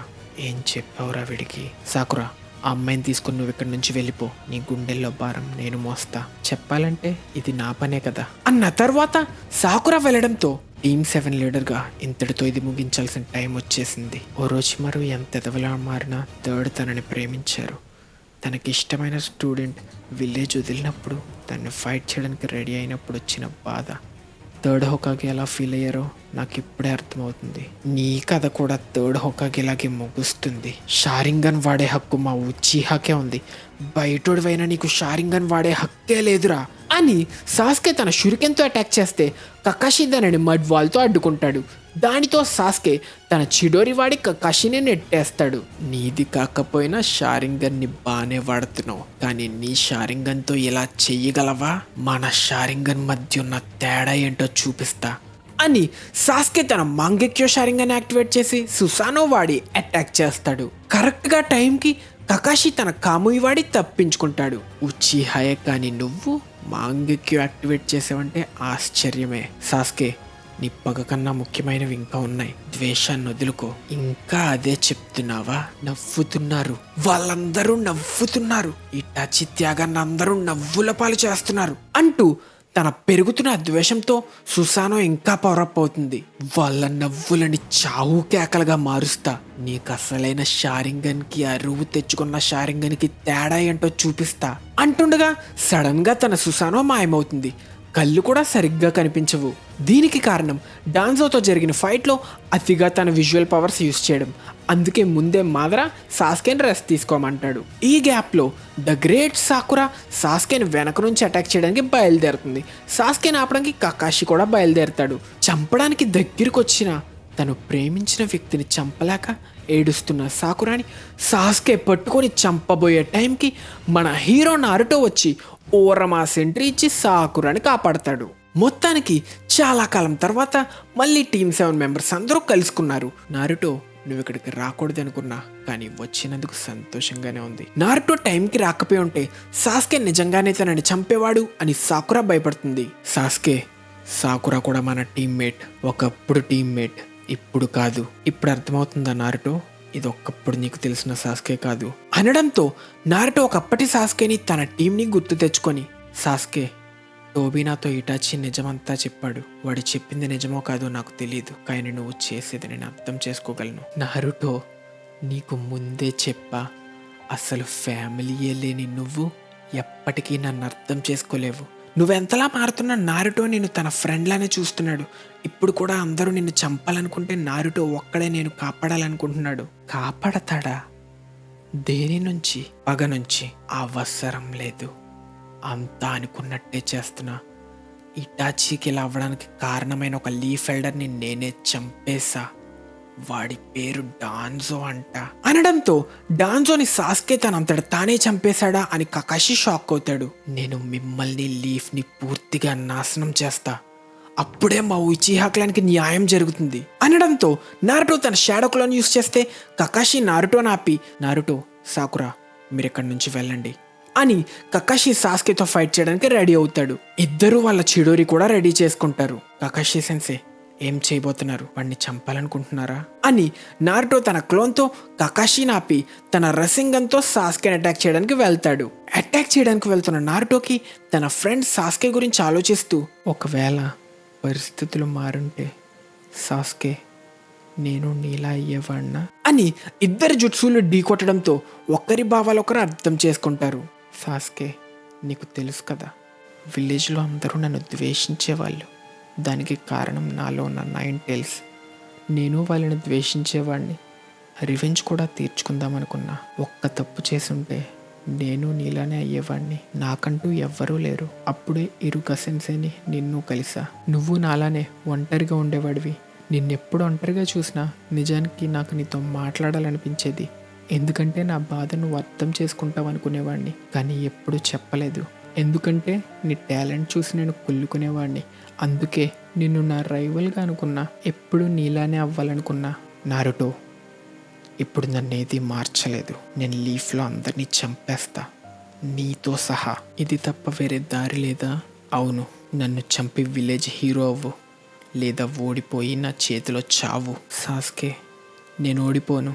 ఏం చెప్పావురా వీడికి? సాకురా, ఆ అమ్మాయిని తీసుకుని నువ్వు ఇక్కడి నుంచి వెళ్ళిపో. నీ గుండెల్లో భారం నేను మోస్తా. చెప్పాలంటే ఇది నా పనే కదా అన్న తర్వాత సాకురా వెళ్ళడంతో టీమ్ 7 లీడర్గా ఇంతటితో ఇది ముగించాల్సిన టైం వచ్చేసింది. ఓరోచిమారు ఎంత ఎదవలా మారినా థర్డ్ తనని ప్రేమించారు. తనకి ఇష్టమైన స్టూడెంట్ విలేజ్ వదిలినప్పుడు, తనని ఫైట్ చేయడానికి రెడీ అయినప్పుడు వచ్చిన బాధ. థర్డ్ హొకాగే ఎలా ఫీల్ అయ్యారో నాకు ఇప్పుడే అర్థమవుతుంది. నీ కథ కూడా థర్డ్ హోకాగేలాగే ముగుస్తుంది. షారింగన్ వాడే హక్కు మా ఉచిహాకే ఉంది. బయటోడివైనా నీకు షారింగన్ వాడే హక్కే లేదురా అని సాస్కే తన షురికెన్తో అటాక్ చేస్తే కకాషి దానిని మడ్ వాల్తో అడ్డుకుంటాడు. దానితో సాస్కే తన చిడోరి వాడి కకాషిని నెట్టేస్తాడు. నీది కాకపోయినా షారింగన్ని బానే వాడుతున్నావు, కానీ నీ షారింగన్తో ఇలా చెయ్యగలవా? మన షారింగన్ మధ్య ఉన్న తేడా ఏంటో చూపిస్తా అని సాస్కే తన మాంగెక్యో షారింగన్ యాక్టివేట్ చేసి సుసానో వాడి అటాక్ చేస్తాడు. కరెక్ట్గా టైంకి కకాషి తన కాముయి వాడి తప్పించుకుంటాడు. ఉచిహాయే కానీ నువ్వు మాంగెక్యో యాక్టివేట్ చేసావంటే ఆశ్చర్యమే. సాస్కే, నీ పగ కన్నా ముఖ్యమైనవి ఇంకా ఉన్నాయి. ద్వేషాన్ని వదులుకో. ఇంకా అదే చెప్తున్నావా? నవ్వుతున్నారు, వాళ్ళందరూ నవ్వుతున్నారు. ఇటాచి త్యాగాన్ని అందరూ నవ్వుల పాలు చేస్తున్నారు అంటూ తన పెరుగుతున్న ద్వేషంతో సుసానో ఇంకా పవరప్ అవుతుంది. వాళ్ళ నవ్వులని చావు కేకలుగా మారుస్తా. నీకు అసలైన షారింగన్కి అరువు తెచ్చుకున్న షారింగన్కి తేడా ఏంటో చూపిస్తా అంటుండగా సడన్ గా తన సుసానో మాయమవుతుంది. కళ్ళు కూడా సరిగ్గా కనిపించవు. దీనికి కారణం డాన్జోతో జరిగిన ఫైట్లో అతిగా తన విజువల్ పవర్స్ యూజ్ చేయడం. అందుకే ముందే మాదరా సాస్కేని రెస్ట్ తీసుకోమంటాడు. ఈ గ్యాప్లో ద గ్రేట్ సాకురా సాస్కేని వెనక నుంచి అటాక్ చేయడానికి బయలుదేరుతుంది. సాస్కేని ఆపడానికి కకాషి కూడా బయలుదేరుతాడు. చంపడానికి దగ్గరికి వచ్చిన తను ప్రేమించిన వ్యక్తిని చంపలేక ఏడుస్తున్న సాకురాని సాస్కే పట్టుకొని చంపబోయే టైంకి మన హీరో నారుటో వచ్చి ఓరమాస్ ఎంట్రీ ఇచ్చి సాకురాని కాపాడతాడు. మొత్తానికి చాలా కాలం తర్వాత మళ్ళీ టీమ్ 7 మెంబర్స్ అందరూ కలుసుకున్నారు. నారుటో, నువ్వు ఇక్కడికి రాకూడదు అనుకున్నా, కానీ వచ్చినందుకు సంతోషంగానే ఉంది. నారుటో టైంకి రాకపోయి ఉంటే సాస్కే నిజంగానే తనని చంపేవాడు అని సాకురా భయపడుతుంది. సాకురా కూడా మన టీమ్మేట్, ఒకప్పుడు టీమ్మేట్, ఇప్పుడు కాదు. ఇప్పుడు అర్థమవుతుందా నారుటో? ఇది ఒక్కప్పుడు నీకు తెలిసిన సాస్కే కాదు అనడంతో నారుటో ఒకప్పటి సాస్కేని తన టీంని గుర్తు తెచ్చుకొని, సాస్కే, టోబీ నాతో ఇటాచి నిజమంతా చెప్పాడు. వాడు చెప్పింది నిజమో కాదో నాకు తెలియదు, కానీ నువ్వు చేసేది నేను అర్థం చేసుకోగలను. నారుటో, నీకు ముందే చెప్పా, అసలు ఫ్యామిలీయే లేని నువ్వు ఎప్పటికీ నన్ను అర్థం చేసుకోలేవు. నువ్వెంతలా మారుతున్నా నారుటో నేను తన ఫ్రెండ్లానే చూస్తున్నాడు. ఇప్పుడు కూడా అందరూ నిన్ను చంపాలనుకుంటే నారుటో ఒక్కడే నేను కాపాడాలనుకుంటున్నాడు. కాపాడతాడా? దేని నుంచి? పగ నుంచి. అవసరం లేదు, అంతా అనుకున్నట్టే చేస్తున్నా. ఇటాచీకి ఇలా అవ్వడానికి కారణమైన ఒక లీఫ్ ఎల్డర్ని నేనే చంపేశా. వాడి పేరు డాన్జో అంట అనడంతో డాన్జోని సాస్కే తనంతట తానే చంపేశాడా అని కకాషి షాక్ అవుతాడు. నేను మిమ్మల్ని లీఫ్ని పూర్తిగా నాశనం చేస్తా, అప్పుడే మా ఉచిహా క్లాన్కి న్యాయం జరుగుతుంది అనడంతో నారుటో తన షాడో క్లాన్ యూస్ చేస్తే కకాషి నారుటోని ఆపి, నారుటో, సాకురా, మీరు ఇక్కడి నుంచి వెళ్ళండి అని కకాషి సాస్కేతో ఫైట్ చేయడానికి రెడీ అవుతాడు. ఇద్దరూ వాళ్ళ చిడోరి కూడా రెడీ చేసుకుంటారు. కకాషి సెన్సే, ఏం చేయబోతున్నారు? వాడిని చంపాలనుకుంటున్నారా అని నారుటో తన క్లోన్తో కకాషి నాపి తన రసింగన్తో సాస్కేని అటాక్ చేయడానికి వెళ్తాడు. అటాక్ చేయడానికి వెళ్తున్న నారుటోకి తన ఫ్రెండ్ సాస్కే గురించి ఆలోచిస్తూ, ఒకవేళ పరిస్థితులు మారుంటే సాస్కే, నేను నీలా అయ్యేవాడినా అని ఇద్దరు జుట్సులు ఢీకొట్టడంతో ఒకరి భావాలు ఒకరు అర్థం చేసుకుంటారు. సాస్కే, నీకు తెలుసు కదా, విలేజ్లో అందరూ నన్ను ద్వేషించేవాళ్ళు. దానికి కారణం నాలో ఉన్న 9 టైల్స్. నేను వాళ్ళని ద్వేషించేవాడిని. రివెంజ్ కూడా తీర్చుకుందామనుకున్నా. ఒక్క తప్పు చేసుంటే నేను నీలానే అయ్యేవాడిని. నాకంటూ ఎవ్వరూ లేరు. అప్పుడే ఇరు కసిన్సేని నిన్ను కలిసా. నువ్వు నాలానే ఒంటరిగా ఉండేవాడివి. నిన్నెప్పుడు ఒంటరిగా చూసినా నిజానికి నాకు నీతో మాట్లాడాలనిపించేది. ఎందుకంటే నా బాధ నువ్వు అర్థం చేసుకుంటావు అనుకునేవాడిని, కానీ ఎప్పుడూ చెప్పలేదు. ఎందుకంటే నీ టాలెంట్ చూసి నేను కుళ్ళుకునేవాడిని. అందుకే నిన్ను నా రైవల్గా అనుకున్నా. ఎప్పుడు నీలానే అవ్వాలనుకున్నా. నారుటో, ఇప్పుడు నన్ను ఏది మార్చలేదు. నేను లీఫ్లో అందరినీ చంపేస్తా, నీతో సహా. ఇది తప్ప వేరే దారి లేదా? అవును, నన్ను చంపి విలేజ్ హీరో అవ్వు, లేదా ఓడిపోయి నా చేతిలో చావు. సాస్కే, నేను ఓడిపోను,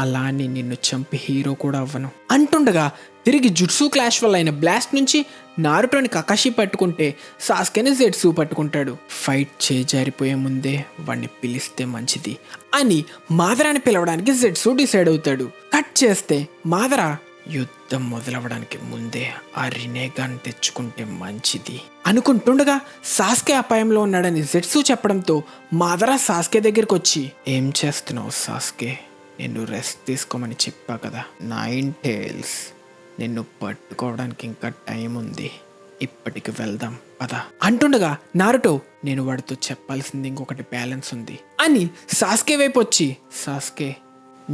అలా అని నిన్ను చంపి హీరో కూడా అవ్వను అంటుండగా తిరిగి జుట్సు క్లాష్ వల్ల అయిన బ్లాస్ట్ నుంచి నారుటోని కకాషి పట్టుకుంటే సాస్కేని జెట్సు పట్టుకుంటాడు. ఫైట్ చేజారిపోయే ముందే వాడిని పిలిస్తే మంచిది అని మాదరాని పిలవడానికి జెట్సు డిసైడ్ అవుతాడు. కట్ చేస్తే మాదరా యుద్ధం మొదలవడానికి ముందే ఆ రినేగాన్ తెచ్చుకుంటే మంచిది అనుకుంటుండగా సాస్కే అపాయంలో ఉన్నాడని జెట్సు చెప్పడంతో మాదరా సాస్కే దగ్గరికి వచ్చి, ఏం చేస్తున్నావు సాస్కే, నిన్ను రెస్ట్ తీసుకోమని చెప్పా కదా. 9 టైల్స్, నిన్ను పట్టుకోవడానికి ఇంకా టైం ఉంది, ఇప్పటికి వెళ్దాం పద అంటుండగా నారుటో, నేను వాడితో చెప్పాల్సింది ఇంకొకటి బ్యాలెన్స్ ఉంది అని సాస్కే వైపు వచ్చి, సాస్కే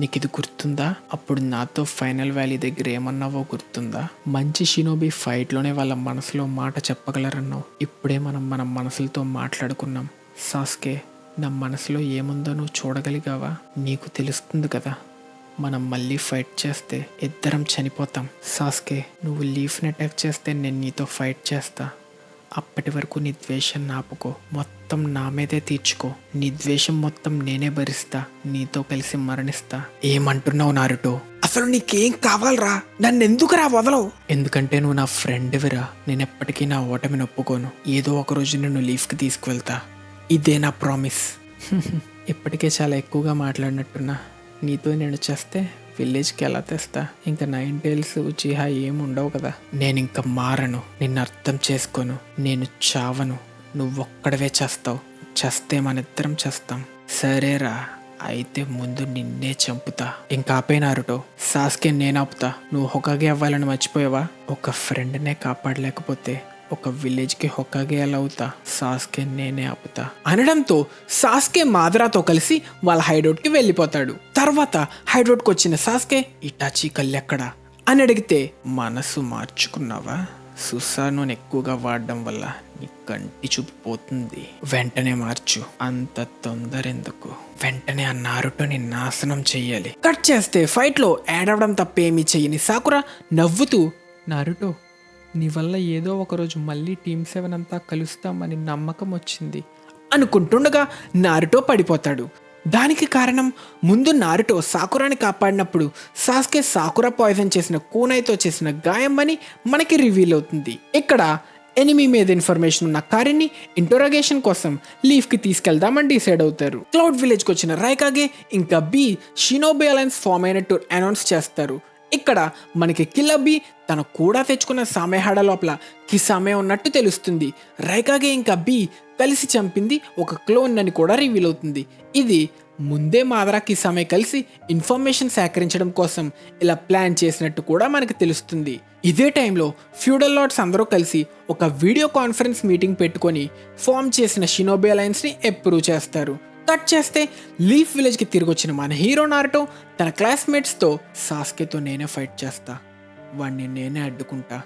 నీకు ఇది గుర్తుందా, అప్పుడు నాతో ఫైనల్ వ్యాలీ దగ్గర ఏమన్నావో గుర్తుందా, మంచి షినోబి ఫైట్లోనే వాళ్ళ మనసులో మాట చెప్పగలరన్నావు. ఇప్పుడే మనం మన మనసులతో మాట్లాడుకున్నాం సాస్కే, నా మనసులో ఏముందో నువ్వు చూడగలిగావా, నీకు తెలుస్తుంది కదా, మనం మళ్ళీ ఫైట్ చేస్తే ఇద్దరం చనిపోతాం సాస్కే, నువ్వు లీఫ్ని అటాక్ చేస్తే నేను నీతో ఫైట్ చేస్తా, అప్పటి వరకు నీ ద్వేషం ఆపుకో, మొత్తం నా మీదే తీర్చుకో, నీ ద్వేషం మొత్తం నేనే భరిస్తా, నీతో కలిసి మరణిస్తా. ఏమంటున్నావు నారుటో, అసలు నీకేం కావాలరా, నన్ను ఎందుకురా వదలవు, ఎందుకంటే నువ్వు నా ఫ్రెండ్విరా, నేను ఎప్పటికీ నా ఓటమిని ఒప్పుకోను, ఏదో ఒక రోజు నిన్ను లీఫ్కి తీసుకువెళ్తా, ఇదే నా ప్రామిస్. ఇప్పటికే చాలా ఎక్కువగా మాట్లాడినట్టున్నా, నీతో నేను చేస్తే విలేజ్కి ఎలా తెస్తా, ఇంకా 9 టైల్స్ ఉచిహా ఏమి ఉండవు కదా. నేను ఇంకా మారను, నిన్ను అర్థం చేసుకోను, నేను చావను, నువ్వొక్కడవే చేస్తావు, చేస్తే మనిద్దరం చేస్తాం. సరేరా, అయితే ముందు నిన్నే చంపుతా. ఇంకా ఆపేనారుటో, సాస్కే నేను ఆపుతా, నువ్వు హొకాగే అవ్వాలని మర్చిపోయావా, ఒక ఫ్రెండ్నే కాపాడలేకపోతే ఒక విలేజ్కి హొకాగే ఎలా అవుతా, సాస్కే నేనే ఆపుతా అనడంతో సాస్కే మాదరాతో కలిసి వాళ్ళ హైడౌట్కి వెళ్ళిపోతాడు. తర్వాత హైడౌట్కి వచ్చిన సాస్కే, ఇటాచి కళ్ళెక్కడా అని అడిగితే, మనసు మార్చుకున్నావా, సుసానుని ఎక్కువగా వాడడం వల్ల నీ కంటి చూపు పోతుంది, వెంటనే మార్చు, అంత తొందర ఎందుకు, వెంటనే ఆ నారుటోని నాశనం చెయ్యాలి. కట్ చేస్తే ఫైట్లో యాడ్ అవడం తప్పేమీ చెయ్యని సాకురా నవ్వుతూ, నారుటో నీ వల్ల ఏదో ఒకరోజు మళ్ళీ టీమ్ 7 అంతా కలుస్తామని నమ్మకం వచ్చింది అనుకుంటుండగా నారుటో పడిపోతాడు. దానికి కారణం, ముందు నారుటో సాకురాని కాపాడినప్పుడు సాస్కే సాకురా పాయిజన్ చేసిన కూనైతో చేసిన గాయం అని మనకి రివీల్ అవుతుంది. ఇక్కడ ఎనిమీ మీద ఇన్ఫర్మేషన్ ఉన్న కారిని ఇంటరోగేషన్ కోసం లీఫ్కి తీసుకెళ్దామని డిసైడ్ అవుతారు. క్లౌడ్ విలేజ్కి వచ్చిన రైకాగే ఇంకా బి షినోబి అలయన్స్ ఫామ్ అయినట్టు అనౌన్స్ చేస్తారు. ఇక్కడ మనకి కిల్లబి తను కూడా తెచ్చుకున్న సామెహాడ లోపల కిసామే ఉన్నట్టు తెలుస్తుంది. రైకాగే ఇంకా బి కలిసి చంపింది ఒక క్లోన్ అని కూడా రివీల్ అవుతుంది. ఇది ముందే మాదరా కిసామే కలిసి ఇన్ఫర్మేషన్ సేకరించడం కోసం ఇలా ప్లాన్ చేసినట్టు కూడా మనకు తెలుస్తుంది. ఇదే టైంలో ఫ్యూడల్ లార్డ్స్ అందరూ కలిసి ఒక వీడియో కాన్ఫరెన్స్ మీటింగ్ పెట్టుకొని ఫామ్ చేసిన షినోబి అలయన్స్ని అప్రూవ్ చేస్తారు. కట్ చేస్తే లీఫ్ విలేజ్కి తిరిగి వచ్చిన మన హీరో నారుటో తన క్లాస్మేట్స్తో, సాస్కేతో నేనే ఫైట్ చేస్తా, వాడిని నేనే అడ్డుకుంటా,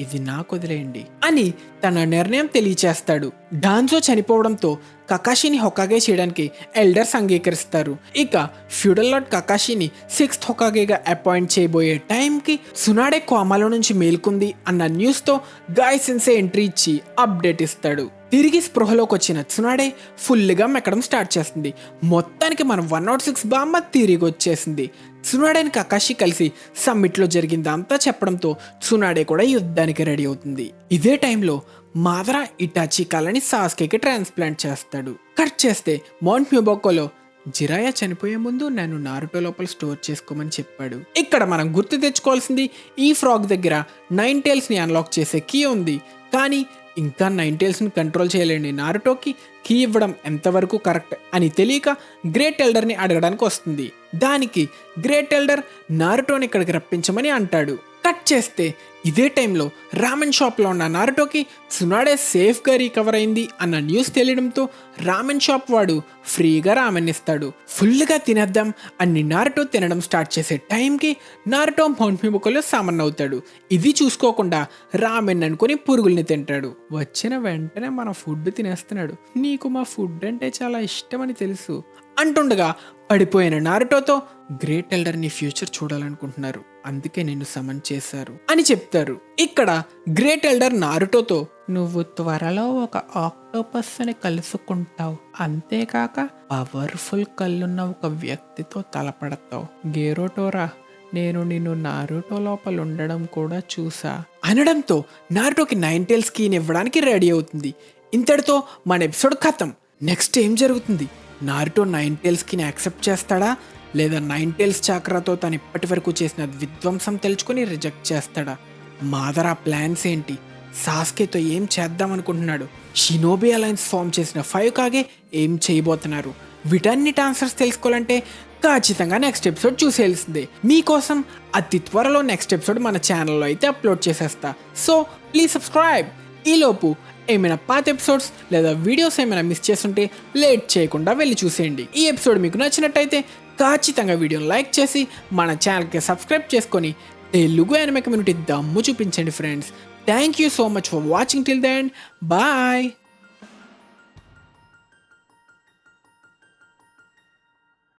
ఇది నాకు వదిలేయండి అని తన నిర్ణయం తెలియచేస్తాడు. డాన్జో చనిపోవడంతో కకాషిని హొకాగే చేయడానికి ఎల్డర్స్ అంగీకరిస్తారు. ఇక ఫ్యూడల్ లార్డ్ కకాషిని 6th హొకాగేగా అపాయింట్ చేయబోయే టైంకి సునాడే కోమాలో నుంచి మేల్కొంది అన్న న్యూస్తో గాయ్ సెన్సే ఎంట్రీ ఇచ్చి అప్డేట్ ఇస్తాడు. తిరిగి స్పృహలోకి వచ్చిన సునాడే ఫుల్గా మెక్కడం స్టార్ట్ చేస్తుంది. మొత్తానికి మనం 106 బాంబ తిరిగి వచ్చేసింది. సునాడేని కకాషి కలిసి సమ్మిట్లో జరిగిందంతా చెప్పడంతో సునాడే కూడా యుద్ధానికి రెడీ అవుతుంది. ఇదే టైంలో మాదరా ఇటాచి కాలని సాస్కేకి ట్రాన్స్ప్లాంట్ చేస్తాడు. కట్ చేస్తే మౌంట్ మ్యూబోకోలో జిరాయా చనిపోయే ముందు నన్ను నారుటో లోపల స్టోర్ చేసుకోమని చెప్పాడు. ఇక్కడ మనం గుర్తు తెచ్చుకోవాల్సింది, ఈ ఫ్రాగ్ దగ్గర 9 టైల్స్ని అన్లాక్ చేసే కీ ఉంది. కానీ ఇంకా 9 టైల్స్ని కంట్రోల్ చేయలేని నారుటోకి కీ ఇవ్వడం ఎంతవరకు కరెక్ట్ అని తెలియక గ్రేట్ ఎల్డర్ని అడగడానికి వస్తుంది. దానికి గ్రేట్ ఎల్డర్ నారుటోని ఇక్కడికి రప్పించమని అంటాడు. కట్ చేస్తే ఇదే టైంలో రామెన్ షాప్లో ఉన్న నారుటోకి సునాడే సేఫ్గా రికవర్ అయింది అన్న న్యూస్ తెలియడంతో రామెన్ షాప్ వాడు ఫ్రీగా రామెన్ ఇస్తాడు. ఫుల్గా తినేద్దాం అని నారుటో తినడం స్టార్ట్ చేసే టైంకి నారుటో మౌంట్ మిబుకోలో సామన్ అవుతాడు. ఇది చూసుకోకుండా రామెన్ అనుకుని పురుగుల్ని తింటాడు. వచ్చిన వెంటనే మన ఫుడ్ తినేస్తున్నాడు, నీకు మా ఫుడ్ అంటే చాలా ఇష్టమని తెలుసు అంటుండగా పడిపోయిన నారుటోతో, గ్రేట్ ఎల్డర్ నీ ఫ్యూచర్ చూడాలనుకుంటున్నారు, అందుకే నిన్ను సమన్ చేశారు అని చెప్తారు. ఇక్కడ గ్రేట్ ఎల్డర్ నారుటోతో, నువ్వు త్వరలో ఒక ఆక్టోపస్ ని కలుసుకుంటావు, అంతేకాక పవర్ఫుల్ కళ్ళున్న ఒక వ్యక్తితో తలపడతావు, గేరోటోరా నేను నిన్ను నారుటో లోపల ఉండడం కూడా చూసా అనడంతో నారుటోకి 9 టైల్స్ కీని ఇవ్వడానికి రెడీ అవుతుంది. ఇంతటితో మన ఎపిసోడ్ ఖతం. నెక్స్ట్ ఏం జరుగుతుంది? నారుటో 9 టైల్స్ కీని యాక్సెప్ట్ చేస్తాడా లేదా నైన్ టైల్స్ చాక్రాతో తను ఇప్పటి వరకు చేసిన విధ్వంసం తెలుసుకొని రిజెక్ట్ చేస్తాడా? మాదర్ ఆ ప్లాన్స్ ఏంటి? సాస్కేతో ఏం చేద్దాం అనుకుంటున్నాడు? షినోబి అలయన్స్ ఫామ్ చేసిన 5 కాగే ఏం చేయబోతున్నారు? వీటన్నిటి ఆన్సర్స్ తెలుసుకోవాలంటే ఖచ్చితంగా నెక్స్ట్ ఎపిసోడ్ చూసేయాల్సిందే. మీకోసం అతి త్వరలో నెక్స్ట్ ఎపిసోడ్ మన ఛానల్లో అయితే అప్లోడ్ చేసేస్తా. So please subscribe. ఈలోపు ఏమైనా పాత ఎపిసోడ్స్ లేదా వీడియోస్ ఏమైనా మిస్ చేస్తుంటే లేట్ చేయకుండా వెళ్ళి చూసేయండి. ఈ ఎపిసోడ్ మీకు నచ్చినట్టయితే ఖచ్చితంగా వీడియోని లైక్ చేసి మన ఛానల్కి సబ్స్క్రైబ్ చేసుకొని తెలుగు యానిమే కమ్యూనిటీ దమ్ము చూపించండి friends. Thank you so much for watching till the end. Bye.